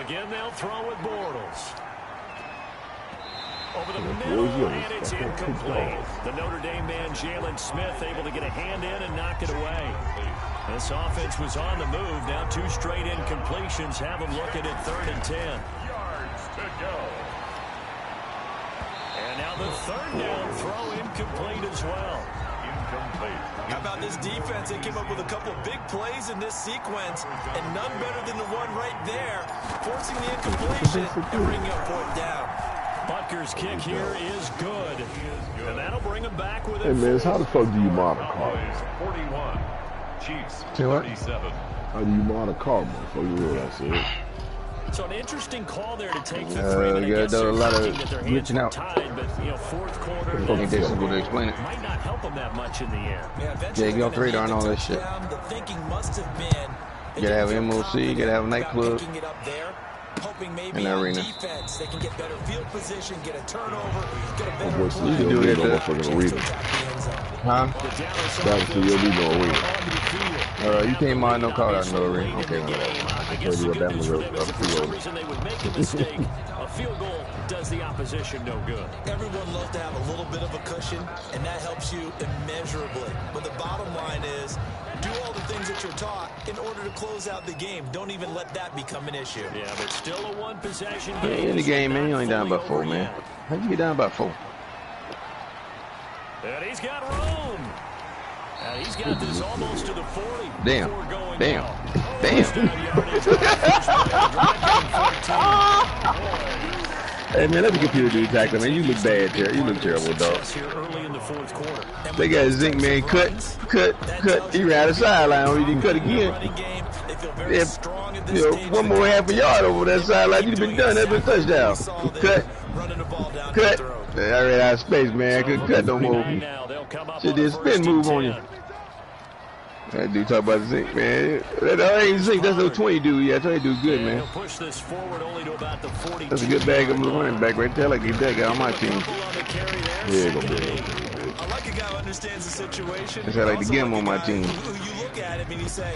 Again, they'll throw with Bortles. Over the middle, and it's incomplete. The Notre Dame man, Jalen Smith, able to get a hand in and knock it away. This offense was on the move. Now 2 straight incompletions have them looking at 3rd and 10. Yards to go. And now the 3rd down throw incomplete as well. How about this defense? They came up with a couple of big plays in this sequence, and none better than the one right there, forcing the incompletion and bringing up 4th down. Butker's kick here is good, and that'll bring him back with Hey, man, how the fuck do you mod a car? 41, Chiefs 37. How do you mod a car, motherfucker? You know what I said. So an interesting call there to take for 3. You gotta do a lot of glitching out. Tied, but, you know, 4th quarter, to explain it. might not help him that much in the air. Yeah, you got 3 on all that shit. The thinking must have been You gotta have MOC, you gotta have a nightclub. Hoping maybe in the on arena. defense they can get better field position, get a turnover, get a better Boy, play. you can do it at the motherfucking arena. Huh? That was you'll be no arena. You can't mind no call out in the arena. Okay, I guess the good news for them is if for some reason they would make a mistake, a field goal does the opposition no good. Everyone loves to have a little bit of a cushion, and that helps you immeasurably. But the bottom line is, do all the things that you're taught in order to close out the game. Don't even let that become an issue. Yeah, but still a 1-possession Yeah, game. in the game, man. You ain't down by 4, man. How'd you get down by 4? And he's got room. And he's got this almost to the 40. Damn. before going Damn. down. Damn. Hey, man, let the computer do the tackle, man. You look bad, Terry. You look terrible, dog. Here early in the 4th quarter. They got Zink, man. Cut. He ran the sideline. He didn't cut again. If, one more half a yard over that sideline, you'd have been done. That's been touchdown. Cut. I ran out of space, man. I couldn't cut no more. Shit did spin move on you. That dude talk about Zink, man. That ain't Zink. That's no 20 dude. Yeah, 20 dude good, man. Push this forward only to about the 42. That's a good bag of running back right there. Like that guy on my team. Yeah, gonna be I like a guy who understands the situation. That's how I like to get him on my team. You look at him and you say,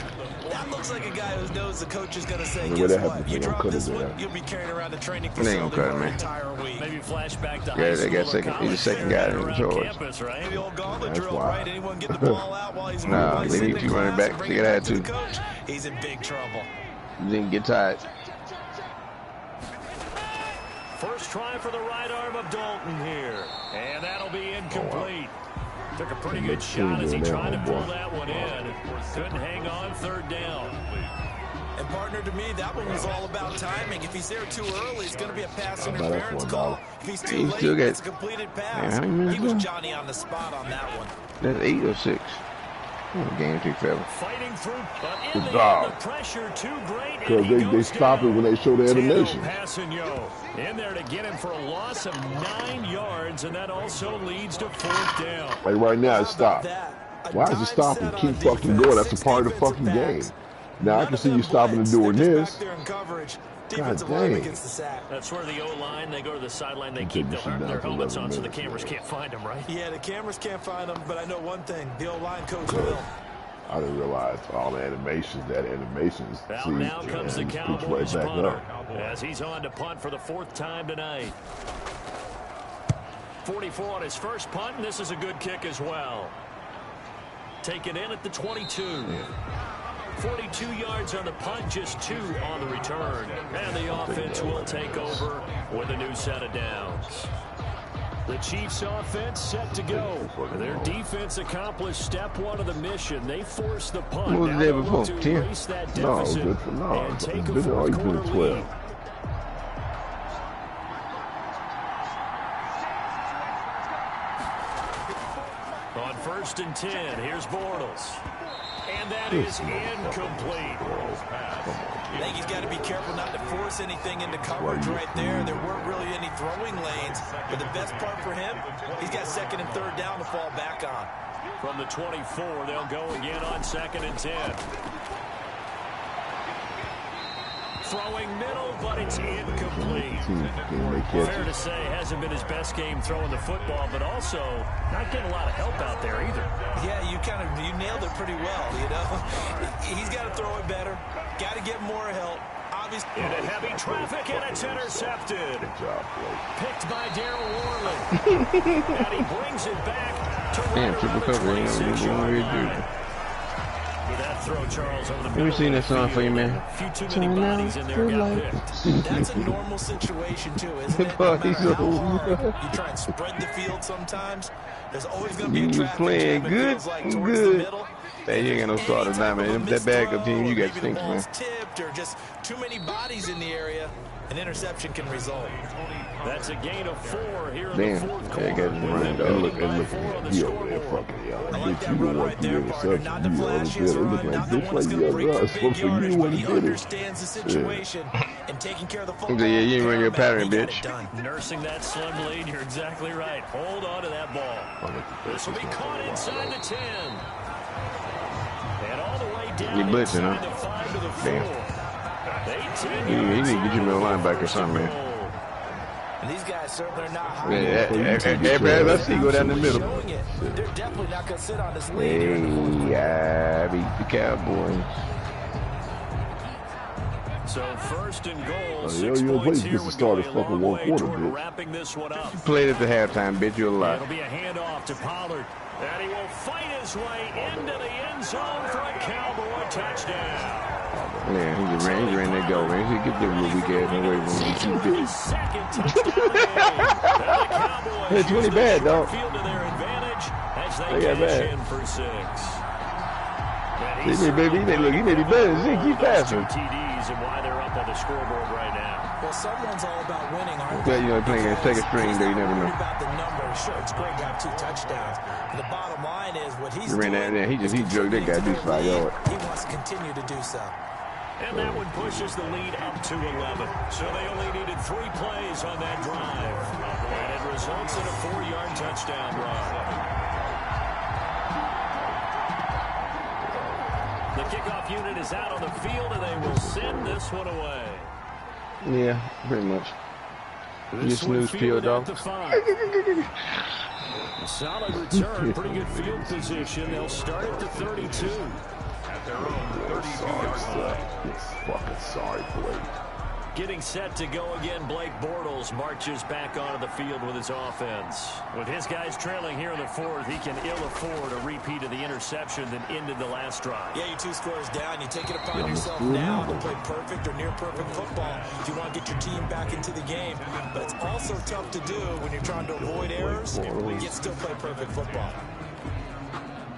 that looks like a guy who knows the coach is going to say, Guess what? You drop this one, you'll be carrying around the training facility for an entire week. Maybe flashback to Yeah, they got second. He's the second guy in charge. Campus, right? The old gauntlet drill, right? Anyone get the ball out while he's Nah, they need 2 running back. They gotta have 2. He's in big trouble. Didn't get tired. First try for the right arm of Dalton here. And that'll be incomplete. Took a pretty good shot as he tried to pull that one in. Couldn't hang on 3rd down. And partner, to me, that one was all about timing. If he's there too early, it's going to be a pass interference call. If he's too late, it's a completed pass. He was Johnny on the spot on that one. That's 8 or 6. Game too forever. Fighting through, but in the end, the pressure too great. Because they stop it when they show the animation. In there to get him for a loss of 9 yards, and that also leads to 4th down. Like right now, it's stopped. Why is it stopping? Keep fucking going. That's a part of the fucking game. Now I can see you stopping and doing this. God dang. That's where the O-line, they go to the sideline, they keep their helmets on so the cameras can't find them, right? Yeah, the cameras can't find them, but I know one thing. The O-line coach will. I didn't realize all the animations, Well, now comes the Cowboys punter as he's on to punt for the 4th time tonight. 44 on his first punt, and this is a good kick as well. Taken in at the 22. 42 yards on the punt, just 2 on the return. And the offense will take over with a new set of downs. The Chiefs offense set to go. Their defense accomplished step 1 of the mission. They forced the punt. What was the day before? 10? No, it's been a 12. On 1st and 10, here's Bortles. And that is incomplete. I think he's got to be careful not to force anything into coverage right there. There weren't really any throwing lanes. But the best part for him, he's got 2nd and 3rd down to fall back on. From the 24, they'll go again on 2nd and 10. Throwing middle, but it's incomplete. Fair to say, hasn't been his best game throwing the football, but also not getting a lot of help out there either. Yeah, you nailed it pretty well, you know. He's got to throw it better. Got to get more help. Obviously. Into heavy traffic, and it's intercepted. Picked by Darryl Worley. And he brings it back to Damn, triple cover. With that throw, Charles, over the middle. Let me sing that song for you, man. Too many bodies in there got picked. That's a normal situation, too, isn't it? No you try and spread the field sometimes. There's always going to be a traffic playing jam, good, like, towards the middle. Hey, you ain't got no starters now, man. That backup team, you got stinks, man. Tipped or just too many bodies in the area, an interception can result. That's a gain of 4 here in Damn. the 4th quarter. Yeah, got running And look at he over there fucking yelling. Bitch, you don't want to do interception. You over there. It look like bitch like you got us. Supposed to you want to He get it. understands the situation and taking care of the football. Yeah, you ain't run your pattern, bitch. Nursing that slim lead, you're exactly right. Hold on to that ball. This will be caught inside the 10. And all the way down You blitzing, inside huh? the 5 to the 4. Damn. You need to get your middle linebacker or something, man. And these guys certainly are not high. Everybody, let's see, go down the middle. They're definitely not going to sit on this lead. Hey, I beat the Cowboys. So 1st and goal, you 6 don't points play here just to would start go a a fucking long one way quarter, toward bitch. wrapping this one up. You played at the halftime, bitch. You a lot. It'll be a handoff to Pollard. And he will fight his way into the end zone for a Cowboy touchdown. Yeah, he just ran that goal, man. He get the real weak ass away from him. Second touchdown. It's really bad, dog. Field to their advantage as they got cash bad. in for 6. He may be better than Zeke. Keep passing. TDs and why they're up on the scoreboard right now. Well, someone's all about winning, aren't Yeah, they? you know, playing a second string, though, you never know. About the numbers, sure, it's great to have 2 touchdowns. And the bottom line is what he's He ran that doing. there. He drug that guy through 5 yards. He wants to continue to do so. And that one pushes the lead up to 11. So they only needed 3 plays on that drive. And it results in a 4-yard touchdown run. kickoff unit is out on the field, and they will send this one away. Yeah, pretty much. You snooze, PO dog. Solid return, pretty good field position. They'll start at the 32. At their own 32-yard line. It's fucking sorry, Blake. Getting set to go again, Blake Bortles marches back onto the field with his offense. With his guys trailing here in the fourth, he can ill afford a repeat of the interception that ended the last drive. Yeah, you're 2 scores down. You take it upon yourself now to play perfect or near perfect football if you want to get your team back into the game. But it's also tough to do when you're trying to avoid errors, yet still play perfect football.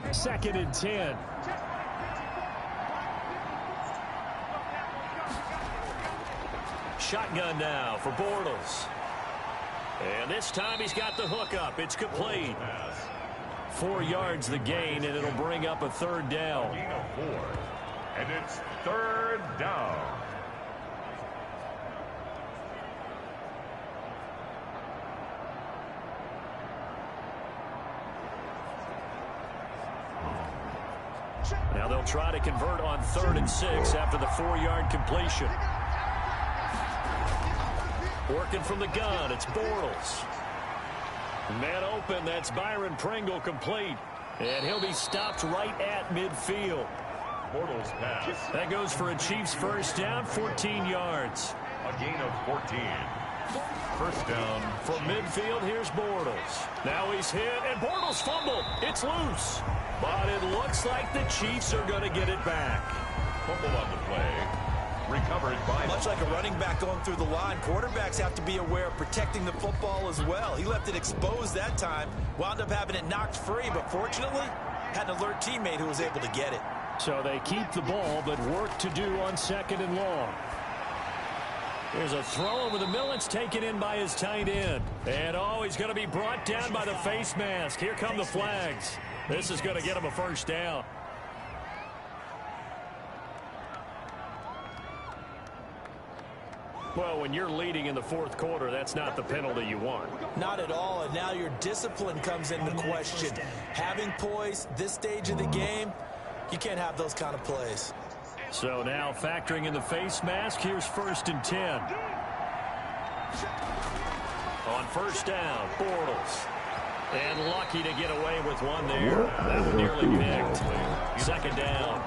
2nd and 10. Shotgun now for Bortles. And this time he's got the hook up. It's complete. 4 yards the gain, and it'll bring up a 3rd down. And it's 3rd down. Now they'll try to convert on 3rd and 6 after the 4-yard completion. Working from the gun, it's Bortles. Man open, that's Byron Pringle complete. And he'll be stopped right at midfield. Bortles pass. That goes for a Chiefs 1st down, 14 yards. A gain of 14. 1st down. From midfield, here's Bortles. Now he's hit, and Bortles fumbled. It's loose. But it looks like the Chiefs are going to get it back. Fumble on the play. Recovered by... Much like a running back going through the line, quarterbacks have to be aware of protecting the football as well. He left it exposed that time, wound up having it knocked free, but fortunately, had an alert teammate who was able to get it. So they keep the ball, but work to do on 2nd and long. There's a throw over the middle. It's taken in by his tight end. And, he's going to be brought down by the face mask. Here come the flags. This is going to get him a 1st down. Well, when you're leading in the 4th quarter, that's not the penalty you want. Not at all, and now your discipline comes into question. Having poise this stage of the game, you can't have those kind of plays. So now factoring in the face mask, here's 1st and 10. On 1st down, Bortles. And lucky to get away with one there. That one nearly picked. 2nd down.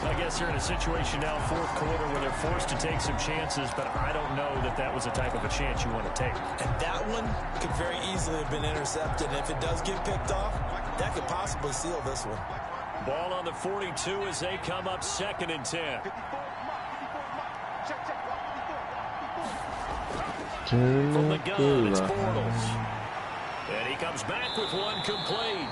I guess they're in a situation now, 4th quarter, where they're forced to take some chances, but I don't know that that was the type of a chance you want to take. And that one could very easily have been intercepted. And if it does get picked off, that could possibly seal this one. Ball on the 42 as they come up 2nd and 10. From the gun, it's Bortles. And he comes back with one complete.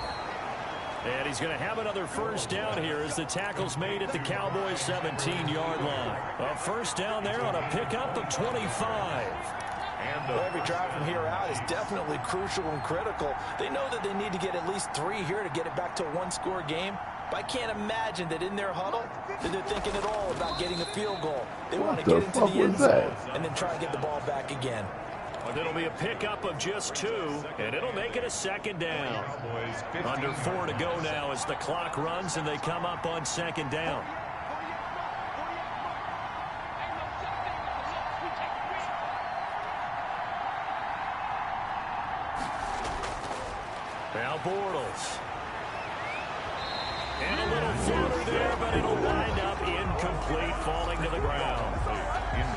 And he's going to have another 1st down here as the tackle's made at the Cowboys' 17-yard line. A 1st down there on a pickup of 25. Well, every drive from here out is definitely crucial and critical. They know that they need to get at least 3 here to get it back to a 1-score game. But I can't imagine that in their huddle that they're thinking at all about getting a field goal. They want to get into the end zone and then try and get the ball back again. Well, it'll be a pickup of just 2, and it'll make it a 2nd down. Under 4 to go now as the clock runs and they come up on 2nd down. Now Bortles. And a little floater there, but it'll wind up incomplete, falling to the ground.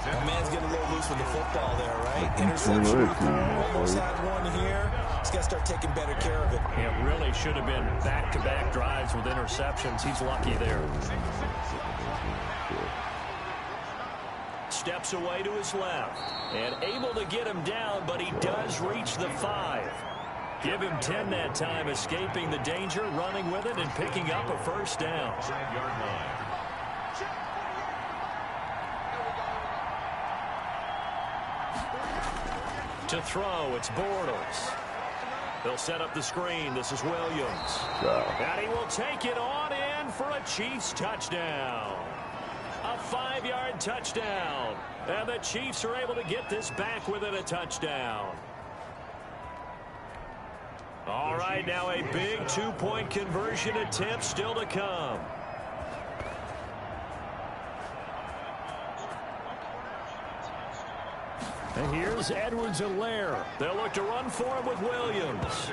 The man's getting a little loose with the football there, right? Interception. Almost had one here. He's got to start taking better care of it. It really should have been back-to-back drives with interceptions. He's lucky there. Steps away to his left. And able to get him down, but he does reach the 5. Give him 10 that time, escaping the danger, running with it, and picking up a 1st down. 5-yard line. To throw, it's Bortles. They'll set up the screen. This is Williams. And he will take it on in for a Chiefs touchdown. A 5-yard touchdown. And the Chiefs are able to get this back within a touchdown. All right, now a big 2-point conversion attempt still to come. And here's Edwards-Helaire. They'll look to run for him with Williams.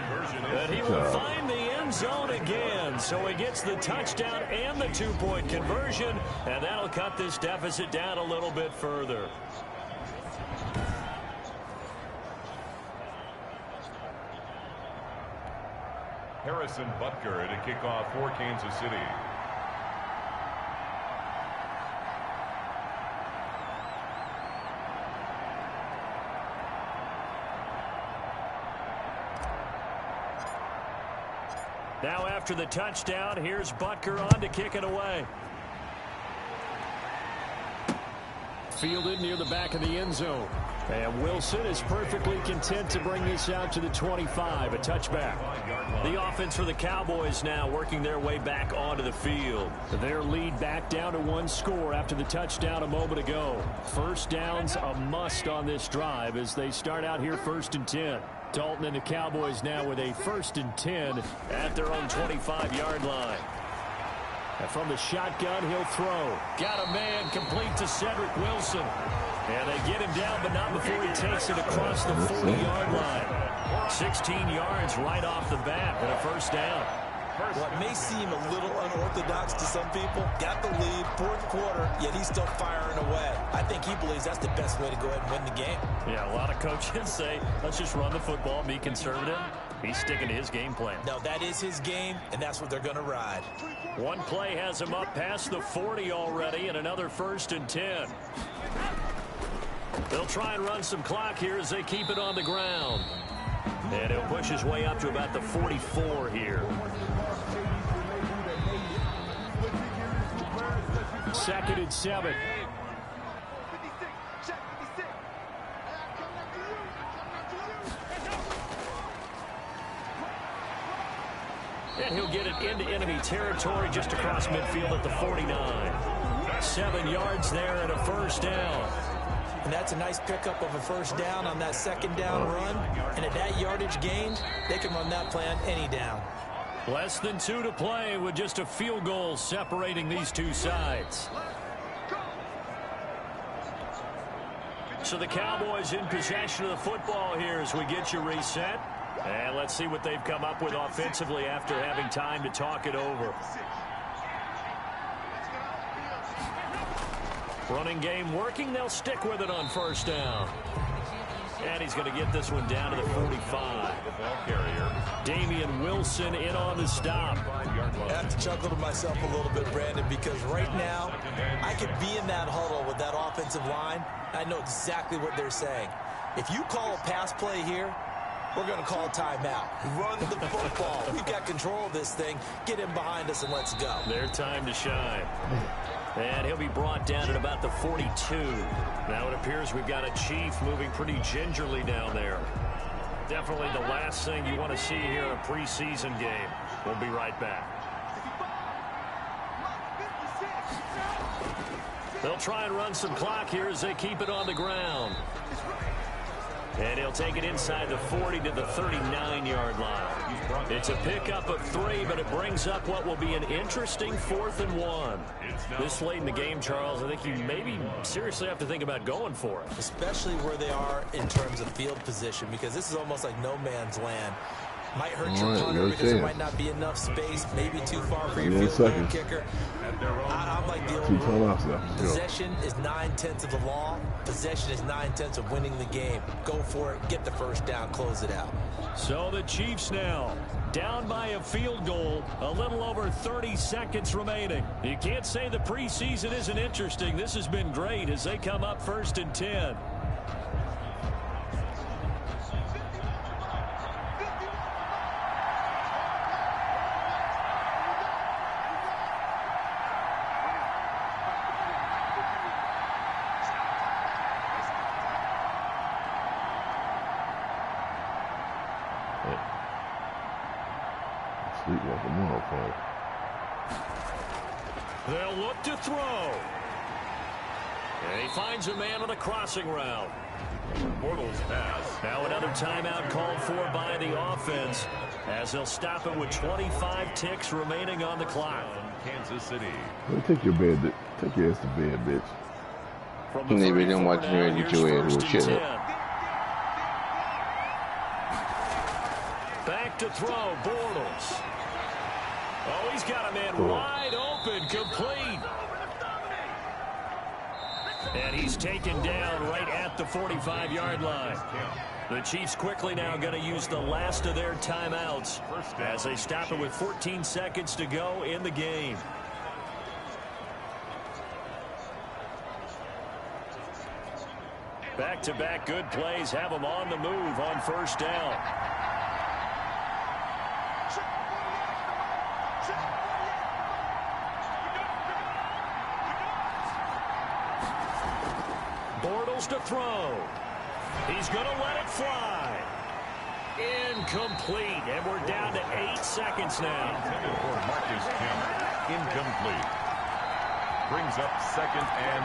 But he will find the end zone again. So he gets the touchdown and the two-point conversion. And that'll cut this deficit down a little bit further. Harrison Butker to kick off for Kansas City. Now after the touchdown, here's Butker on to kick it away. Fielded near the back of the end zone. And Wilson is perfectly content to bring this out to the 25, a touchback. The offense for the Cowboys now working their way back onto the field. Their lead back down to one score after the touchdown a moment ago. First down's a must on this drive as they start out here 1st and 10. Dalton and the Cowboys now with a 1st and 10 at their own 25-yard line. And from the shotgun, he'll throw. Got a man complete to Cedric Wilson. And they get him down, but not before he takes it across the 40-yard line. 16 yards right off the bat and a first down. What may seem a little unorthodox to some people, got the lead, 4th quarter, yet he's still firing away. I think he believes that's the best way to go ahead and win the game. Yeah, a lot of coaches say, let's just run the football and be conservative. He's sticking to his game plan. No, that is his game, and that's what they're going to ride. One play has him up past the 40 already, and another 1st and 10. They'll try and run some clock here as they keep it on the ground. And he'll push his way up to about the 44 here. 2nd and 7. And he'll get it into enemy territory just across midfield at the 49. 7 yards there and a first down. And that's a nice pickup of a first down on that 2nd down run. And at that yardage gained, they can run that plan any down. Less than 2 to play with just a field goal separating these two sides. So the Cowboys in possession of the football here as we get you reset. And let's see what they've come up with offensively after having time to talk it over. Running game working. They'll stick with it on first down. And he's going to get this one down to the 45. Damian Wilson in on the stop. I have to chuckle to myself a little bit, Brandon, because right now I could be in that huddle with that offensive line. I know exactly what they're saying. If you call a pass play here, we're going to call a timeout. Run the football. We've got control of this thing. Get him behind us and let's go. Their time to shine. And he'll be brought down at about the 42. Now it appears we've got a Chief moving pretty gingerly down there. Definitely the last thing you want to see here in a preseason game. We'll be right back. They'll try and run some clock here as they keep it on the ground. And he'll take it inside the 40 to the 39-yard line. It's a pickup of 3, but it brings up what will be an interesting 4th and 1. This late in the game, Charles, I think you maybe seriously have to think about going for it. Especially where they are in terms of field position, because this is almost like no man's land. Might hurt your punter because there might not be enough space, maybe too far for your field goal kicker. I'm like the old rule. Possession is 9/10 of the law. Possession is 9/10 of winning the game. Go for it, get the first down, close it out. So the Chiefs now down by a field goal, a little over 30 seconds remaining. You can't say the preseason isn't interesting. This has been great as they come up 1st and 10. They'll look to throw. And he finds a man on a crossing route. Bortles pass. Now another timeout called for by the offense as they'll stop it with 25 ticks remaining on the clock. Kansas City. Take your ass to bed, bitch. From the Maybe 34 don't watch now, me here's get your ass 1st with and shit. 10. Back to throw, Bortles. Oh, he's got a man wide open, complete. And he's taken down right at the 45-yard line. The Chiefs quickly now going to use the last of their timeouts as they stop it with 14 seconds to go in the game. Back-to-back good plays have them on the move on first down. Bortles to throw. He's going to let it fly. Incomplete. And we're down to 8 seconds now. Intended for Marcus Kim. Incomplete. Brings up 2nd and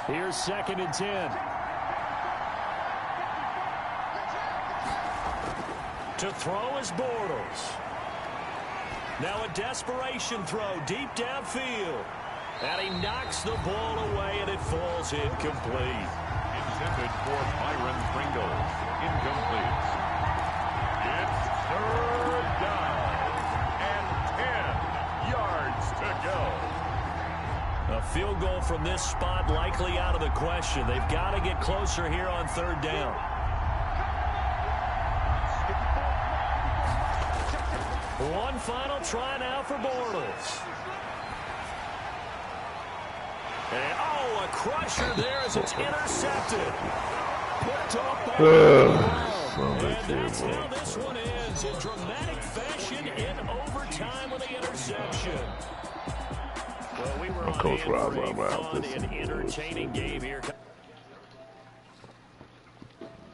10. Here's 2nd and 10. To throw is Bortles. Now a desperation throw deep downfield. And he knocks the ball away, and it falls incomplete. Intended for Byron Pringles. Incomplete. It's 3rd down and 10 yards to go. A field goal from this spot likely out of the question. They've got to get closer here on 3rd down. One final try now for Bortles. And, oh, a crusher there as it's intercepted. Picked off by and that's how this one ends in dramatic fashion in overtime with the interception. Well, we were on hand for a fun and entertaining game here.